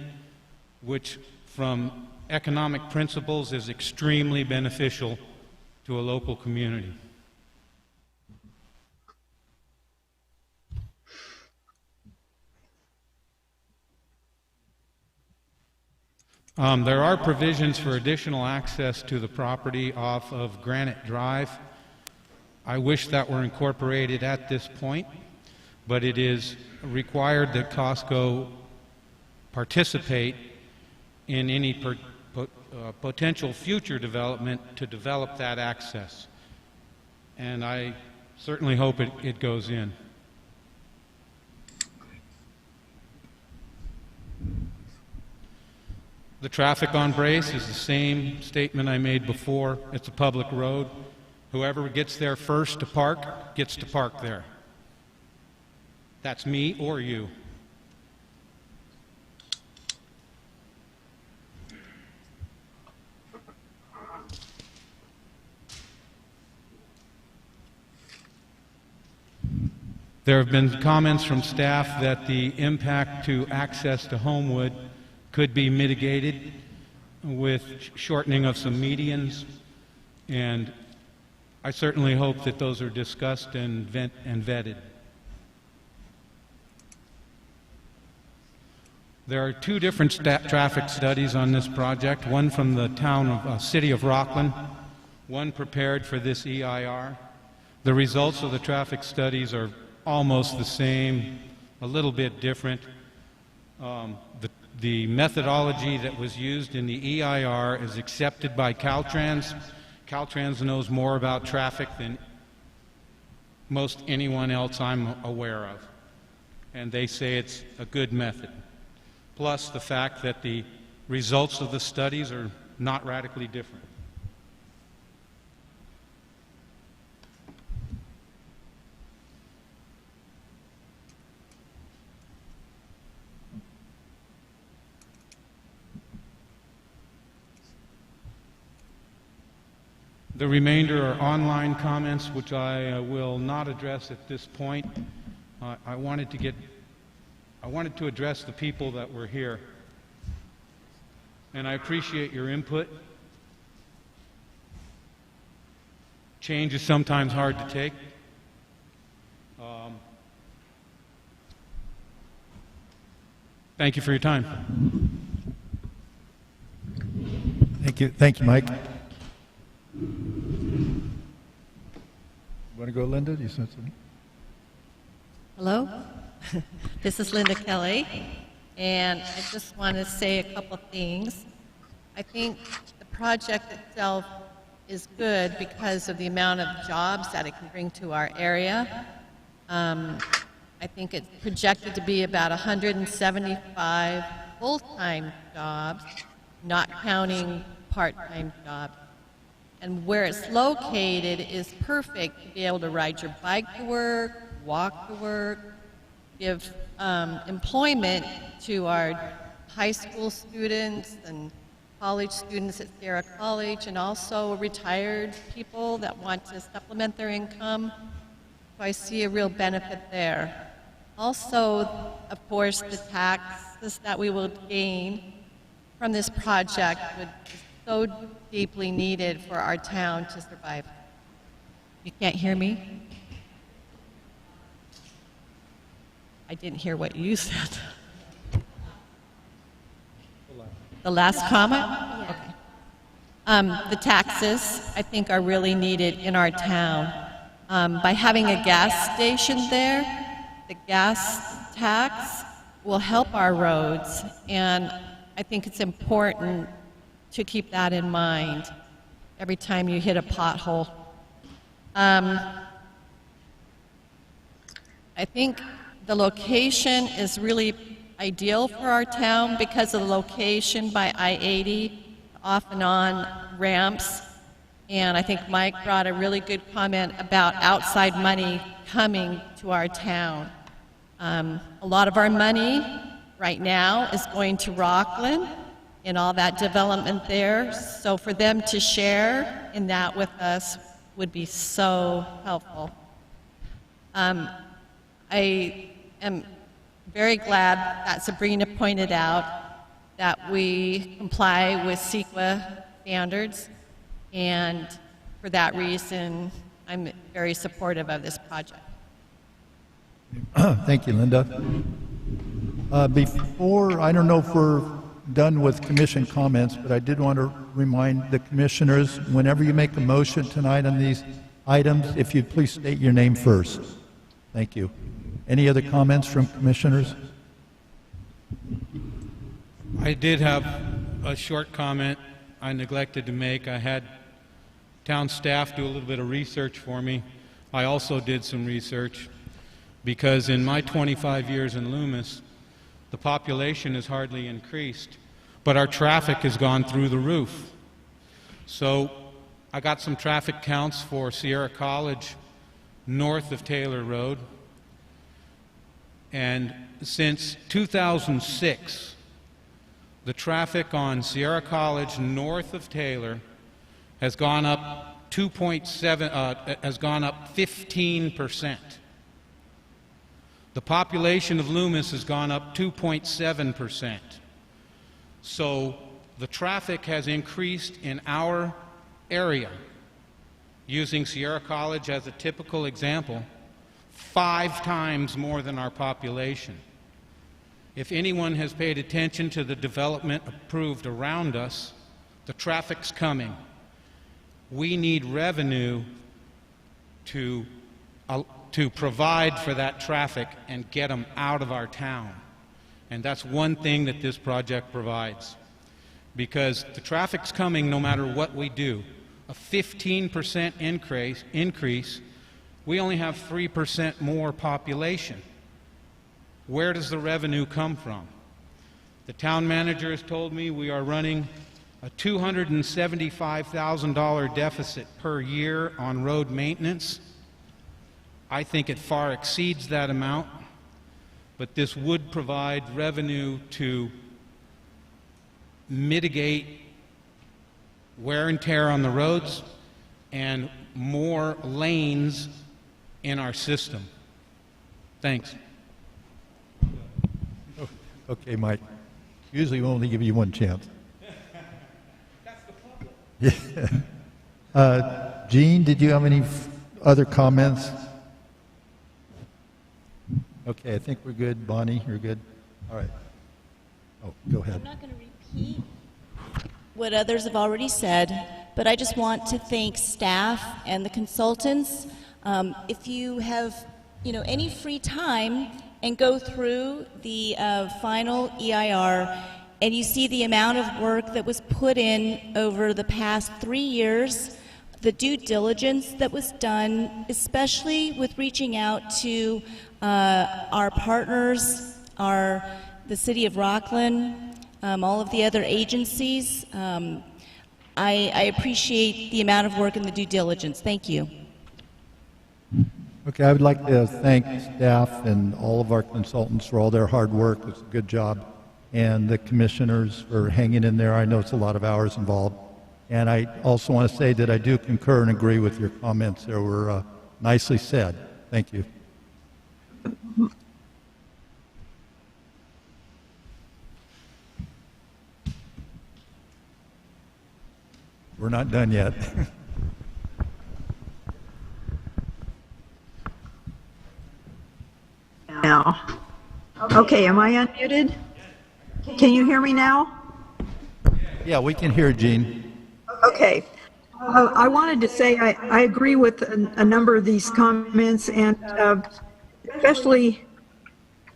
S9: which from economic principles is extremely beneficial to a local community. There are provisions for additional access to the property off of Granite Drive. I wish that were incorporated at this point, but it is required that Costco participate in any potential future development to develop that access. And I certainly hope it goes in. The traffic on Brace is the same statement I made before. It's a public road. Whoever gets there first to park gets to park there. That's me or you. There have been comments from staff that the impact to access to Homewood could be mitigated with shortening of some medians, and I certainly hope that those are discussed and vetted. There are two different traffic studies on this project, one from the city of Rockland, one prepared for this EIR. The results of the traffic studies are almost the same, a little bit different. The methodology that was used in the EIR is accepted by Caltrans. Caltrans knows more about traffic than most anyone else I'm aware of, and they say it's a good method. Plus the fact that the results of the studies are not radically different. The remainder are online comments, which I will not address at this point. I wanted to address the people that were here, and I appreciate your input. Change is sometimes hard to take. Thank you for your time.
S1: Thank you, Mike. Want to go, Linda? You said something?
S11: Hello, this is Linda Kelly, and I just want to say a couple things. I think the project itself is good because of the amount of jobs that it can bring to our area. I think it's projected to be about 175 full-time jobs, not counting part-time jobs. And where it's located is perfect to be able to ride your bike to work, walk to work, give employment to our high school students and college students at Sierra College, and also retired people that want to supplement their income. So I see a real benefit there. Also, of course, the taxes that we will gain from this project would be so deeply needed for our town to survive. You can't hear me? I didn't hear what you said. The last comment? Okay. The taxes, I think, are really needed in our town. By having a gas station there, the gas tax will help our roads, and I think it's important to keep that in mind every time you hit a pothole. I think the location is really ideal for our town because of the location by I-80, off and on ramps. And I think Mike brought a really good comment about outside money coming to our town. A lot of our money right now is going to Rockland and all that development there. So for them to share in that with us would be so helpful. I am very glad that Sabrina pointed out that we comply with CEQA standards, and for that reason, I'm very supportive of this project.
S1: Thank you, Linda. Before, I don't know if we're done with commission comments, but I did want to remind the commissioners, whenever you make a motion tonight on these items, if you'd please state your name first. Thank you. Any other comments from commissioners?
S9: I did have a short comment I neglected to make. I had town staff do a little bit of research for me. I also did some research because in my 25 years in Loomis, the population has hardly increased. but our traffic has gone through the roof. So I got some traffic counts for Sierra College north of Taylor Road, and since 2006, the traffic on Sierra College north of Taylor has gone up 15%. The population of Loomis has gone up 2.7%. So the traffic has increased in our area, using Sierra College as a typical example, 5 times more than our population. If anyone has paid attention to the development approved around us, the traffic's coming. We need revenue to provide for that traffic and get them out of our town. And that's one thing that this project provides. Because the traffic's coming no matter what we do. A 15% increase, we only have 3% more population. Where does the revenue come from? The town manager has told me we are running a $275,000 deficit per year on road maintenance. I think it far exceeds that amount, but this would provide revenue to mitigate wear and tear on the roads and more lanes in our system. Thanks.
S1: Okay, Mike. Usually we only give you one chance. Gene, did you have any other comments? Okay, I think we're good. Bonnie, you're good? All right. Oh, go ahead.
S7: I'm not going to repeat what others have already said, but I just want to thank staff and the consultants. If you have, any free time and go through the final EIR and you see the amount of work that was put in over the past 3 years, the due diligence that was done, especially with reaching out to our partners, the City of Rockland, all of the other agencies. I appreciate the amount of work and the due diligence. Thank you.
S1: Okay, I would like to thank staff and all of our consultants for all their hard work. It's a good job. And the commissioners for hanging in there. I know it's a lot of hours involved. And I also want to say that I do concur and agree with your comments. They were nicely said. Thank you. We're not done yet.
S3: Now. Okay, am I unmuted? Can you hear me now?
S1: Yeah, we can hear Gene.
S3: Okay. I wanted to say I agree with a number of these comments, and especially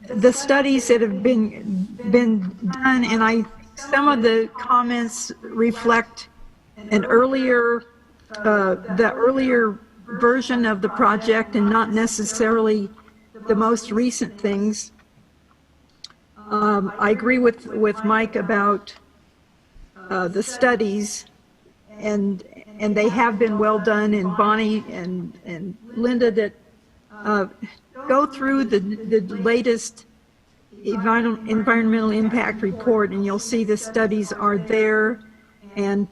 S3: the studies that have been done, and some of the comments reflect an earlier, the earlier version of the project and not necessarily the most recent things. I agree with Mike about the studies, and they have been well done, and Bonnie and Linda that go through the latest environmental impact report, and you'll see the studies are there. And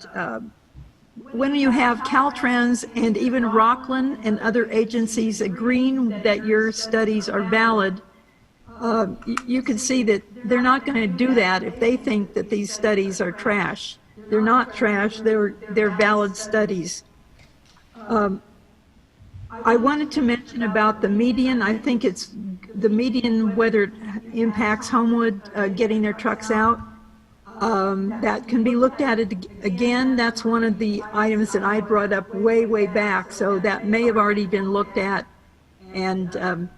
S3: when you have Caltrans and even Rockland and other agencies agreeing that your studies are valid, you can see that they're not going to do that if they think that these studies are trash. They're not trash, they're valid studies. I wanted to mention about the median. I think it's the median, whether it impacts Homewood getting their trucks out. That can be looked at again. That's one of the items that I brought up way back, so that may have already been looked at and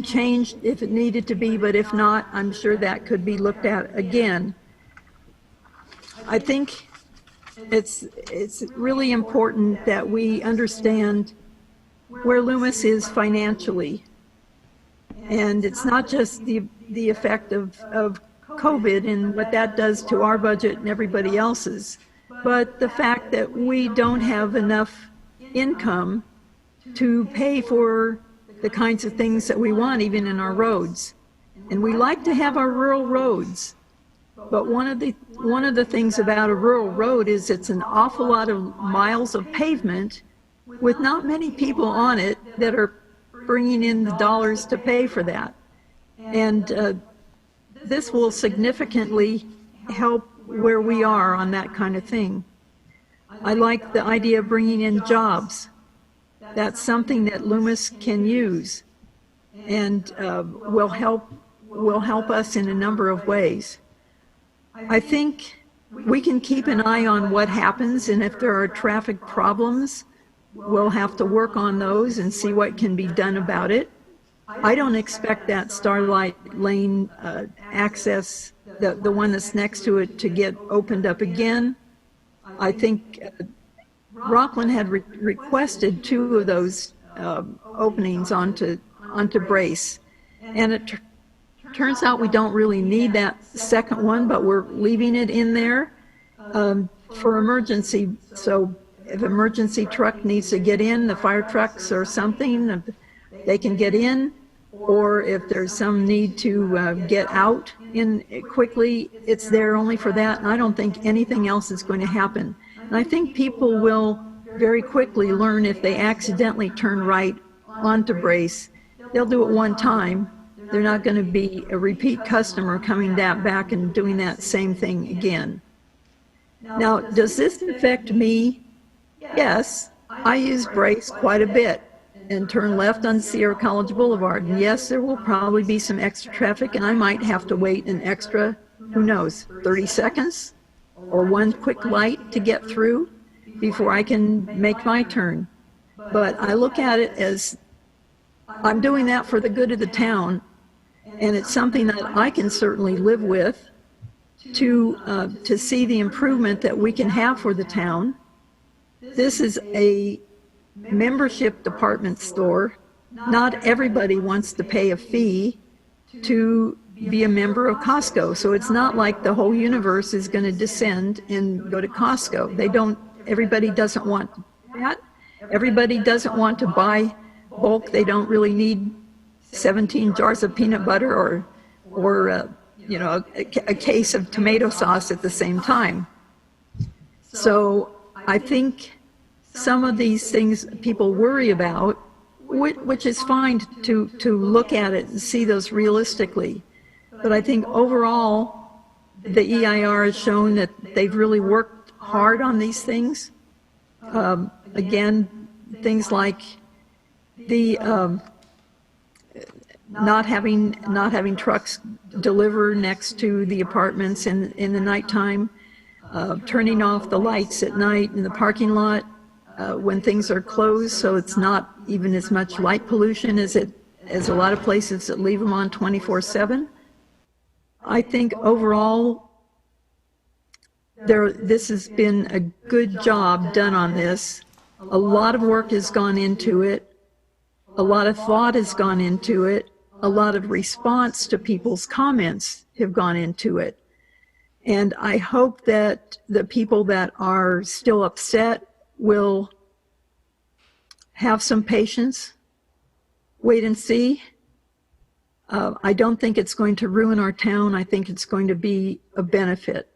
S3: changed if it needed to be, but if not, I'm sure that could be looked at again. I think it's really important that we understand where Loomis is financially, and it's not just the effect of COVID and what that does to our budget and everybody else's, but the fact that we don't have enough income to pay for the kinds of things that we want, even in our roads. And we like to have our rural roads, but one of the things about a rural road is it's an awful lot of miles of pavement with not many people on it that are bringing in the dollars to pay for that. And this will significantly help where we are on that kind of thing. I like the idea of bringing in jobs. That's something that Loomis can use and will help us in a number of ways. I think we can keep an eye on what happens, and if there are traffic problems, we'll have to work on those and see what can be done about it. I don't expect that Starlight Lane access, the one that's next to it, to get opened up again. I think Rockland had requested 2 of those openings onto Brace, and it turns out we don't really need that second one, but we're leaving it in there for emergency. So if emergency truck needs to get in, the fire trucks or something, they can get in, or if there's some need to get out in quickly, it's there only for that, and I don't think anything else is going to happen. And I think people will very quickly learn if they accidentally turn right onto Brace. They'll do it one time. They're not going to be a repeat customer coming back and doing that same thing again. Now, does this affect me? Yes, I use Brace quite a bit and turn left on Sierra College Boulevard. And yes, there will probably be some extra traffic, and I might have to wait an extra, who knows, 30 seconds or one quick light to get through before I can make my turn. But I look at it as I'm doing that for the good of the town, and it's something that I can certainly live with to see the improvement that we can have for the town. This is a membership department store. Not everybody wants to pay a fee to be a member of Costco, so it's not like the whole universe is going to descend and go to Costco. Everybody doesn't want that. Everybody doesn't want to buy bulk. They don't really need 17 jars of peanut butter or a case of tomato sauce at the same time. So I think some of these things people worry about, which is fine to look at it and see those realistically. But I think overall, the EIR has shown that they've really worked hard on these things. Again, things like the not having trucks deliver next to the apartments in the nighttime, turning off the lights at night in the parking lot when things are closed, so it's not even as much light pollution as a lot of places that leave them on 24/7. I think overall, this has been a good job done on this. A lot of work has gone into it. A lot of thought has gone into it. A lot of response to people's comments have gone into it. And I hope that the people that are still upset will have some patience, wait and see. I don't think it's going to ruin our town. I think it's going to be a benefit.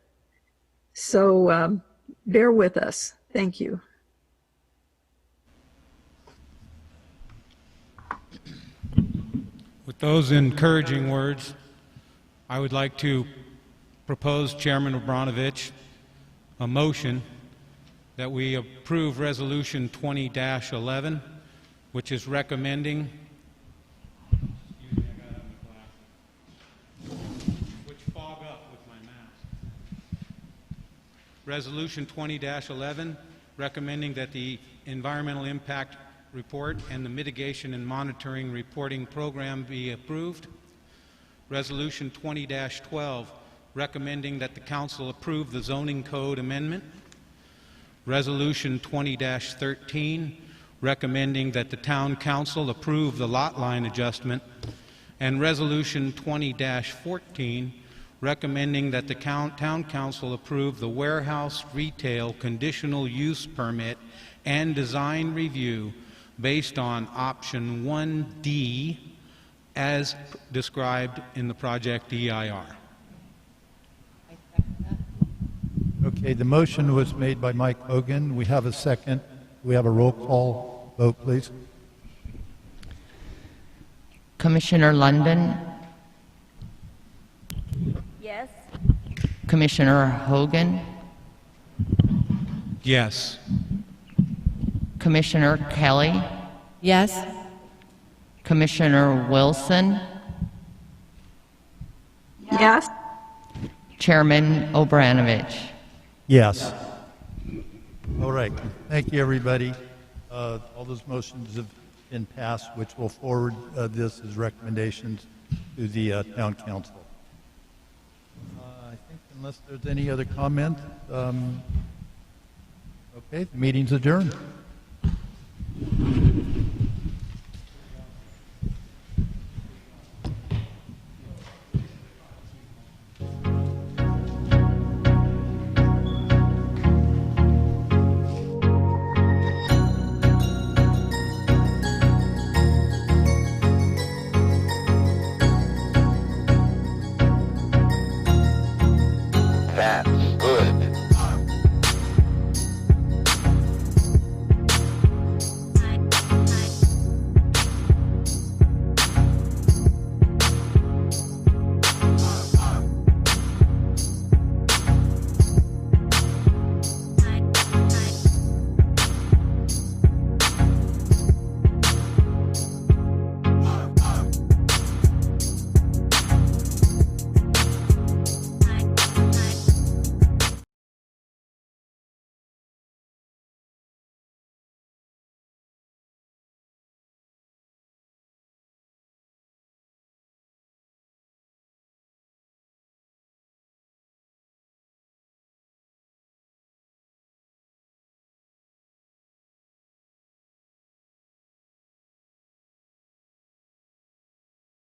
S3: So bear with us. Thank you.
S9: With those encouraging words, I would like to propose, Chairman Abranovich, a motion that we approve Resolution 20-11, which is recommending Resolution 20-11, recommending that the Environmental Impact Report and the Mitigation and Monitoring Reporting Program be approved. Resolution 20-12, recommending that the Council approve the Zoning Code Amendment. Resolution 20-13, recommending that the Town Council approve the lot line adjustment. And Resolution 20-14, recommending that the town council approve the warehouse retail conditional use permit and design review based on option 1D as described in the project EIR.
S1: Okay, the motion was made by Mike Hogan. We have a second. We have a roll call vote, please.
S2: Commissioner London?
S7: Yes.
S2: Commissioner Hogan?
S9: Yes.
S2: Commissioner Kelly?
S11: Yes.
S2: Commissioner Wilson?
S3: Yes.
S2: Chairman Obranovich?
S1: Yes. All right. Thank you, everybody. All those motions have been passed, which will forward this as recommendations to the town council. I think unless there's any other comment, okay, the meeting's adjourned.